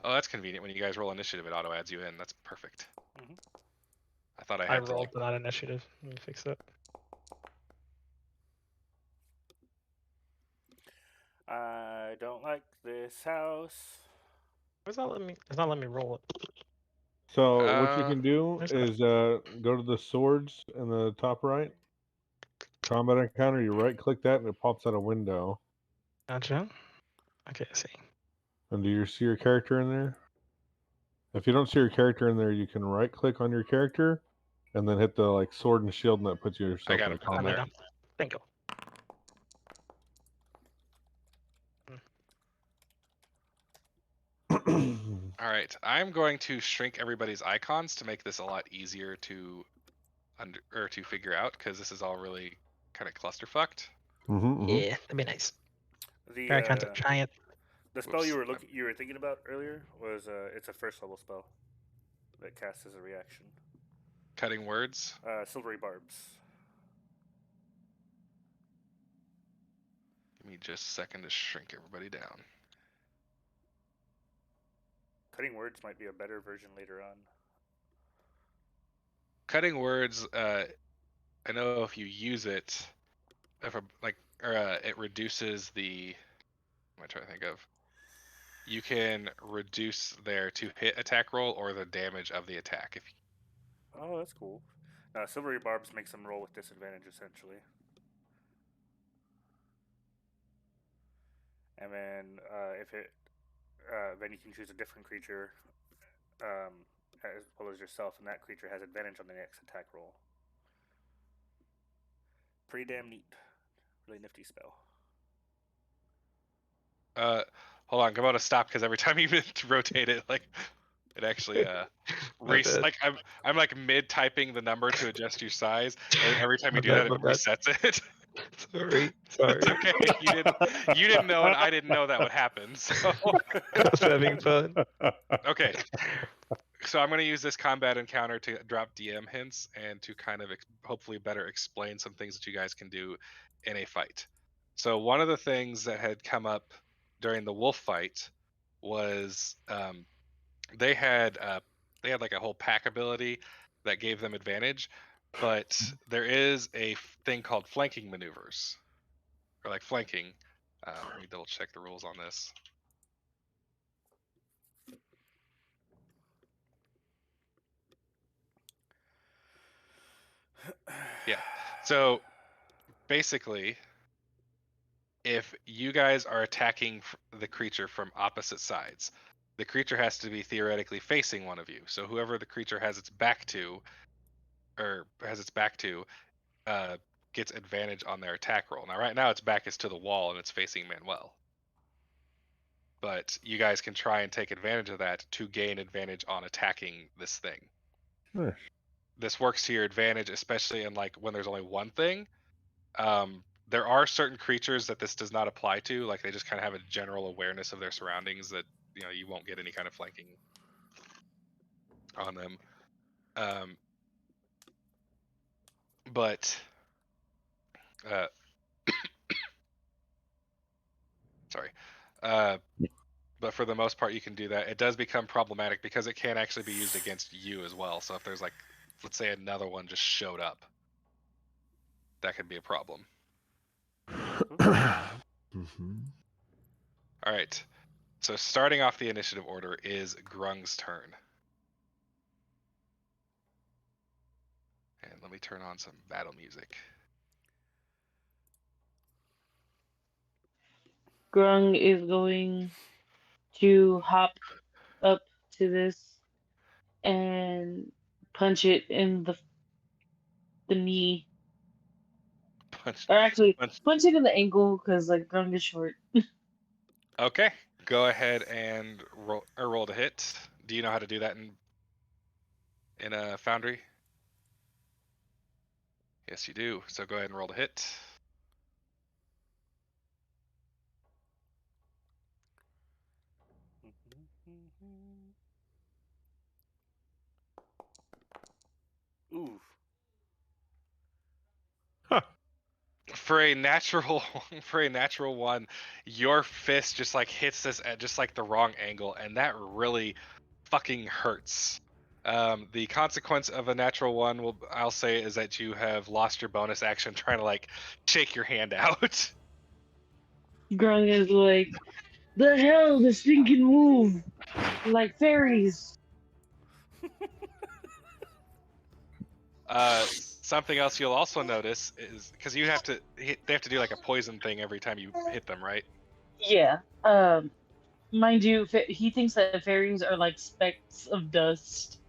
Oh, that's convenient. When you guys roll initiative, it auto adds you in. That's perfect. Mhm. I thought I I had to. rolled Like, without initiative. Let me fix that. I don't like this house. It's not letting me roll it. So what you can do there's is go to the swords in the top right. combat encounter, you right click that and it pops out a window. Gotcha. Okay, I see. And do you see your character in there? If you don't see your character in there, you can right click on your character and then hit the like sword and shield, and that puts yourself got in a him. Oh, there you combat. go. Thank you. All right, I'm going to shrink everybody's icons to make this a lot easier to to figure out, because this is all really kind of clusterfucked. Yeah, that'd be nice. The Your icons are giant. the spell you Whoops. you were thinking about earlier was it's a first level spell that casts as a reaction. Cutting words. Silvery barbs. Give me just a second to shrink everybody down. Cutting words might be a better version later on. Cutting words. I know if you use it, it reduces the. What am I trying to think of? You can reduce their to hit attack roll or the damage of the attack. If Oh, that's cool. Silvery barbs makes them roll with disadvantage essentially. And then then you can choose a different creature as well as yourself, and that creature has advantage on the next attack roll. Pretty damn neat. Really nifty spell. Hold on, I'm about to stop because every time you rotate it, like it actually like I'm like mid typing the number to adjust your size, and every time you do that, it resets it. Sorry. It's okay. You didn't know, and I didn't know that would happen. So I was having fun. okay. So I'm going to use this combat encounter to drop DM hints and to kind of hopefully better explain some things that you guys can do in a fight. So one of the things that had come up during the wolf fight was they had like a whole pack ability that gave them advantage, but there is a thing called flanking maneuvers, or like flanking. Let me double check the rules on this. Yeah. So basically, if you guys are attacking the creature from opposite sides, the creature has to be theoretically facing one of you. So whoever the creature has its back to, gets advantage on their attack roll. Now, right now, its back is to the wall and it's facing Manuel. But you guys can try and take advantage of that to gain advantage on attacking this thing. Nice. This works to your advantage, especially in like when there's only one thing. There are certain creatures that this does not apply to, like they just kind of have a general awareness of their surroundings that you won't get any kind of flanking on them. Sorry. But for the most part, you can do that. It does become problematic because it can actually be used against you as well. So if there's like, let's say another one just showed up, that could be a problem. All right. So starting off the initiative order is Grung's turn. And let me turn on some battle music. Grung is going to hop up to this and punch it in the knee. Or actually, punch it in the ankle because like Grung is short. Okay. Go ahead and roll to hit. Do you know how to do that in a Foundry? Yes, you do. So go ahead and roll to hit. Oof. For a natural one, your fist just like hits this at just like the wrong angle, and that really fucking hurts. The consequence of a natural one, I'll say, is that you have lost your bonus action trying to like shake your hand out. Grung is like, the hell, this thing can move like fairies. something else you'll also notice is because you have to they have to do like a poison thing every time you hit them, right? Yeah. Mind you, he thinks that fairies are like specks of dust.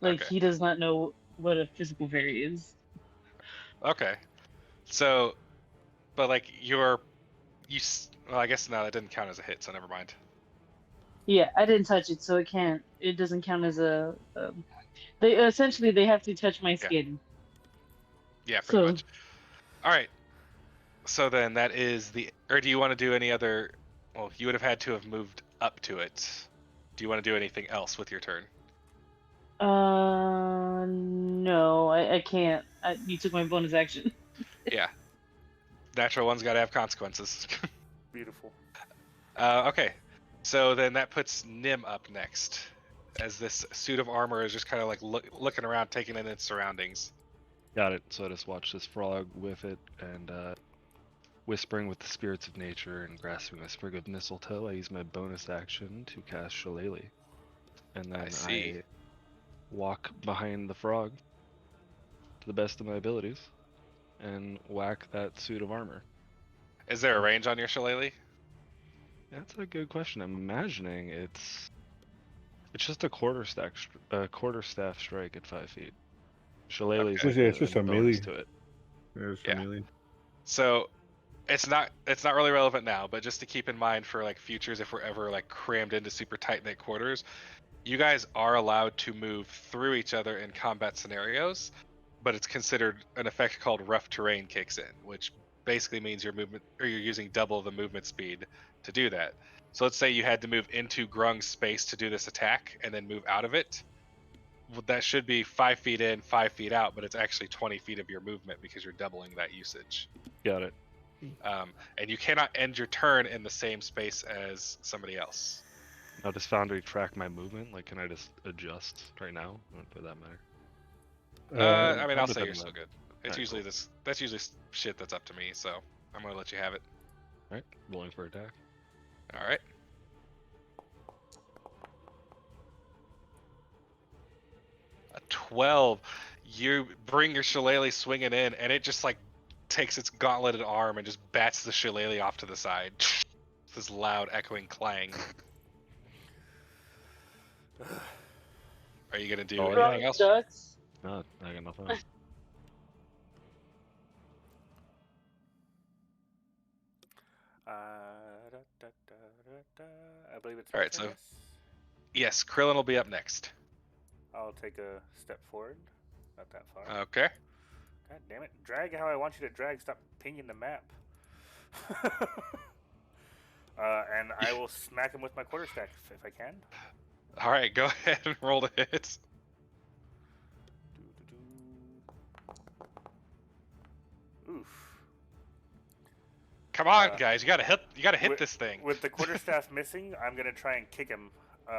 Like Okay. he does not know what a physical fairy is. Okay. So, but like well, I guess no, that didn't count as a hit, so never mind. Yeah, I didn't touch it, so it can't. It doesn't count as a. They essentially they have to touch my skin. Yeah, pretty So much. All right. So then that is or do you want to do any other? Well, you would have had to have moved up to it. Do you want to do anything else with your turn? no, I can't. You took my bonus action. Yeah. Natural one's got to have consequences. Beautiful. Okay. So then that puts Nim up next, as this suit of armor is just kind of like looking around, taking in its surroundings. Got it. So I just watch this frog with it and whispering with the spirits of nature and grasping a sprig of mistletoe. I use my bonus action to cast Shillelagh, and then I walk behind the frog to the best of my abilities and whack that suit of armor. Is there a range on your Shillelagh? That's a good question. I'm imagining it's just a quarterstaff strike at 5 feet. Shillelagh's Okay. It's just a melee to it. There's a melee. So it's not really relevant now, but just to keep in mind for like futures, if we're ever like crammed into super tight knit quarters, you guys are allowed to move through each other in combat scenarios, but it's considered an effect called rough terrain kicks in, which basically means you're using double the movement speed to do that. So let's say you had to move into Grung's space to do this attack and then move out of it. Well, that should be 5 feet in, 5 feet out, but it's actually 20 feet of your movement because you're doubling that usage. Got it. And you cannot end your turn in the same space as somebody else. Now, does Foundry track my movement? Like, can I just adjust right now, for that matter? I mean, I'll say depend you're on still that. good. It's Alright, usually cool. that's usually shit that's up to me, so I'm gonna let you have it. Alright, rolling for attack. All right. A 12. You bring your Shillelagh swinging in, and it just like takes its gauntleted arm and just bats the Shillelagh off to the side. This loud echoing clang. Are you gonna do Oh, anything else? Ducks. No, I got nothing else. I believe it's All my right, turn, so yes? yes, Krillin will be up next. I'll take a step forward. Not that far. Okay. God damn it. Drag how I want you to drag. Stop pinging the map. And I will smack him with my quarterstaff if I can. All right, go ahead and roll the hits. Oof. Come on, guys! You gotta hit with, this thing. With the quarterstaff missing, I'm gonna try and kick him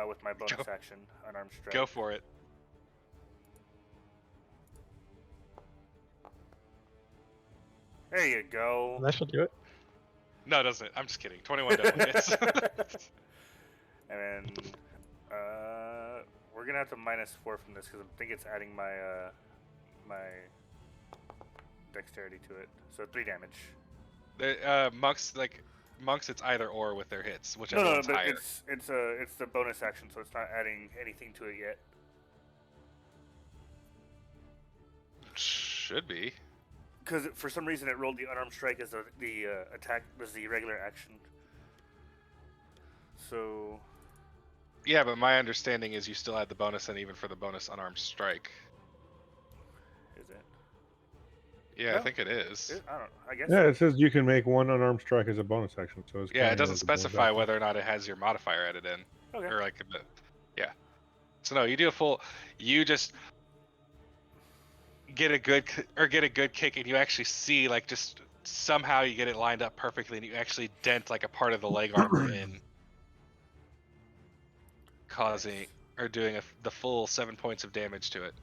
with my bonus action, unarmed strike. Go for it. There you go. That should do it. No, it doesn't. I'm just kidding. 21 definitely hits. And then we're gonna have to -4 from this because I think it's adding my my dexterity to it. So 3 damage. Monks, it's either or with their hits, whichever No, one's but higher. it's the bonus action, so it's not adding anything to it yet. Should be. Because for some reason it rolled the unarmed strike as the attack was the regular action. So. Yeah, but my understanding is you still had the bonus, and even for the bonus unarmed strike. Is it? Yeah, No. I think it is. I don't. I guess. Yeah, it says you can make one unarmed strike as a bonus action. So it's Yeah, it counting doesn't as a bonus specify action. whether or not it has your modifier added in, Okay. or like yeah. So no, you do a full. You just get a good kick, and you actually see like just somehow you get it lined up perfectly, and you actually dent like a part of the leg armor in, causing or doing the full 7 points of damage to it.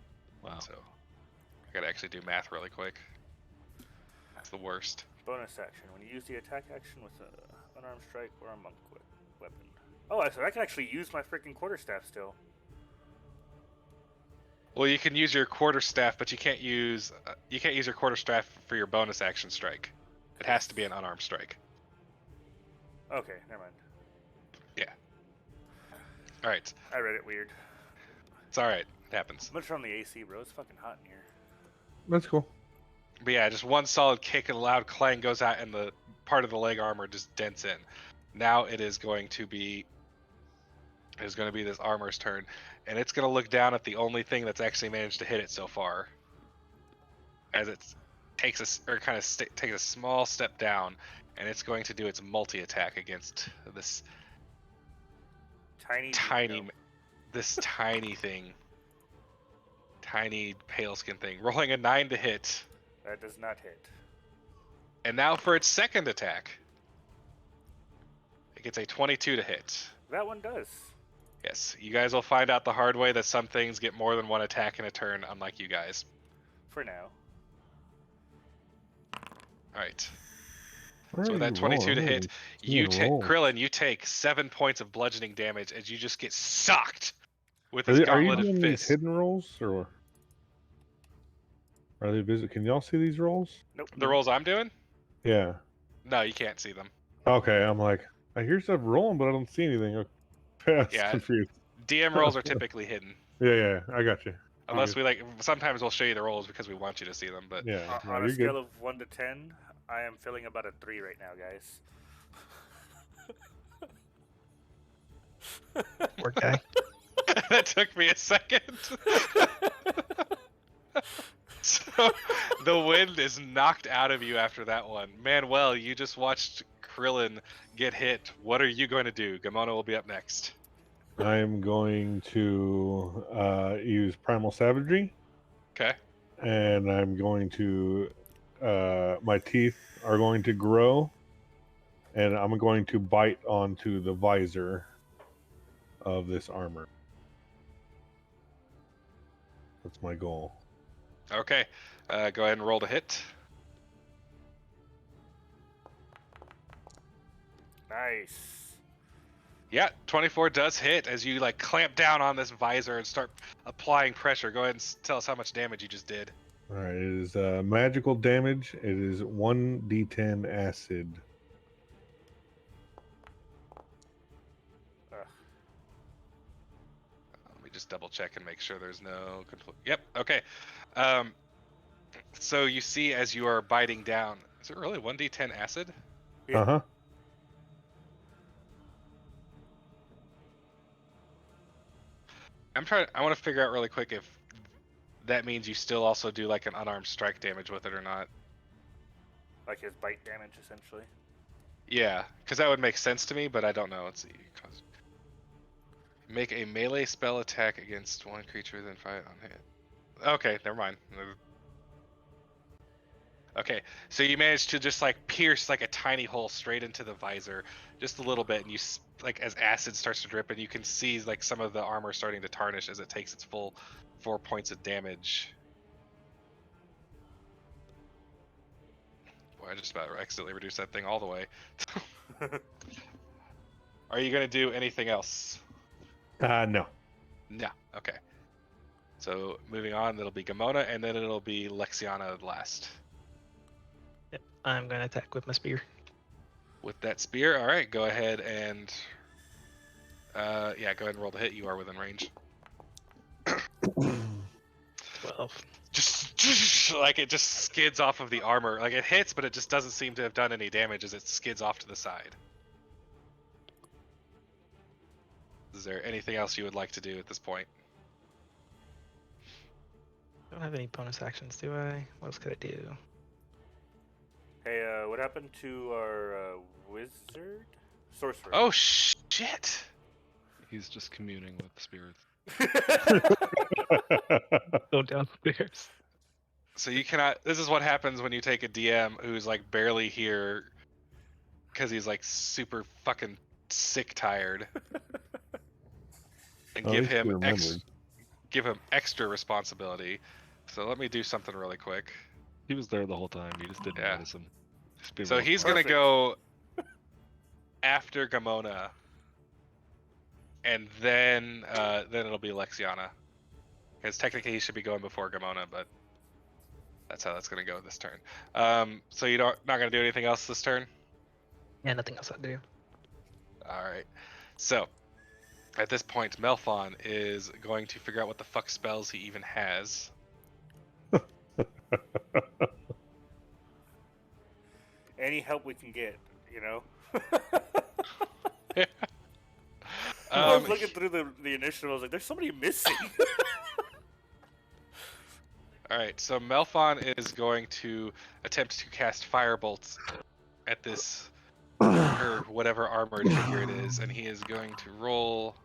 Wow. So I gotta actually do math really quick. That's the worst. Bonus action. When you use the attack action with an unarmed strike or a monk weapon. Oh, so I can actually use my freaking quarterstaff still. Well, you can use your quarterstaff, but you can't use your quarterstaff for your bonus action strike. It has to be an unarmed strike. Okay, never mind. All right, I read it weird. it's all right. It happens. I'm gonna turn on the AC, bro. It's fucking hot in here. That's cool. But yeah, just one solid kick and a loud clang goes out, and the part of the leg armor just dents in. Now it is going to be this armor's turn, and it's going to look down at the only thing that's actually managed to hit it so far, as it takes takes a small step down, and it's going to do its multi attack against this tiny thing, tiny pale skin thing, rolling a 9 to hit. That does not hit. And now for its second attack. It gets a 22 to hit. That one does. Yes, you guys will find out the hard way that some things get more than one attack in a turn, unlike you guys. For now. Alright. Where So are with that you 22 to rolling? hit, Holy you shit, take rolls. Krillin, you take 7 points of bludgeoning damage as you just get socked with Are, this are you gauntlet of doing these fists. hidden rolls or are they visible? Can y'all see these rolls? Nope. The rolls I'm doing? Yeah. No, you can't see them. Okay, I'm like, I hear stuff rolling, but I don't see anything. Okay, I was Yeah. confused. DM rolls are typically hidden. Yeah, I got you. Unless sometimes we'll show you the rolls because we want you to see them, but Yeah, no, On a you're scale good. of 1 to 10, I am feeling about a 3 right now, guys. Poor guy. that took me a second. So the wind is knocked out of you after that one. Manuel, you just watched Krillin get hit. What are you going to do? Gamona will be up next. I'm going to use Primal Savagery, Okay. and I'm going to my teeth are going to grow, and I'm going to bite onto the visor of this armor. That's my goal. Okay. Go ahead and roll to hit. Nice. Yeah, 24 does hit as you like clamp down on this visor and start applying pressure. Go ahead and tell us how much damage you just did. All right, it is magical damage. It is 1d10 acid. Let me just double check and make sure there's no conflict. Yep. Okay. So you see as you are biting down, is it really 1d10 acid? Yeah. Uh-huh. I want to figure out really quick if that means you still also do like an unarmed strike damage with it or not. Like his bite damage, essentially. Yeah, because that would make sense to me, but I don't know. Let's see. Make a melee spell attack against one creature, then fight on hit. Okay, never mind. Okay, so you managed to just like pierce like a tiny hole straight into the visor, just a little bit, and you like as acid starts to drip, and you can see like some of the armor starting to tarnish as it takes its full 4 points of damage. Boy, I just about accidentally reduced that thing all the way. Are you gonna do anything else? No. No. Okay. So moving on, that'll be Gamona, and then it'll be Lexiana last. Yep, I'm gonna attack with my spear. With that spear, all right. Go ahead and yeah, go ahead and roll the hit. You are within range. 12. Just like it just skids off of the armor. Like it hits, but it just doesn't seem to have done any damage as it skids off to the side. Is there anything else you would like to do at this point? I don't have any bonus actions, do I? What else could I do? Hey, what happened to our wizard? Sorcerer. Oh shit! He's just communing with the spirits. Go downstairs. So you cannot. This is what happens when you take a DM who's like barely here because he's like super fucking sick tired, and At give least he him remembered. extra responsibility. So let me do something really quick. He was there the whole time. You just didn't Yeah. notice him. Just be So real he's smart. gonna go after Gamona, and then it'll be Lexiana. Because technically he should be going before Gamona, but that's how that's gonna go this turn. So you not gonna do anything else this turn? Yeah, nothing else I do. All right. So at this point, Melfon is going to figure out what the fuck spells he even has. Any help we can get, you know. I was looking through the initiative. I was like, "There's somebody missing." All right, so Melfon is going to attempt to cast Firebolts at this or whatever armored figure it is, and he is going to roll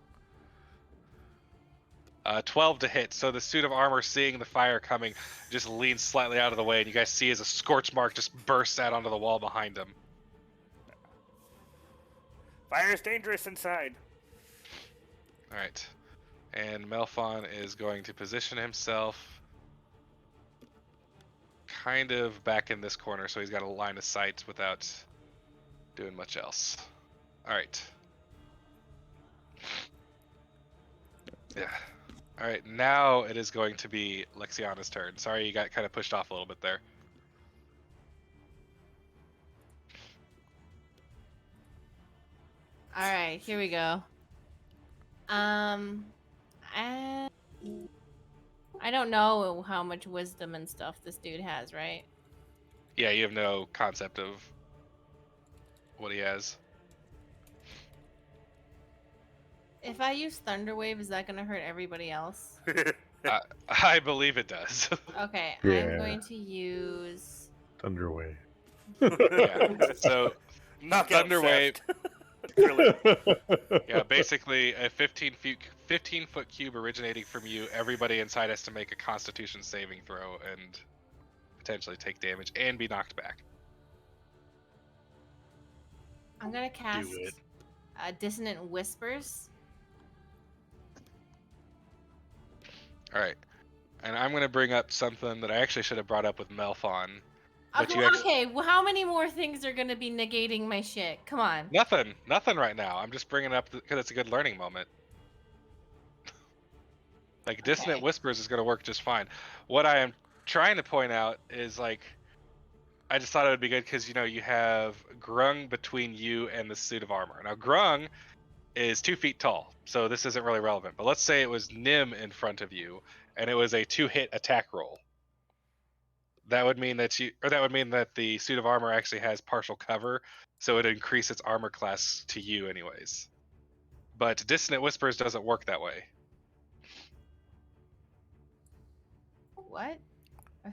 12 to hit. So the suit of armor, seeing the fire coming, just leans slightly out of the way, and you guys see as a scorch mark just bursts out onto the wall behind him. Fire is dangerous inside. All right, and Melfon is going to position himself kind of back in this corner, so he's got a line of sight without doing much else. All right. Yeah. All right, now it is going to be Lexiana's turn. Sorry, you got kind of pushed off a little bit there. All right, here we go. I don't know how much wisdom and stuff this dude has, right? Yeah, you have no concept of what he has. If I use Thunderwave, is that gonna hurt everybody else? I believe it does. Okay, Yeah. I'm going to use. Thunderwave. Yeah. So Knockout Thunderwave. Theft. Yeah, basically a 15-foot cube originating from you. Everybody inside has to make a Constitution saving throw and potentially take damage and be knocked back. I'm gonna cast it. Dissonant Whispers. All right, and I'm gonna bring up something that I actually should have brought up with Melfon. But Okay, you actually... okay, well, how many more things are gonna be negating my shit? Come on. Nothing right now. I'm just bringing it up because it's a good learning moment. Like Dissonant Whispers is gonna work just fine. What I am trying to point out is like, I just thought it would be good because you have Grung between you and the suit of armor. Now Grung is 2 feet tall, so this isn't really relevant. But let's say it was Nim in front of you, and it was a 2-hit attack roll. That would mean that the suit of armor actually has partial cover, so it'd increase its armor class to you anyways. But Dissonant Whispers doesn't work that way. What?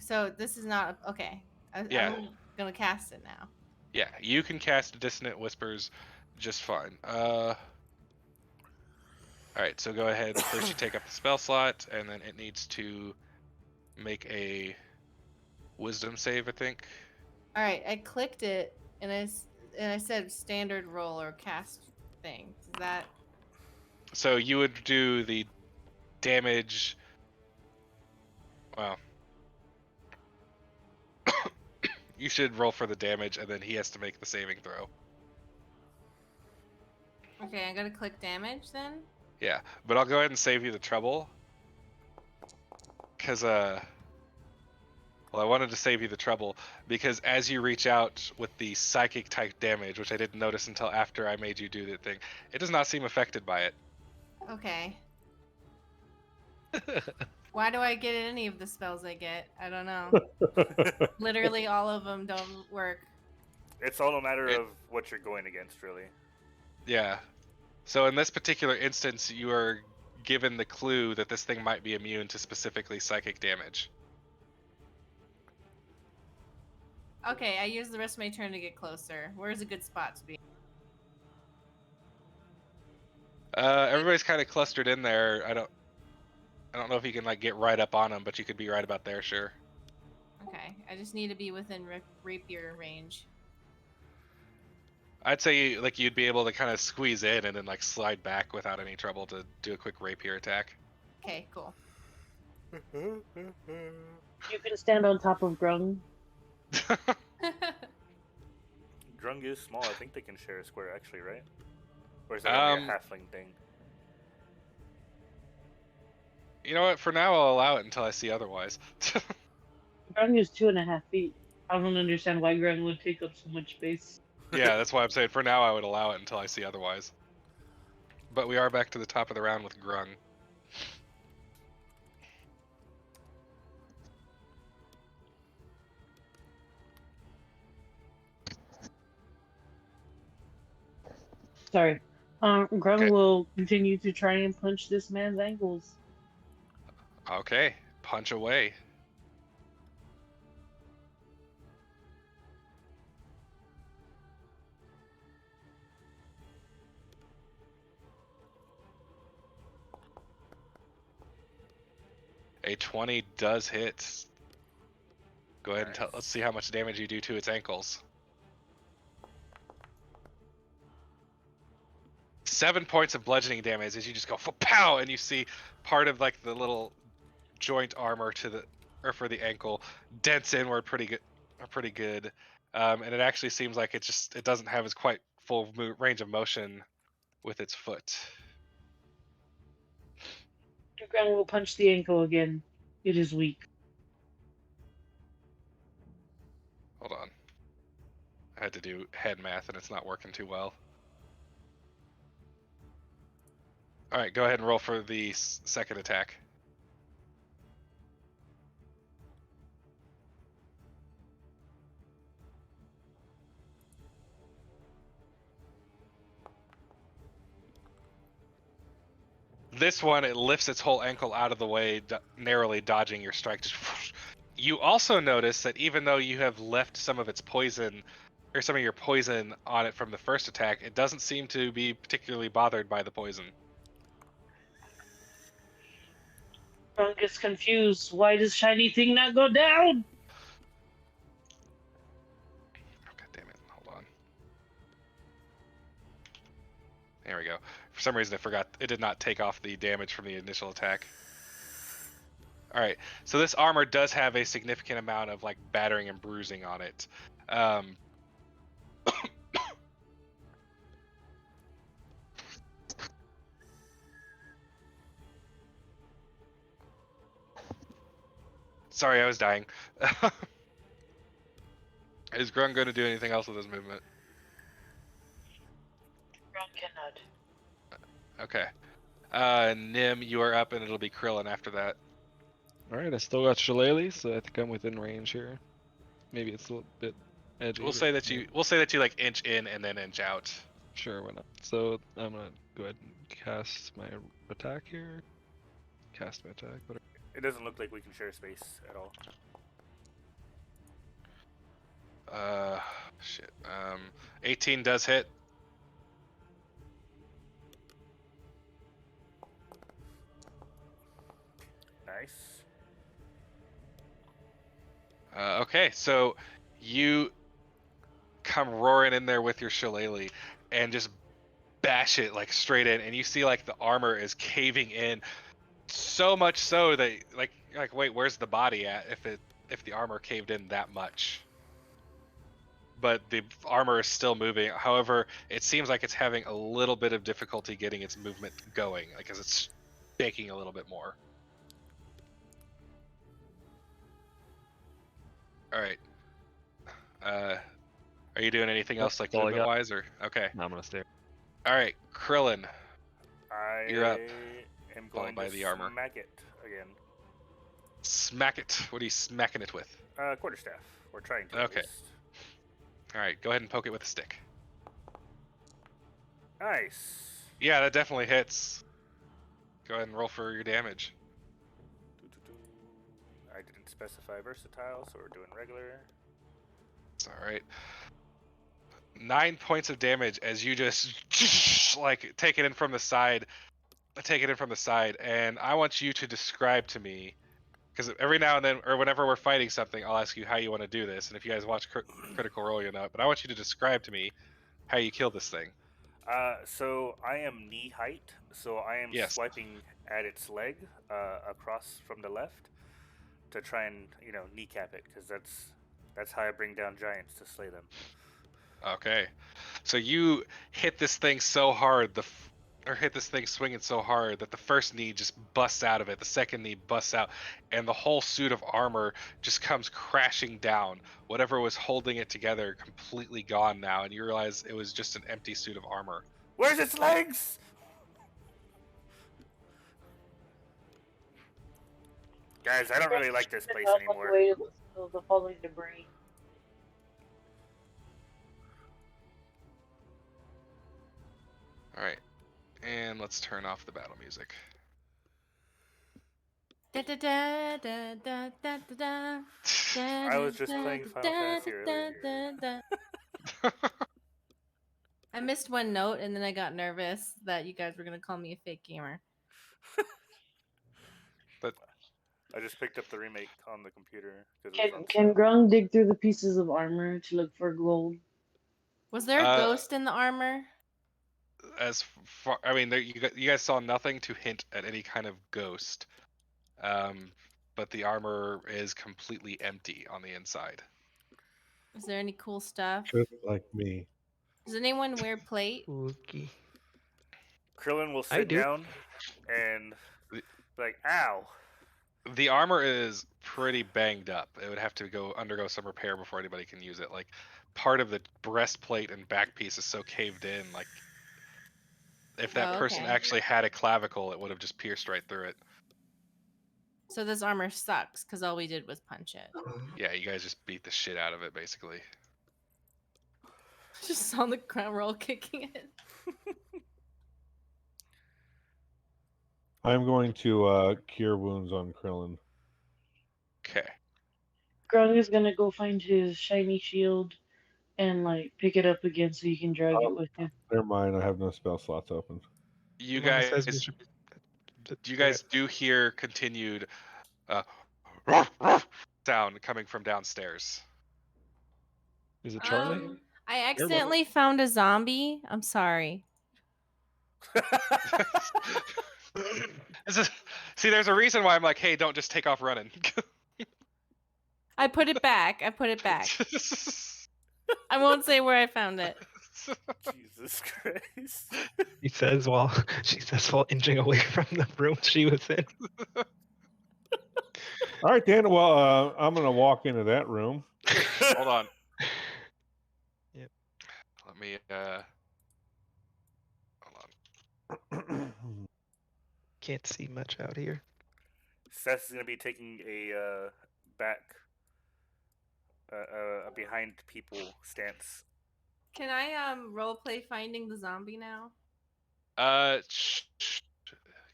So this is not okay. Yeah. I'm gonna cast it now. Yeah, you can cast Dissonant Whispers just fine. Alright, so go ahead. First you take up the spell slot, and then it needs to make a wisdom save, I think. All right, I clicked it and I said standard roll or cast thing. Is that? So you would do the damage. Well, you should roll for the damage, and then he has to make the saving throw. Okay, I'm gonna click damage then. Yeah, but I'll go ahead and save you the trouble. Because, well, I wanted to save you the trouble, because as you reach out with the psychic type damage, which I didn't notice until after I made you do the thing, it does not seem affected by it. Okay. Why do I get any of the spells I get? I don't know. Literally all of them don't work. It's all a matter of what you're going against, really. Yeah. So in this particular instance, you are given the clue that this thing might be immune to specifically psychic damage. Okay, I use the rest of my turn to get closer. Where's a good spot to be? Everybody's kind of clustered in there. I don't know if you can like get right up on them, but you could be right about there, sure. Okay, I just need to be within rapier range. I'd say you'd be able to kind of squeeze in and then like slide back without any trouble to do a quick rapier attack. Okay, cool. You can stand on top of Grung. Grung is small. I think they can share a square, actually, right? Or is that only a halfling thing? You know what? For now, I'll allow it until I see otherwise. Grung is 2.5 feet. I don't understand why Grung would take up so much space. Yeah, that's why I'm saying for now I would allow it until I see otherwise. But we are back to the top of the round with Grung. Sorry. Grung Okay. will continue to try and punch this man's ankles. Okay, punch away. A 20 does hit. Go ahead and tell. Let's see how much damage you do to its ankles. 7 points of bludgeoning damage as you just go pow, and you see part of like the little joint armor to the or for the ankle dents inward pretty good, and it actually seems like it doesn't have as quite full range of motion with its foot. Grung will punch the ankle again. It is weak. Hold on, I had to do head math and it's not working too well. All right, go ahead and roll for the second attack. This one, it lifts its whole ankle out of the way, narrowly dodging your strike. You also notice that even though you have left some of its poison, or some of your poison on it from the first attack, it doesn't seem to be particularly bothered by the poison. Grung gets confused. Why does shiny thing not go down? God damn it, hold on. There we go. For some reason I forgot, it did not take off the damage from the initial attack. Alright, so this armor does have a significant amount of like battering and bruising on it. Sorry, I was dying. Is Grung going to do anything else with his movement? Grung cannot. Okay. Nim, you are up, and it'll be Krillin after that. Alright, I still got Shillelagh, so I think I'm within range here. Maybe it's a little bit edgy. We'll but say that yeah. you like inch in and then inch out. Sure, why not? So I'm gonna go ahead and cast my attack here. Cast my attack, whatever. It doesn't look like we can share space at all. Shit. 18 does hit. Nice. Okay, so you come roaring in there with your shillelagh and just bash it like straight in, and you see like the armor is caving in so much so that like wait, where's the body at if the armor caved in that much? But the armor is still moving. However, it seems like it's having a little bit of difficulty getting its movement going, like as it's shaking a little bit more. All right. Are you doing anything else like all I movement got. wise, or okay? Now I'm gonna stay. All right, Krillin. You're up. am Followed going by to the armor. smack it again. Smack it. What are you smacking it with? Quarterstaff. We're trying to. Okay. All right, go ahead and poke it with a stick. Nice. Yeah, that definitely hits. Go ahead and roll for your damage. I didn't specify versatile, so we're doing regular. It's all right. 9 points of damage as you just like take it in from the side, and I want you to describe to me, because every now and then, or whenever we're fighting something, I'll ask you how you want to do this, and if you guys watch Critical Role, you'll know it. But I want you to describe to me how you kill this thing. So I am knee height, so I am swiping at its leg across from the left to try and kneecap it, because that's how I bring down giants, to slay them. Okay, so you hit this thing so hard, or hit this thing swinging so hard that the first knee just busts out of it, the second knee busts out, and the whole suit of armor just comes crashing down. Whatever was holding it together completely gone now, and you realize it was just an empty suit of armor. Where's its legs? Guys, I don't really like this place On the anymore. way to the falling debris. All right, and let's turn off the battle music. Da, da, da, da, da, da, da, da. I was just playing Final Fantasy earlier. I missed one note and then I got nervous that you guys were gonna call me a fake gamer. But I just picked up the remake on the computer. 'cause it was on Can sale. Grung dig through the pieces of armor to look for gold? Was there a ghost in the armor? as far, I mean, there, you guys saw nothing to hint at any kind of ghost, but the armor is completely empty on the inside. Is there any cool stuff? Just like me. Does anyone wear plate? Spooky. Krillin will I sit do. down and be like, ow. The armor is pretty banged up. It would have to undergo some repair before anybody can use it. Like, part of the breastplate and back piece is so caved in, like, if that person okay. actually had a clavicle, it would have just pierced right through it. So this armor sucks because all we did was punch it. Yeah, you guys just beat the shit out of it, basically. Just on the ground, we're all kicking it. I'm going to cure wounds on Krillin. Okay. Grung is gonna go find his shiny shield and like pick it up again so you can drag it with him. Never mind, I have no spell slots open. You Mama guys, says we should- you guys do hear continued sound coming from downstairs. Is it Charlie? I accidentally found a zombie. I'm sorry. See, there's a reason why I'm like, hey, don't just take off running. I put it back. I won't say where I found it. Jesus Christ. She says while inching away from the room she was in. All right, Dan. Well, I'm going to walk into that room. Hold on. Yep. Let me hold on. Can't see much out here. Seth's going to be taking a back, a behind people stance. Can I roleplay finding the zombie now?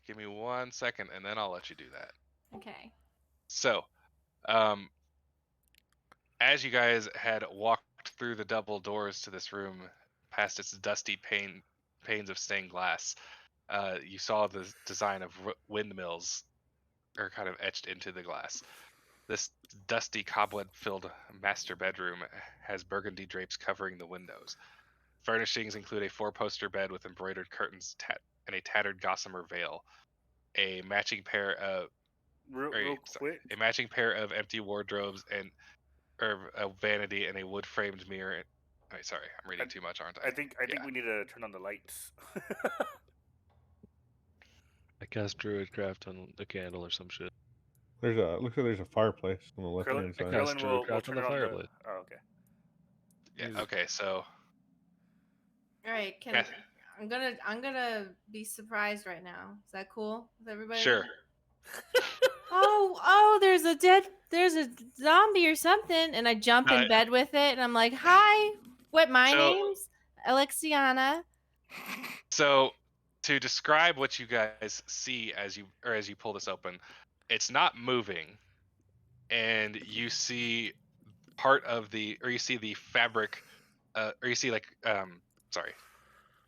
Give me 1 second, and then I'll let you do that. Okay. So, as you guys had walked through the double doors to this room, past its dusty panes of stained glass, you saw the design of windmills are kind of etched into the glass. This dusty, cobweb-filled master bedroom has burgundy drapes covering the windows. Furnishings include a 4-poster bed with embroidered curtains and a tattered gossamer veil, a matching pair of a matching pair of empty wardrobes and a vanity and a wood-framed mirror. Wait, sorry, I'm reading too much, aren't I? I think we need to turn on the lights. I cast Druidcraft on the candle or some shit. Looks like there's a fireplace on the left hand side. Krillin will Druidcraft turn on on the the fireplace. Oh, okay. Yeah. Okay. So. All right. I'm gonna be surprised right now. Is that cool with everybody? Sure. Oh, there's a zombie or something, and I jump in bed with it, and I'm like, hi. My name's Alexiana. So, to describe what you guys see as you pull this open, it's not moving, and you see you see the fabric, or you see like sorry,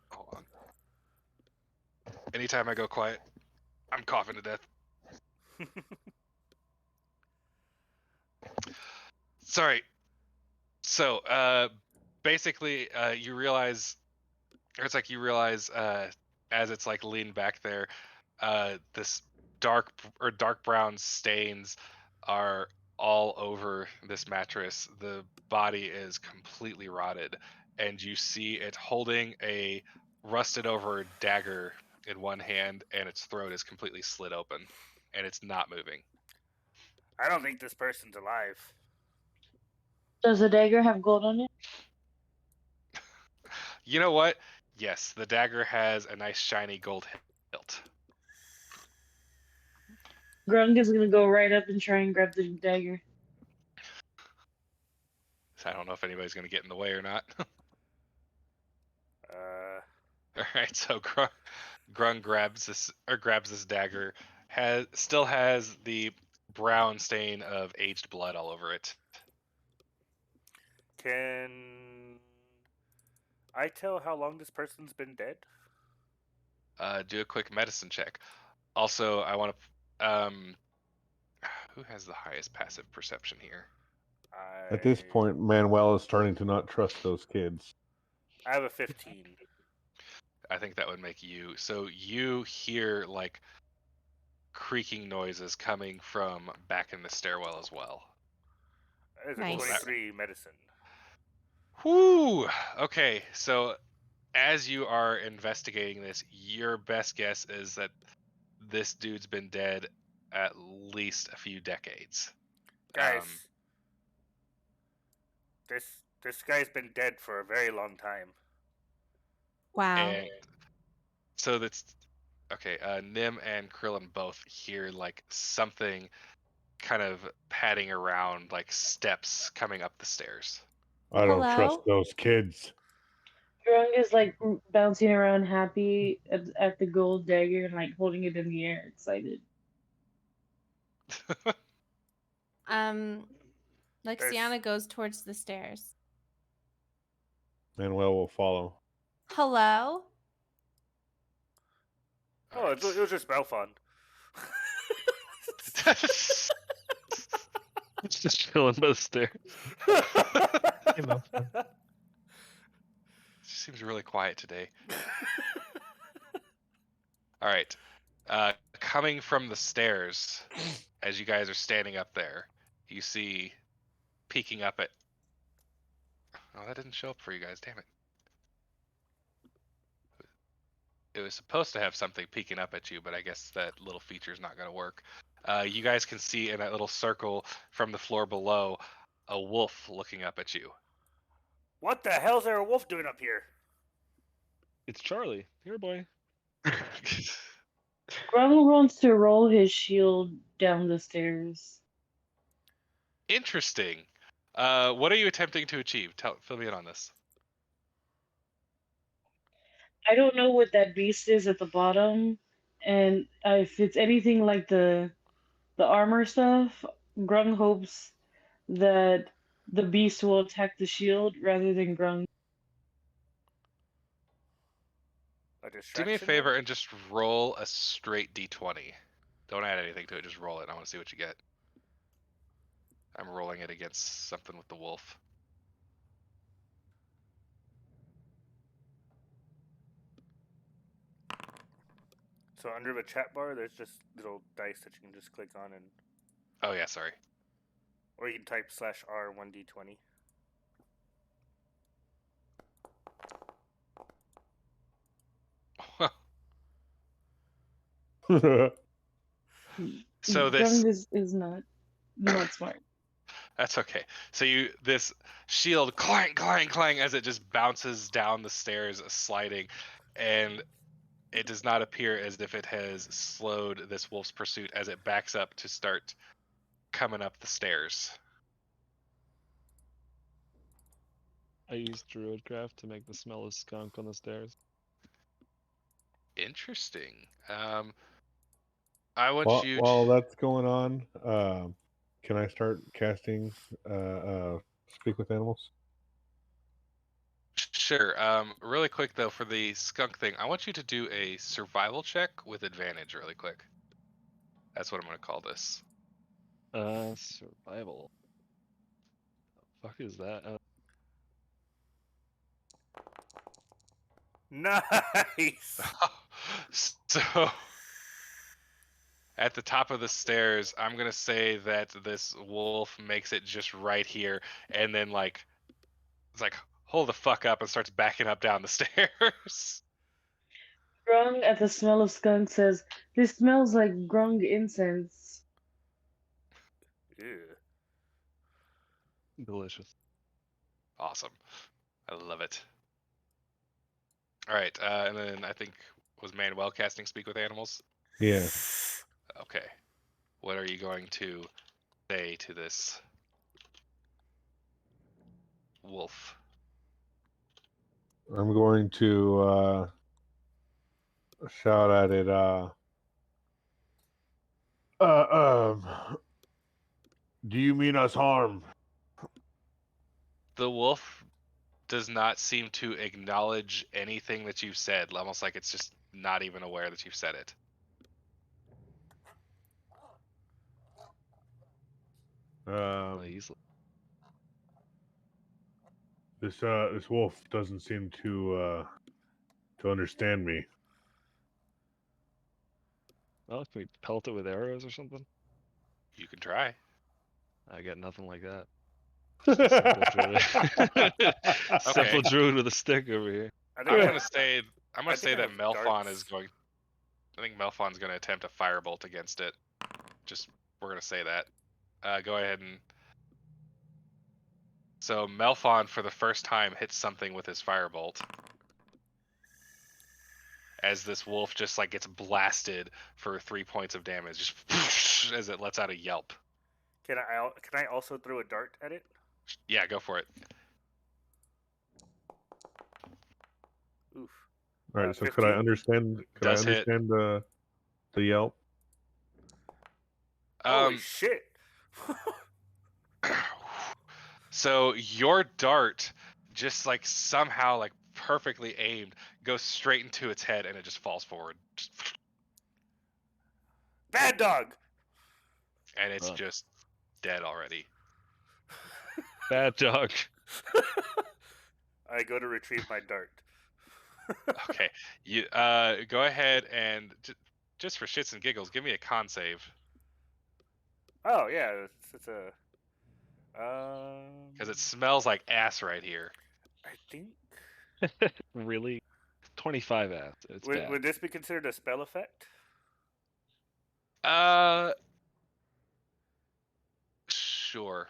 hold on. Anytime I go quiet, I'm coughing to death. Sorry. So, basically, you realize as it's like leaned back there, this dark brown stains are all over this mattress. The body is completely rotted, and you see it holding a rusted over dagger in one hand, and its throat is completely slit open, and it's not moving. I don't think this person's alive. Does the dagger have gold on it? You know what? Yes, the dagger has a nice shiny gold hilt. Grung is gonna go right up and try and grab the dagger. So I don't know if anybody's going to get in the way or not. Uh, All right, so Grung grabs this dagger. Still has the brown stain of aged blood all over it. can I tell how long this person's been dead? Do a quick medicine check. Also, I want to. Who has the highest passive perception here? At this point, Manuel is starting to not trust those kids. I have a 15. I think that would make you. So you hear like creaking noises coming from back in the stairwell as well. That is a Nice. 23 medicine. Whoo! Okay, so as you are investigating this, your best guess is that this dude's been dead at least a few decades. Guys, this guy's been dead for a very long time. Wow. And so that's okay. Nim and Krillin both hear like something kind of padding around, like steps coming up the stairs. I don't trust Hello? those kids. Grung is like bouncing around happy at the gold dagger and like holding it in the air, excited. Lexiana goes towards the stairs. Manuel will follow. Hello? Oh, it was just Belfon. It's just chilling by the stairs. She seems really quiet today. All right. Coming from the stairs, as you guys are standing up there, you see peeking up at. Oh, that didn't show up for you guys. Damn it. It was supposed to have something peeking up at you, but I guess that little feature is not going to work. You guys can see in that little circle from the floor below a wolf looking up at you. What the hell's there a wolf doing up here? It's Charlie. Here, boy. Grung wants to roll his shield down the stairs. Interesting. What are you attempting to achieve? Fill me in on this. I don't know what that beast is at the bottom, and if it's anything like the armor stuff, Grung hopes that the beast will attack the shield rather than Grung. Do me a favor and just roll a straight d20. Don't add anything to it, just roll it. I want to see what you get. I'm rolling it against something with the wolf. So under the chat bar, there's just little dice that you can just click on, and Oh yeah, sorry. or you can type /R1d20. So this Grung is not smart. That's okay. So this shield clang, clang, clang as it just bounces down the stairs, sliding, and it does not appear as if it has slowed this wolf's pursuit as it backs up to start coming up the stairs. I used Druidcraft to make the smell of skunk on the stairs. Interesting. I want you. While that's going on, can I start casting Speak with Animals? Sure. Really quick though, for the skunk thing, I want you to do a survival check with advantage. Really quick. That's what I'm going to call this. Survival. The fuck is that? Nice. So, at the top of the stairs, I'm gonna say that this wolf makes it just right here, and then it's like hold the fuck up and starts backing up down the stairs. Grung at the smell of skunk says, "This smells like Grung incense." Ew. Delicious. Awesome. I love it. All right, and then I think was Manuel casting Speak with Animals. Yeah. Okay. What are you going to say to this wolf? I'm going to shout at it. Do you mean us harm? The wolf does not seem to acknowledge anything that you've said, almost like it's just not even aware that you've said it. Well, he's This wolf doesn't seem to understand me. well, can we pelt it with arrows or something? You can try. I got nothing like that. Just a simple druid. Simple druid with a stick over here. I I'm think gonna say I think I that have Melfon darts. is going. I think Melfon's gonna attempt a firebolt against it. Just we're gonna say that. Go ahead and. So Melfon, for the first time, hits something with his firebolt. As this wolf just like gets blasted for 3 points of damage, just as it lets out a yelp. Can I also throw a dart at it? Yeah, go for it. Oof. All right. So could I 15? understand? Could I Does hit. understand the yelp? Holy shit! So your dart, just like somehow like perfectly aimed, goes straight into its head and it just falls forward. Bad dog. And it's Done. just dead already. Bad dog. I go to retrieve my dart. Okay, you go ahead and just for shits and giggles, give me a con save Oh yeah, it's a. because it smells like ass right here. I think. Really? 25 ass. It's bad. Would this be considered a spell effect? Sure.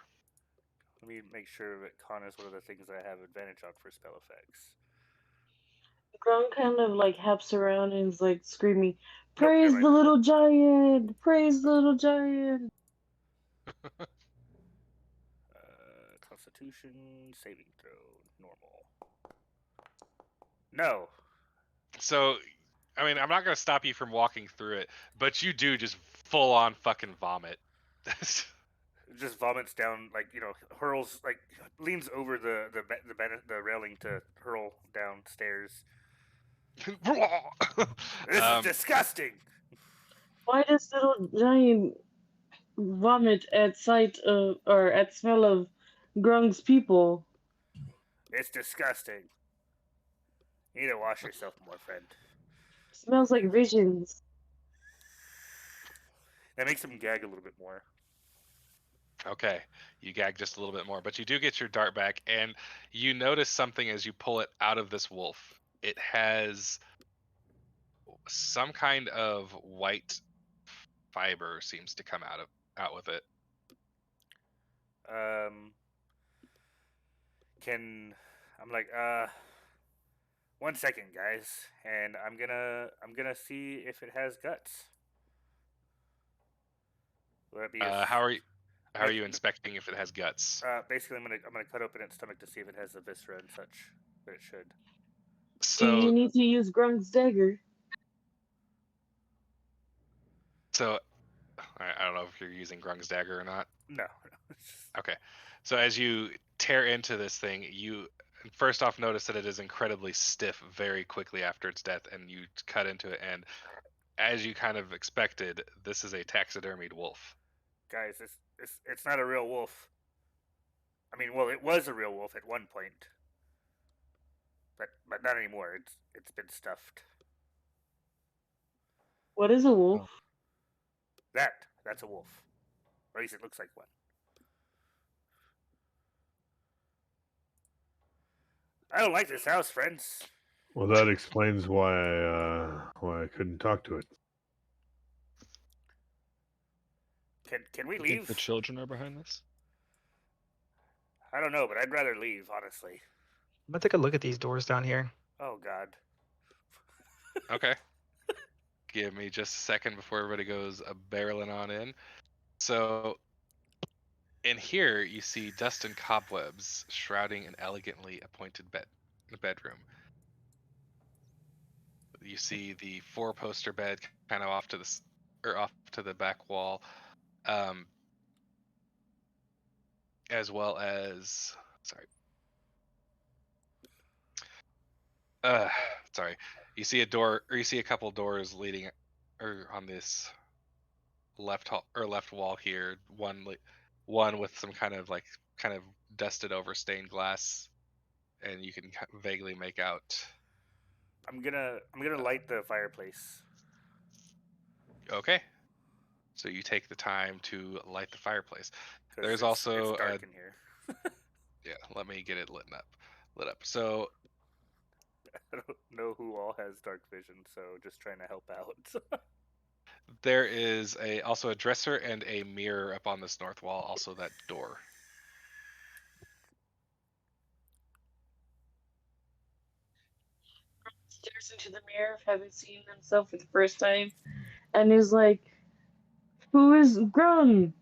Let me make sure that con is one of the things I have advantage on for spell effects. Grung kind of like hops around and is like screaming, Nope, never "Praise mind. the little giant! Praise the little giant!" Constitution saving throw normal. No. So, I mean, I'm not gonna stop you from walking through it, but you do just full on fucking vomit. Just vomits down, like, hurls, like, leans over the railing to hurl downstairs. This is disgusting. Why does little giant vomit at sight of or at smell of Grung's people? It's disgusting. You need to wash yourself more, friend. Smells like visions. That makes him gag a little bit more. Okay, you gag just a little bit more, but you do get your dart back, and you notice something as you pull it out of this wolf. It has some kind of white fiber seems to come out with it. I'm like, 1 second, guys, and I'm gonna see if it has guts. Will it be How are you inspecting if it has guts? basically, I'm gonna cut open its stomach to see if it has the viscera and such. But it should. Do you So need to use Grung's dagger? I don't know if you're using Grung's dagger or not. No. Okay. So as you tear into this thing, you first off notice that it is incredibly stiff very quickly after its death, and you cut into it, and as you kind of expected, this is a taxidermied wolf. Guys, it's not a real wolf. I mean, well, it was a real wolf at one point, but not anymore. It's been stuffed. What is a wolf? That's a wolf. Or at least it looks like one. I don't like this house, friends. Well, that explains why I couldn't talk to it. Can we You think the leave? children are behind this? I don't know, but I'd rather leave, honestly. I'm gonna take a look at these doors down here. Oh God. Okay. Give me just a second before everybody goes barreling on in. So, in here, you see dust and cobwebs shrouding an elegantly appointed bedroom. You see the four-poster bed kind of off to the back wall, as well as sorry, you see a door, or you see a couple doors leading, or on this left wall here. One with some kind of dusted over stained glass, and you can vaguely make out. I'm gonna light the fireplace. Okay. So you take the time to light the fireplace. 'Cause There's it's also dark in here. yeah. Let me get it lit up. So I don't know who all has dark vision, so just trying to help out. there is also a dresser and a mirror up on this north wall. Also that door. Stares into the mirror, having seen himself for the first time, and is like, "Who is Grung?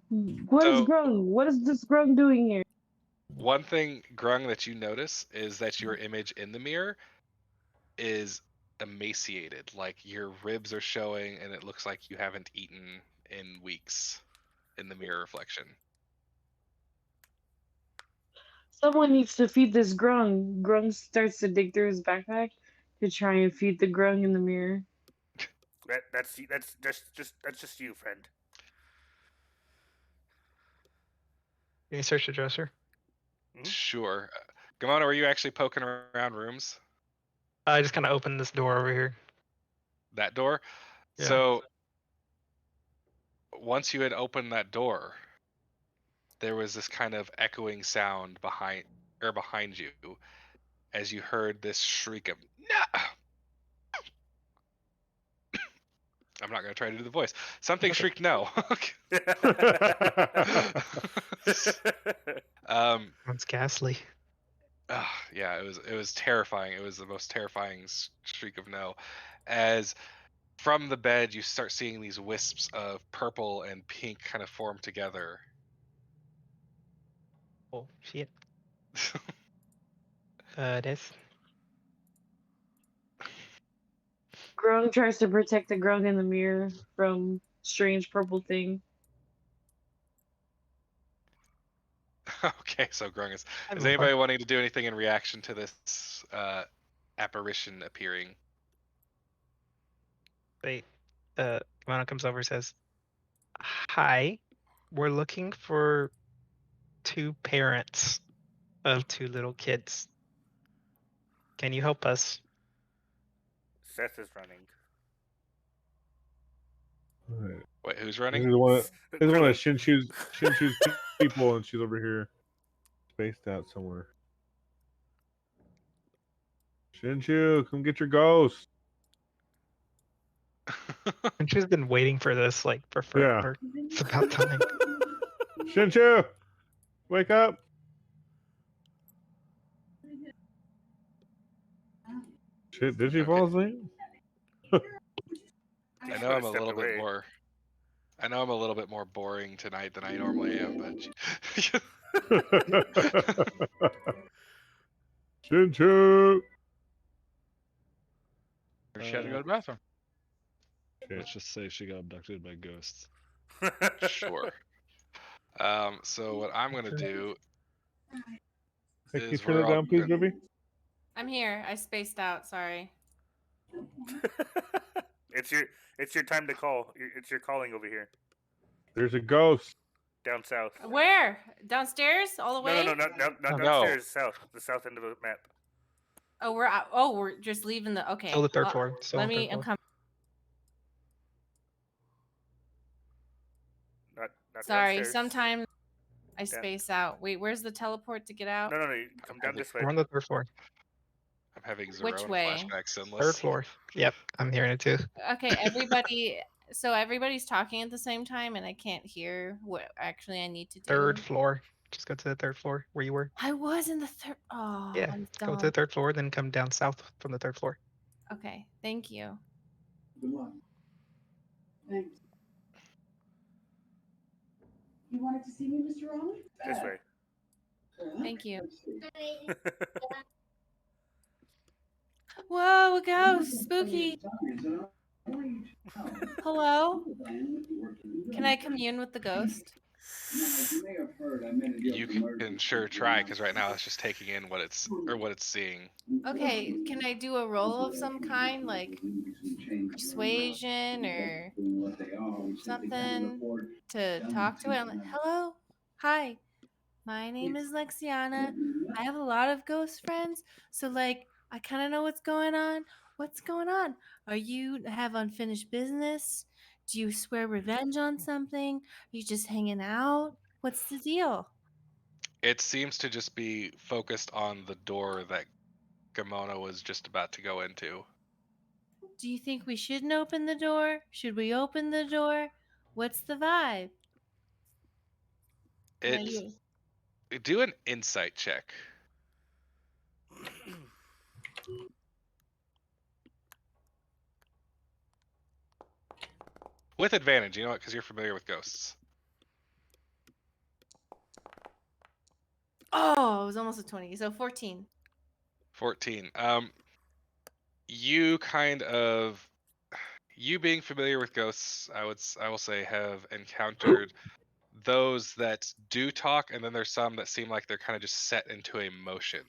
What is So- Grung? What is this Grung doing here?" One thing, Grung, that you notice is that your image in the mirror is emaciated. Like your ribs are showing, and it looks like you haven't eaten in weeks in the mirror reflection. Someone needs to feed this Grung. Grung starts to dig through his backpack to try and feed the Grung in the mirror. That's just you, friend. Can you search the dresser? Sure. Gamona, were you actually poking around rooms? I just kind of opened this door over here. That door? Yeah. So once you had opened that door, there was this kind of echoing sound behind you as you heard this shriek of no. I'm not going to try to do the voice. Something shrieked no. That's ghastly. Yeah, it was terrifying. It was the most terrifying shriek of no. As from the bed, you start seeing these wisps of purple and pink kind of form together. Oh shit. This. Grung tries to protect the Grung in the mirror from strange purple thing. Okay, so Grung is I'm anybody wanting to do anything in reaction to this apparition appearing? Wait. Kimano comes over and says, "Hi, we're looking for two parents of two little kids. Can you help us?" Seth is running. Alright. Wait, who's This running? is one of Krillin. Shinshu's people, and she's over here, spaced out somewhere. Shinshu, come get your ghost. And she's been waiting for this for forever. It's about time. Shinshu, wake up. Shit, did she Okay. fall asleep? I know I'm a little bit more. I know I'm a little bit more boring tonight than I normally am, but Shinshu. She had to go to the bathroom. Let's just say she got abducted by ghosts. sure. So what I'm gonna do Hey, can you is turn we're it all down, please, gonna- Ruby? I'm here. I spaced out. Sorry. It's your time to call. It's your calling over here. There's a ghost. Down south. Where? Downstairs? All the way? No, not No. downstairs. South. The south end of the map. Oh, we're out. Oh, we're just leaving the. Okay. Still the third floor. Still Let on the me. third I'm floor. coming. Not Sorry. downstairs. Sometimes I space out. Wait, where's the teleport to get out? No. You come down this way. We're on the third floor. I'm I'm having Which Zerona way? flashbacks Third endless. floor. Yep, I'm hearing it too. Okay, everybody. So everybody's talking at the same time, and I can't hear what actually I need to do. Third floor. Just go to the third floor where you were. I was in the third. Oh, Yeah, I'm go to dumb. the third floor, then come down south from the third floor. Okay, thank you. Good luck. Thanks. You wanted to see me, Mr. Raleigh? This way. Thank you. Let's see. Whoa, a ghost! Spooky. Hello? Can I commune with the ghost? You can sure try, because right now it's just taking in what it's seeing. Okay, can I do a roll of some kind, like persuasion or something to talk to it? I'm like, hello, hi, my name is Lexiana. I have a lot of ghost friends, so like I kind of know what's going on. What's going on? Are you have unfinished business? Do you swear revenge on something? Are you just hanging out? What's the deal? It seems to just be focused on the door that Gamona was just about to go into. Do you think we shouldn't open the door? Should we open the door? What's the vibe? Can I It's do- do an insight check. With advantage, you know what? Because you're familiar with ghosts. Oh, it was almost a 20. So 14. 14. You you being familiar with ghosts, I will say, have encountered those that do talk, and then there's some that seem like they're kind of just set into a motion.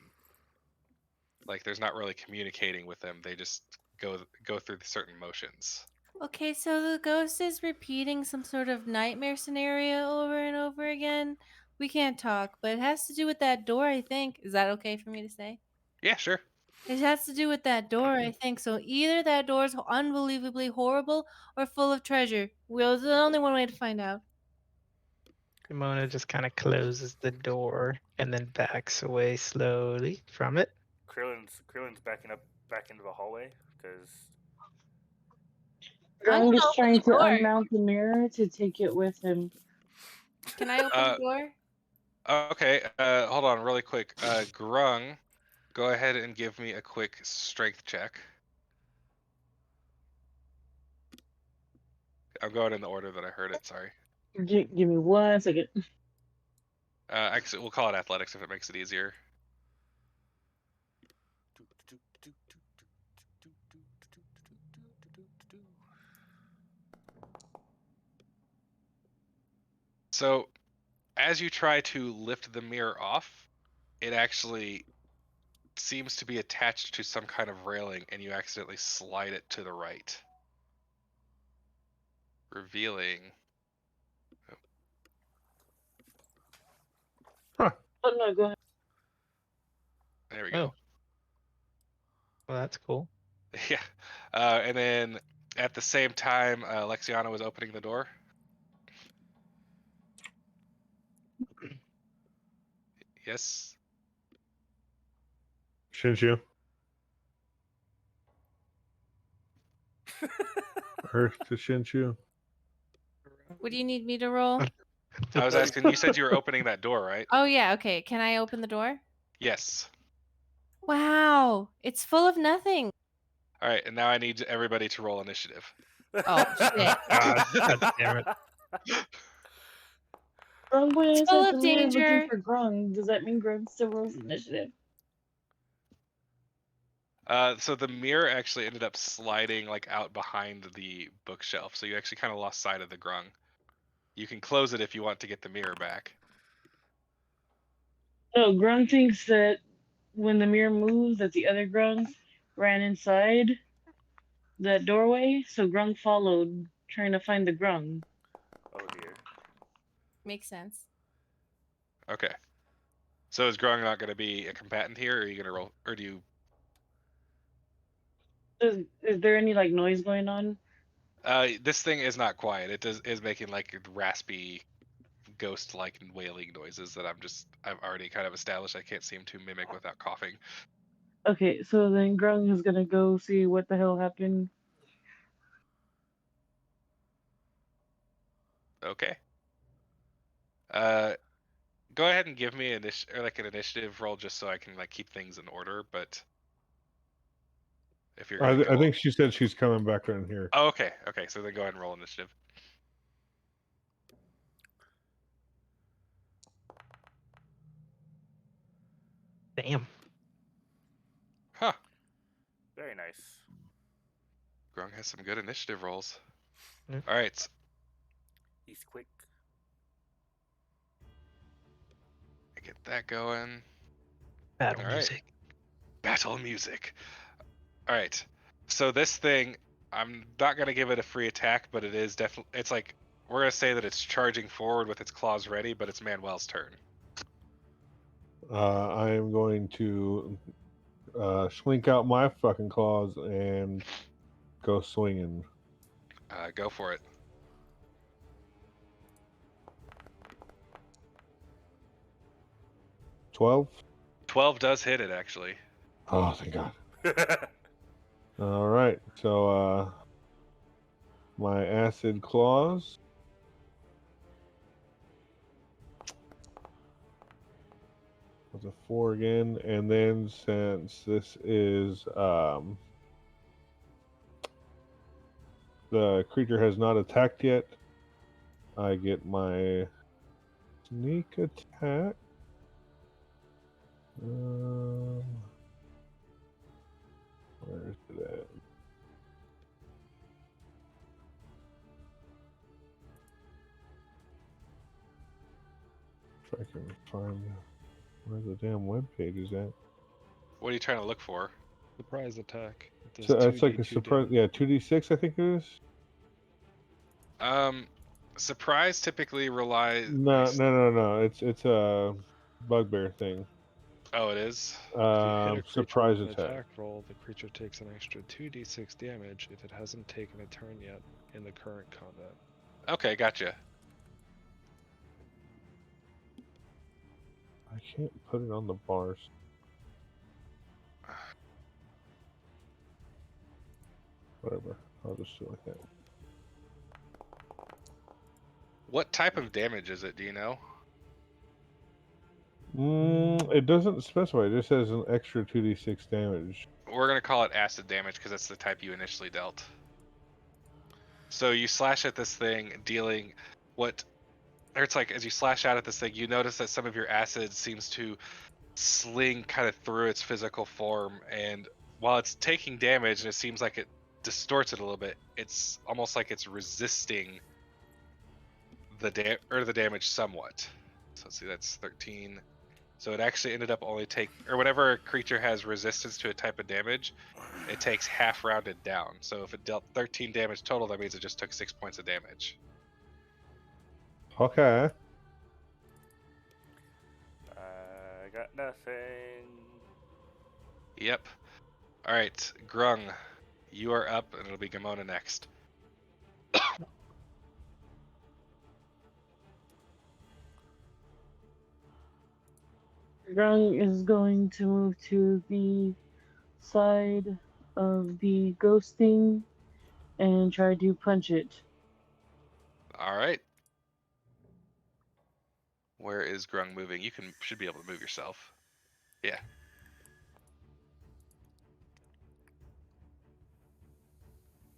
Like there's not really communicating with them. They just go through certain motions. Okay, so the ghost is repeating some sort of nightmare scenario over and over again. We can't talk, but it has to do with that door, I think. Is that okay for me to say? Yeah, sure. It has to do with that door, I think. So either that door is unbelievably horrible or full of treasure. Well, there's only one way to find out. Gamona just kind of closes the door and then backs away slowly from it. Krillin's backing up back into the hallway because Grung is open trying the to door. unmount the mirror to take it with him. Can I open the door? Okay, hold on really quick. Grung, go ahead and give me a quick strength check. I'm going in the order that I heard it, sorry. Give me 1 second. Actually, we'll call it athletics if it makes it easier. So, as you try to lift the mirror off, it actually seems to be attached to some kind of railing, and you accidentally slide it to the right, revealing. Oh no, go ahead. There we go. Oh. Well, that's cool. Yeah. And then at the same time, Lexiana was opening the door. Yes. Shinshu. Earth to Shinshu. What do you need me to roll? I was asking, you said you were opening that door, right? Oh, yeah, okay. Can I open the door? Yes. Wow, it's full of nothing. All right, and now I need everybody to roll initiative. Oh, shit. God damn it. Grung went It's full inside of the mirror danger. looking for Grung. Does that mean Grung still rolls initiative? So the mirror actually ended up sliding like out behind the bookshelf, so you actually kind of lost sight of the Grung. You can close it if you want to get the mirror back. No, Grung thinks that when the mirror moves, that the other Grung ran inside that doorway, so Grung followed, trying to find the Grung. oh dear. Makes sense. Okay. So is Grung not going to be a combatant here, or are you going to roll, or do you? Is there any like noise going on? This thing is not quiet. It is making like raspy, ghost-like wailing noises that I've already kind of established I can't seem to mimic without coughing. Okay, so then Grung is gonna go see what the hell happened. Okay. Go ahead and give me an initiative roll just so I can like keep things in order. But if you're gonna go, I think she said she's coming back in here. Oh, okay. Okay, so then go ahead and roll initiative. Damn. Huh. Very nice. Grung has some good initiative rolls. Yeah. All right. He's quick. Get that going. Battle All right. music. Battle music. All right. So this thing, I'm not gonna give it a free attack, but it is definitely. It's like we're gonna say that it's charging forward with its claws ready, but it's Manuel's turn. I am going to slink out my fucking claws and go swinging. Go for it. $12. 12 does hit it actually. Oh, thank God. All right. So my acid claws. Was a 4 again, and then since this is the creature has not attacked yet, I get my sneak attack. Where is it at? If I can find where the damn web page is at. What are you trying to look for? Surprise attack. It does So it's like a 2d2 surprise. damage. Yeah, 2d6 I think it is. Surprise typically relies. No. It's a bugbear thing. Oh, it is. If you hit a creature Surprise with an attack. attack roll, the creature takes an extra 2d6 damage if it hasn't taken a turn yet in the current combat. Okay, gotcha. I can't put it on the bars. Whatever. I'll just do it like that. What type of damage is it? Do you know? It doesn't specify. It just says an extra 2d6 damage. We're gonna call it acid damage because that's the type you initially dealt. So you slash at this thing, dealing what, or it's like as you slash out at this thing, you notice that some of your acid seems to sling kind of through its physical form, and while it's taking damage and it seems like it distorts it a little bit, it's almost like it's resisting the damage somewhat. So let's see, that's 13. So it actually ended up only or whenever a creature has resistance to a type of damage, it takes half rounded down. So if it dealt 13 damage total, that means it just took 6 points of damage. Okay. I got nothing. Yep. All right, Grung, you are up, and it'll be Gamona next. Grung is going to move to the side of the ghosting and try to punch it. All right. Where is Grung moving? You should be able to move yourself. Yeah.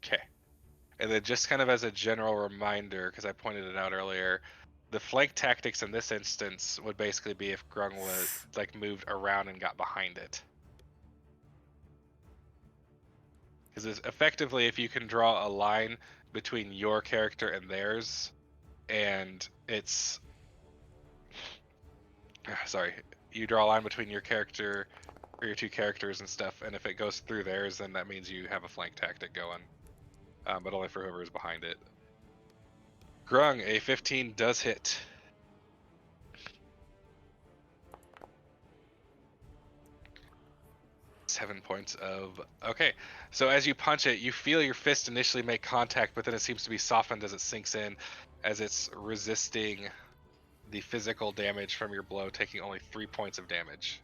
Okay. And then just kind of as a general reminder, because I pointed it out earlier, the flank tactics in this instance would basically be if Grung was like moved around and got behind it. Because effectively, if you can draw a line between your character and theirs, and it's sorry, you draw a line between your character or your two characters and stuff, and if it goes through theirs, then that means you have a flank tactic going, but only for whoever is behind it. Grung, a 15 does hit. Seven points of... Okay, so as you punch it, you feel your fist initially make contact, but then it seems to be softened as it sinks in, as it's resisting the physical damage from your blow, taking only 3 points of damage.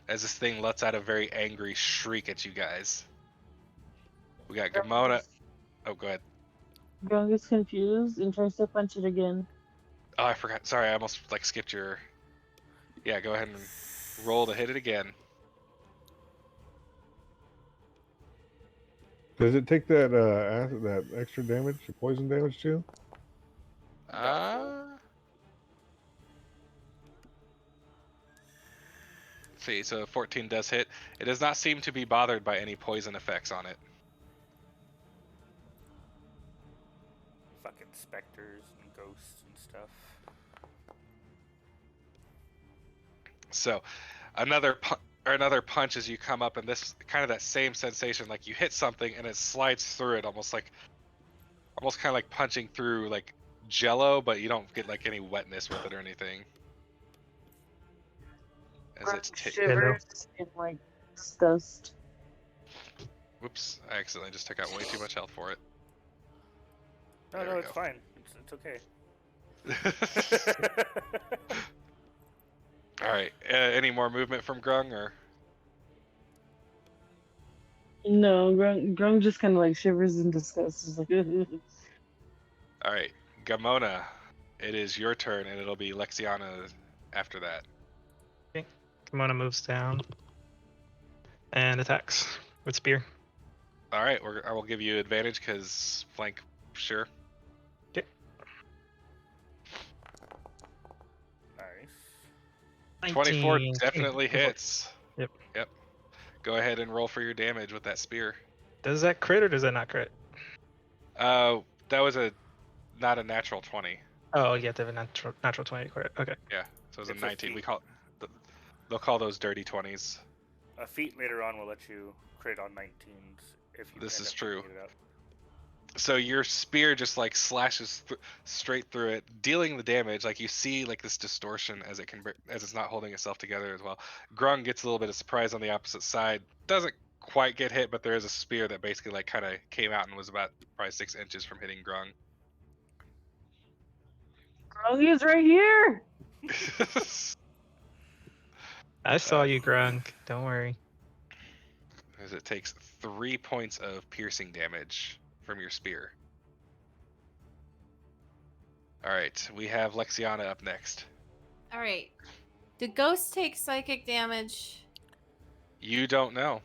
as this thing lets out a very angry shriek at you guys. We got Gamona. Oh, go ahead. Grung is confused and tries to punch it again. Oh, I forgot. Sorry, I almost like skipped your. Yeah, go ahead and roll to hit it again. Does it take that that extra damage, poison damage too? See, so 14 does hit. It does not seem to be bothered by any poison effects on it. Fucking specters and ghosts and stuff. So, another punch as you come up, and this kind of that same sensation, like you hit something and it slides through it, almost kind of like punching through like Jello, but you don't get like any wetness with it or anything. As it's shivers in like disgust. Whoops! I accidentally just took out way too much health for it. No, There no, we it's go. fine. It's okay. All right. Any more movement from Grung or? No, Grung just kind of like shivers in disgust. He's like, All right, Gamona, it is your turn, and it'll be Lexiana after that. Kimona moves down and attacks with spear. All right, I will give you advantage because flank, sure. Okay. Nice. 24 19. definitely hits. Yep. Yep. Go ahead and roll for your damage with that spear. Does that crit or does that not crit? That was not a natural 20. Oh, you have to have a natural 20 to crit. Okay. Yeah, so it was It's a a 19. We feat. call they'll call those dirty 20s. A feat later on will let you crit on 19s if you. This end is up true. picking it up. So your spear just like slashes straight through it, dealing the damage. Like you see like this distortion as it's not holding itself together as well. Grung gets a little bit of surprise on the opposite side. Doesn't quite get hit, but there is a spear that basically like kind of came out and was about probably 6 inches from hitting Grung. Grung is right here. I saw you, Grung. Don't worry. As it takes 3 points of piercing damage from your spear. All right, we have Lexiana up next. All right. Do ghosts take psychic damage? You don't know.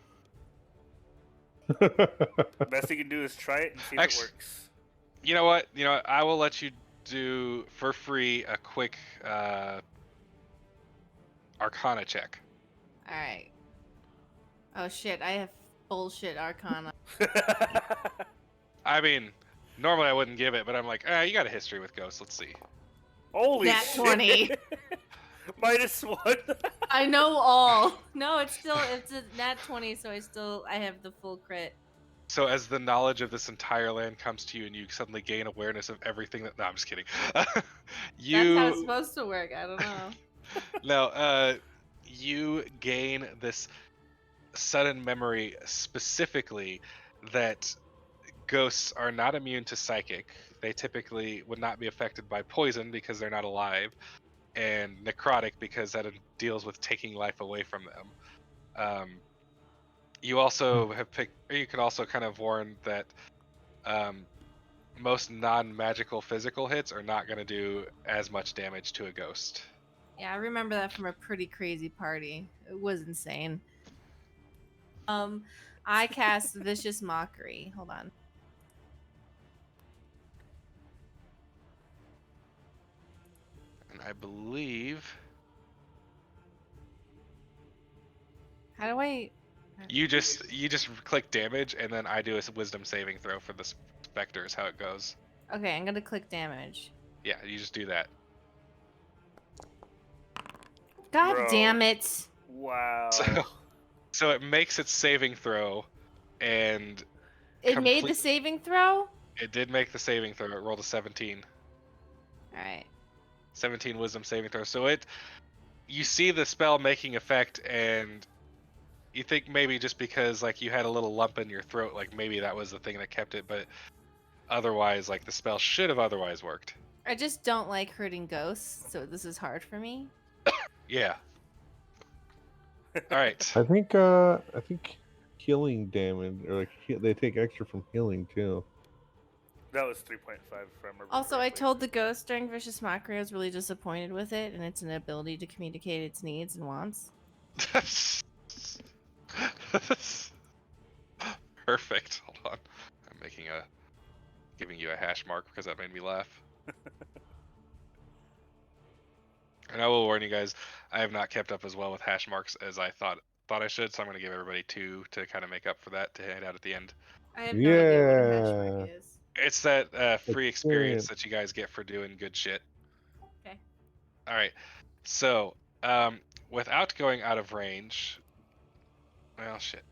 Best you can do is try it and see if Ex- it works. You know what? I will let you do for free a quick Arcana check. All right. Oh shit! I have bullshit Arcana. I mean, normally I wouldn't give it, but I'm like, you got a history with ghosts. Let's see. Holy Nat shit. 20. -1. I know all. No, it's a nat 20, so I have the full crit. So as the knowledge of this entire land comes to you, and you suddenly gain awareness of everything that. No, I'm just kidding. That's how it's supposed to work. I don't know. No, you gain this sudden memory specifically that ghosts are not immune to psychic. They typically would not be affected by poison because they're not alive, and necrotic because that deals with taking life away from them. You also have picked, or you could also kind of warn that most non-magical physical hits are not going to do as much damage to a ghost. Yeah, I remember that from a pretty crazy party. It was insane. I cast Vicious Mockery. Hold on. And I believe How do I? you just click damage, and then I do a wisdom saving throw for the specter is how it goes. Okay, I'm gonna click damage. Yeah, you just do that. God Bro. damn it! Wow. So it makes its saving throw, and It made the complete- saving throw. it did make the saving throw. It rolled a 17. All right. 17 wisdom saving throw. So you see the spell making effect, and you think maybe just because like you had a little lump in your throat, like maybe that was the thing that kept it, but otherwise, like the spell should have otherwise worked. I just don't like hurting ghosts, so this is hard for me. Yeah. All right. I think healing damage, or like they take extra from healing too. That was 3.5 if I remember Also, I correctly. told the ghost during Vicious Mockery I was really disappointed with it, and its inability to communicate its needs and wants. Perfect. Hold on. I'm giving you a hash mark because that made me laugh. And I will warn you guys, I have not kept up as well with hash marks as I thought I should, so I'm going to give everybody 2 to kind of make up for that to hand out at the end. I have no idea what a hash mark Yeah. is. It's that free experience Experience. that you guys get for doing good shit. Okay. All right. So, without going out of range, well, shit.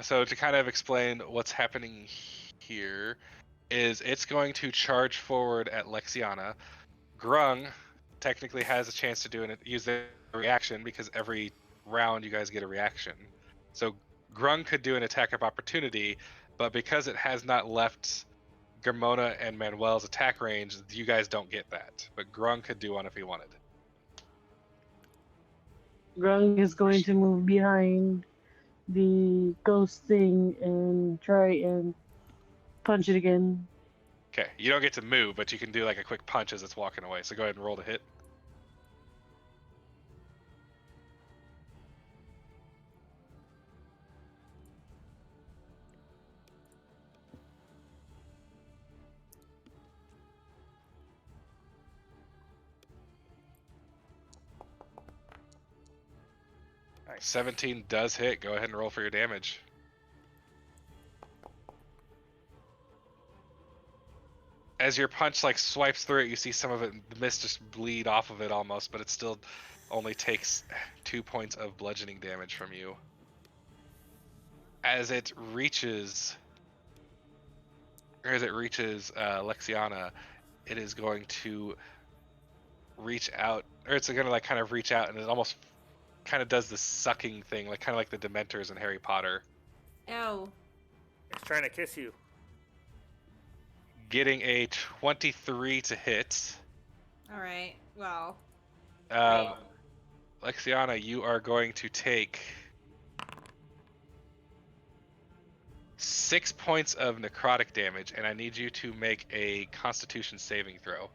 So to kind of explain what's happening here is it's going to charge forward at Lexiana. Grung technically has a chance to use the reaction because every round you guys get a reaction. So Grung could do an attack of opportunity, but because it has not left Gamona and Manuel's attack range, you guys don't get that. But Grung could do one if he wanted. Grung is going to move behind the ghost thing and try and punch it again. Okay, you don't get to move, but you can do like a quick punch as it's walking away. So go ahead and roll to hit. Nice. 17 does hit. Go ahead and roll for your damage. As your punch like swipes through it, you see some of it, the mist just bleed off of it almost, but it still only takes 2 points of bludgeoning damage from you. As it reaches Lexiana, it is going to reach out, or it's going to like kind of reach out, and it almost kind of does the sucking thing, like kind of like the Dementors in Harry Potter. Ew. It's trying to kiss you. Getting a 23 to hit. All right. Well. Lexiana, you are going to take 6 points of necrotic damage, and I need you to make a Constitution saving throw.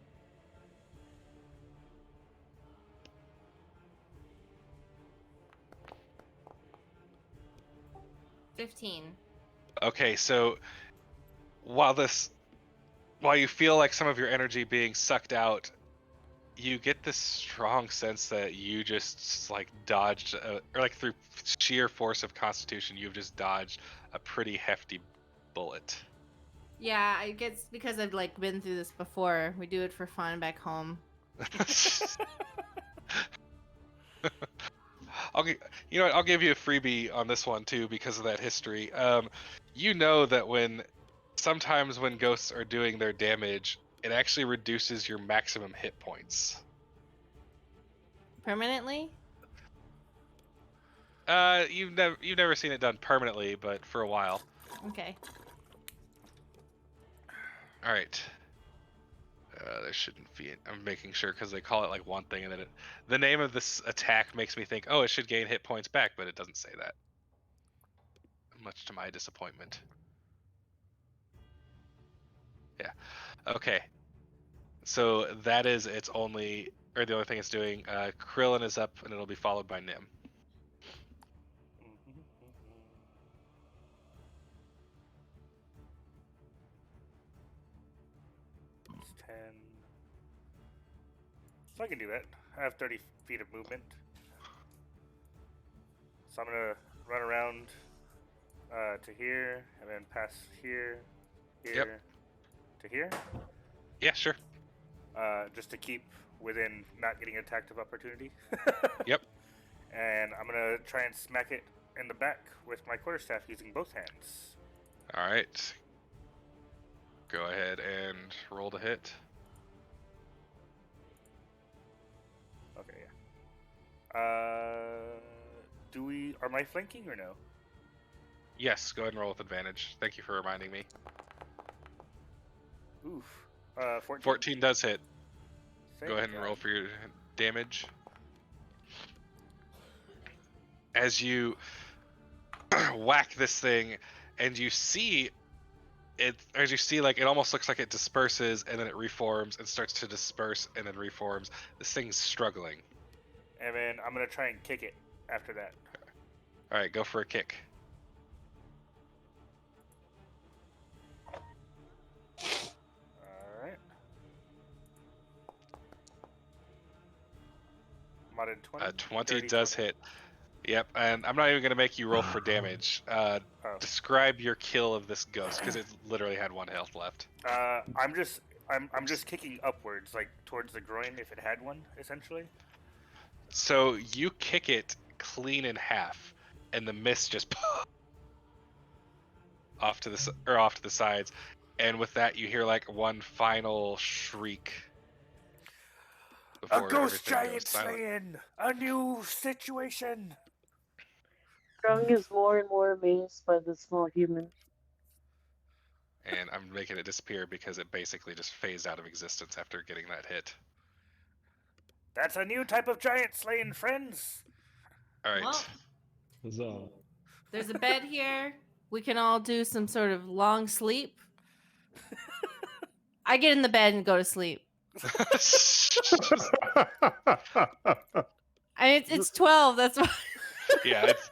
$15. Okay, so while you feel like some of your energy being sucked out, you get this strong sense that you just like dodged, or like through sheer force of Constitution, you've just dodged a pretty hefty bullet. Yeah, I guess because I've like been through this before. We do it for fun back home. You know what? I'll give you a freebie on this one too because of that history. You know that sometimes when ghosts are doing their damage, it actually reduces your maximum hit points. Permanently? You've never seen it done permanently, but for a while. Okay. All right. There shouldn't be. I'm making sure because they call it like one thing, and then the name of this attack makes me think, oh, it should gain hit points back, but it doesn't say that. Much to my disappointment. Yeah. Okay. So that is the only thing it's doing. Krillin is up, and it'll be followed by Nim. It's 10. So I can do that. I have 30 feet of movement. So I'm gonna run around to here, and then pass here, to here. Yeah, sure. Just to keep within not getting attacked of opportunity. Yep. And I'm gonna try and smack it in the back with my quarterstaff using both hands. All right. Go ahead and roll to hit. Okay. Yeah. Am I flanking or no? Yes. Go ahead and roll with advantage. Thank you for reminding me. Oof. 14. 14 does hit. Thank Go ahead and God. roll for your damage. as you whack this thing, and you see it, as you see, like, it almost looks like it disperses and then it reforms and starts to disperse and then reforms. This thing's struggling. And then I'm gonna try and kick it after that. All right, go for a kick. All right. Modded 20. 20 30, does 20. hit. Yep, and I'm not even gonna make you roll for damage. Oh. Describe your kill of this ghost, because it literally had 1 health left. I'm just kicking upwards, like towards the groin, if it had one, essentially. So you kick it clean in half, and the mist just off to the sides, and with that you hear like one final shriek. A before ghost everything goes giant silent. slaying! A new situation! Grung is more and more amazed by the small human. And I'm making it disappear because it basically just phased out of existence after getting that hit. That's a new type of giant slaying, friends! All right. Well, Huzzah. there's a bed here. We can all do some sort of long sleep. I get in the bed and go to sleep. It's 12. That's why. Yeah, it's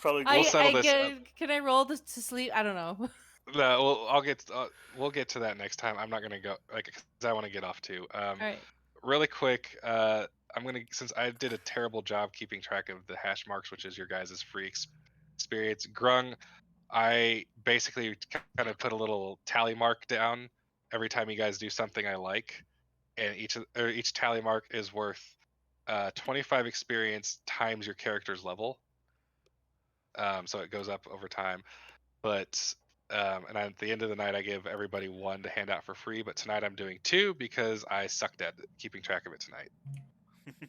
Probably We'll settle this. Can I roll this to sleep? I don't know. No, we'll get to that next time. I'm not gonna go because I want to get off too. All right. Really quick, since I did a terrible job keeping track of the hash marks, which is your guys' free experience. Grung, I basically kind of put a little tally mark down every time you guys do something I like, and each tally mark is worth 25 experience times your character's level. So it goes up over time. But and at the end of the night, I give everybody 1 to hand out for free. But tonight I'm doing 2 because I sucked at keeping track of it tonight.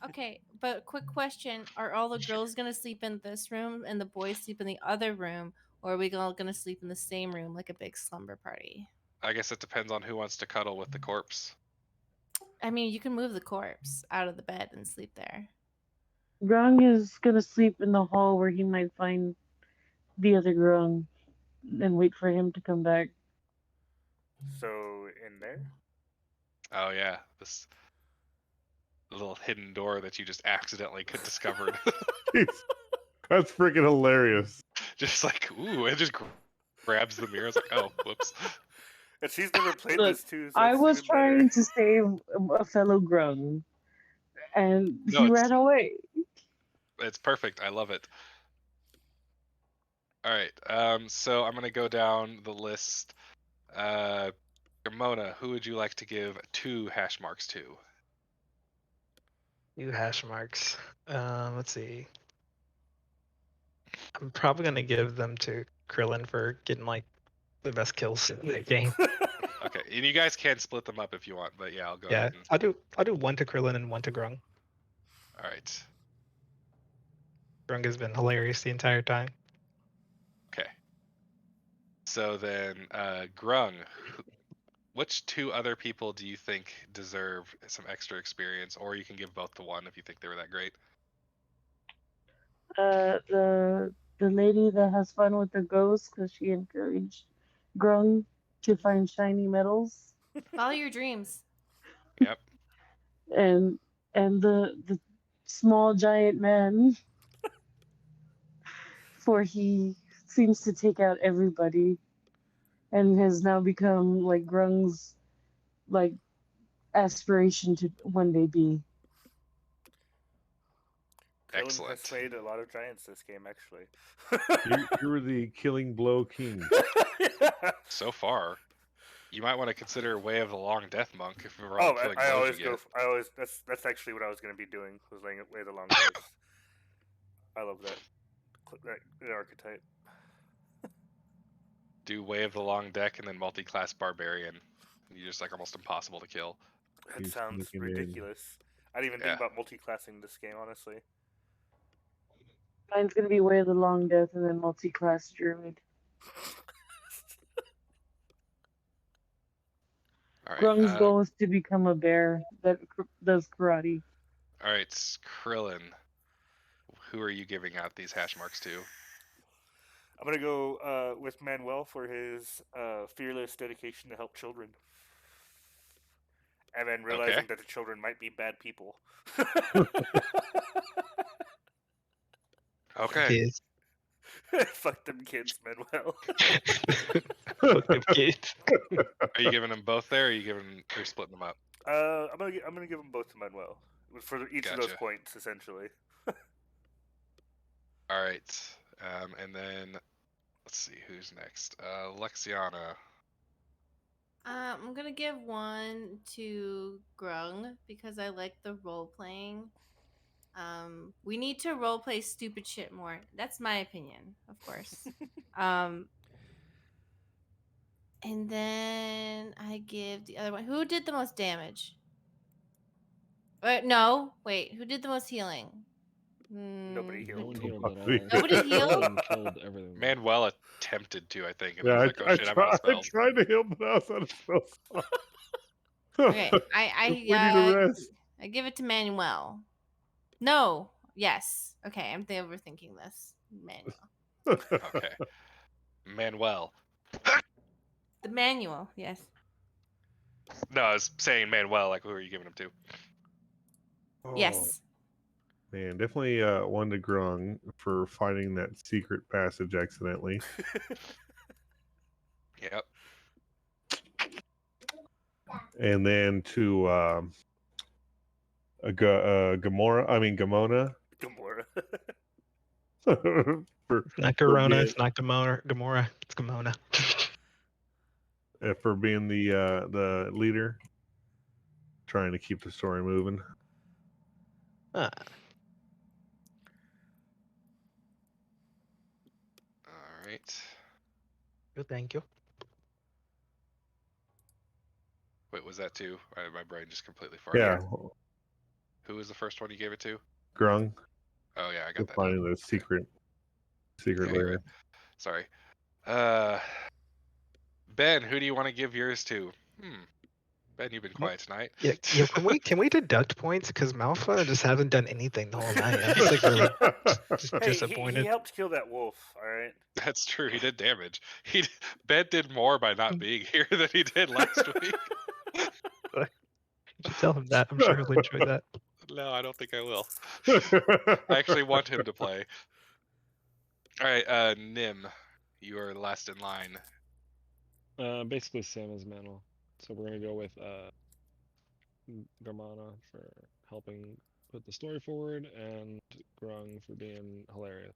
Okay, but quick question: are all the girls gonna sleep in this room and the boys sleep in the other room, or are we all gonna sleep in the same room like a big slumber party? I guess it depends on who wants to cuddle with the corpse. I mean, you can move the corpse out of the bed and sleep there. Grung is gonna sleep in the hall where he might find the other Grung and wait for him to come back. So, in there? Oh yeah, this little hidden door that you just accidentally discovered. That's freaking hilarious. Just like, ooh, it just grabs the mirror. It's like, oh, whoops. And she's never played Look, this too. So I it's was even better. trying to save a fellow Grung, and No, he it's- ran away. It's perfect. I love it. All right. So I'm gonna go down the list. Ramona, who would you like to give 2 hash marks to? 2 hash marks. Let's see. I'm probably gonna give them to Krillin for getting like the best kills in the game. Okay, and you guys can split them up if you want, but yeah, I'll go Yeah, ahead. I'll do 1 to Krillin and 1 to Grung. All right. Grung has been hilarious the entire time. Okay. So then, Grung, which 2 other people do you think deserve some extra experience, or you can give both to 1 if you think they were that great? The lady that has fun with the ghosts because she encouraged Grung to find shiny metals, Follow your dreams. Yep. and the small giant man, for he seems to take out everybody, and has now become like Grung's like aspiration to one day be. Krillin Excellent. has slayed a lot of giants this game, actually. You're the killing blow king. So far, you might want to consider Way of the Long Death Monk if we're Oh, all killing I blows always you go. get. I always. That's actually what I was going to be doing. Was laying it way the long days. I love that archetype. Do Way of the Long Deck and then multi-class Barbarian. You're just like almost impossible to kill. That He's sounds looking in. ridiculous. I didn't even think about multi-classing this game, honestly. Mine's gonna be Way of the Long Death and then multi-class druid. All right. Grung's goal is to become a bear that does karate. All right, Krillin. who are you giving out these hash marks to? I'm gonna go with Manuel for his fearless dedication to help children, and then realizing that the children might be bad people. Okay. Kids. Fuck them kids, Manuel. Fuck them kids. Are you giving them both there, or are you splitting them up? I'm gonna give them both to Manuel for each of those Gotcha. points, essentially. All right. And then let's see who's next. Lexiana. I'm gonna give one to Grung because I like the role playing. We need to role play stupid shit more. That's my opinion, of course. And then I give the other one. Who did the most damage? No, wait. Who did the most healing? Nobody No one healed. healed at all. Nobody healed? Everyone killed everything. Manuel attempted to, I think, and Yeah, was like, "Oh shit, I'm out of I spells." tried to heal, but I was out of spells. Okay, We need a rest. I give it to Manuel. No, yes. Okay, I'm overthinking this. Manuel. Okay. Manuel. The manual, yes. No, I was saying Manuel. Like, who are you giving him to? Yes. Man, definitely one to Grung for finding that secret passage accidentally. Yep. And then to Gamona. Gamora. Not Corona, it's not Gamora, it's Gamona. For being the leader, trying to keep the story moving. Ah, All right. good, thank you. Wait, was that two? My brain just completely farted. Yeah, Who was the first one you gave it to? Grung. Oh yeah, I For got that. finding the secret Yeah, you're layer. right. Sorry. Ben, who do you want to give yours to? Ben, you've been quiet tonight. Yeah, can we deduct points because Malfa just hasn't done anything the whole night? I'm just like really just Hey, disappointed. he helped kill that wolf. All right. That's true. He did damage. Ben did more by not being here than he did last week. You should tell him that. I'm sure he'll enjoy that. No, I don't think I will. I actually want him to play. All right, Nim, you are last in line. Basically same as Manuel. So we're gonna go with Garmana for helping put the story forward, and Grung for being hilarious.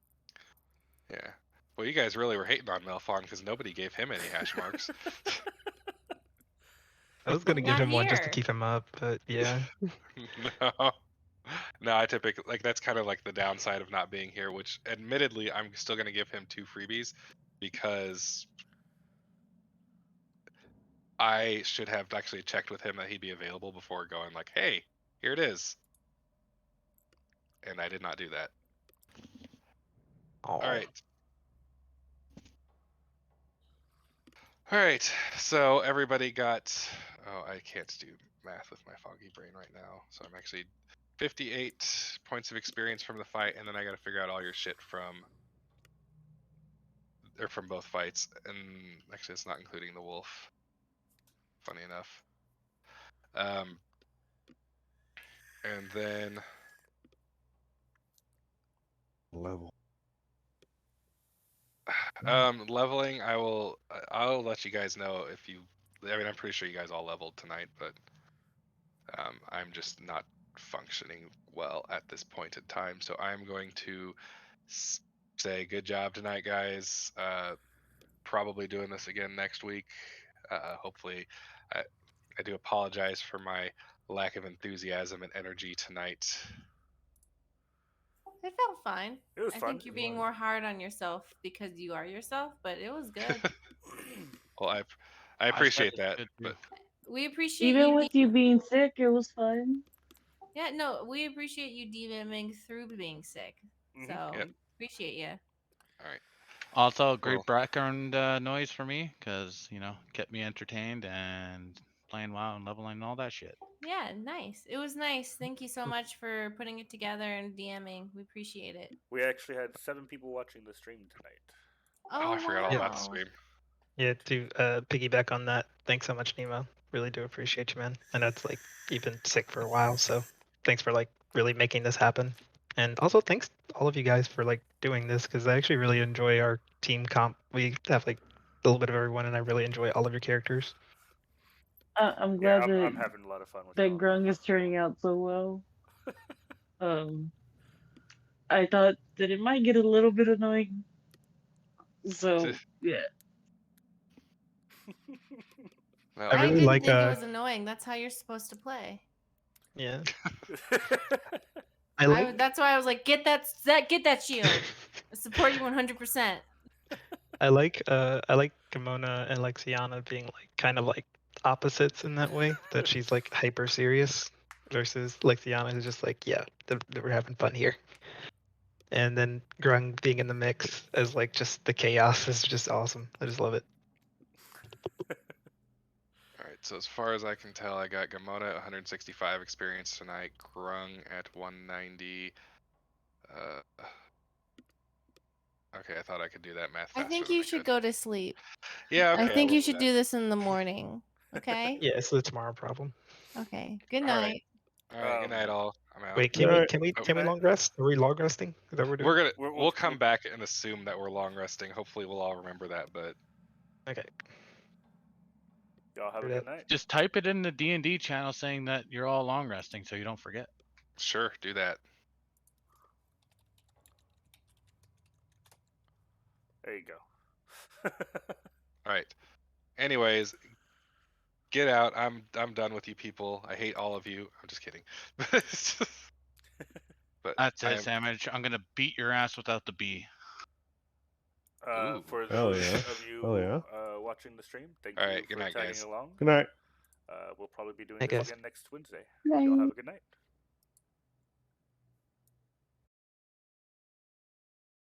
Yeah. Well, you guys really were hating on Melfon because nobody gave him any hash marks. I was gonna give Not him one just to here. keep him up, but yeah. No, I typically that's kind of like the downside of not being here. Which, admittedly, I'm still gonna give him 2 freebies because I should have actually checked with him that he'd be available before going like, "Hey, here it is," and I did not do that. All right. All right. So everybody got. Oh, I can't do math with my foggy brain right now. So I'm actually 58 points of experience from the fight, and then I got to figure out all your shit from both fights. And actually, it's not including the wolf. Funny enough. And then Level. leveling, I'll let you guys know if you. I mean, I'm pretty sure you guys all leveled tonight, but I'm just not functioning well at this point in time. So I'm going to say good job tonight, guys. Probably doing this again next week. Hopefully, I do apologize for my lack of enthusiasm and energy tonight. It felt fine. It was I fun. think you're being more hard on yourself because you are yourself, but it was good. Well, I appreciate that, but We appreciate Even you. with you being sick, it was fun. Yeah, no, we appreciate you DMing through being sick. So Yep. appreciate you. All right. Also, great Cool. background noise for me because kept me entertained and playing WoW and leveling and all that shit. Yeah, nice. It was nice. Thank you so much for putting it together and DMing. We appreciate it. We actually had 7 people watching the stream tonight. Oh, I forgot all about the wow. stream. Yeah, to piggyback on that, thanks so much, Nemo. Really do appreciate you, man. I know it's like you've been sick for a while, so thanks for like really making this happen. And also thanks all of you guys for like doing this because I actually really enjoy our team comp. We have like a little bit of everyone, and I really enjoy all of your characters. I'm Yeah, glad I'm that having a lot of fun with that y'all. Grung is turning out so well. I thought that it might get a little bit annoying. So yeah. Well, I I really didn't like think it was annoying. That's how you're supposed to play. yeah. I like That's why I was like, get that shield. I support you 100%. I like Kimona and Lexiana being like kind of like opposites in that way. That she's like hyper serious versus Lexiana who's just like, yeah, we're having fun here. And then Grung being in the mix as like just the chaos is just awesome. I just love it. Alright, so as far as I can tell, I got Gamona at 165 experience tonight, Grung at 190. Okay, I thought I could do that math I faster think than you I should could. go to sleep. Yeah, okay. I think will you do should that. do this in the morning. Okay? Yeah, it's the tomorrow problem. Okay. Good Alright. night. Alright, good night all. I'm out. Wait, Good night. can we Good night. long rest? Are we long resting? Is that what we're doing? We're gonna We'll- we'll come back and assume that we're long resting. Hopefully we'll all remember that, but Okay. Y'all have a Heard good it. night. Just type it in the D&D channel saying that you're all long resting so you don't forget. sure, do that. There you go. Alright. Anyways, get out. I'm done with you people. I hate all of you. I'm just kidding. But That's I it, am- Sandwich. I'm gonna beat your ass without the B. Ooh. For Hell those yeah. of you Hell yeah. watching the stream, thank Alright, you good for night, tagging guys. along. Good night. We'll probably be doing Night, this guys. again next Wednesday. Night. Y'all have a good night.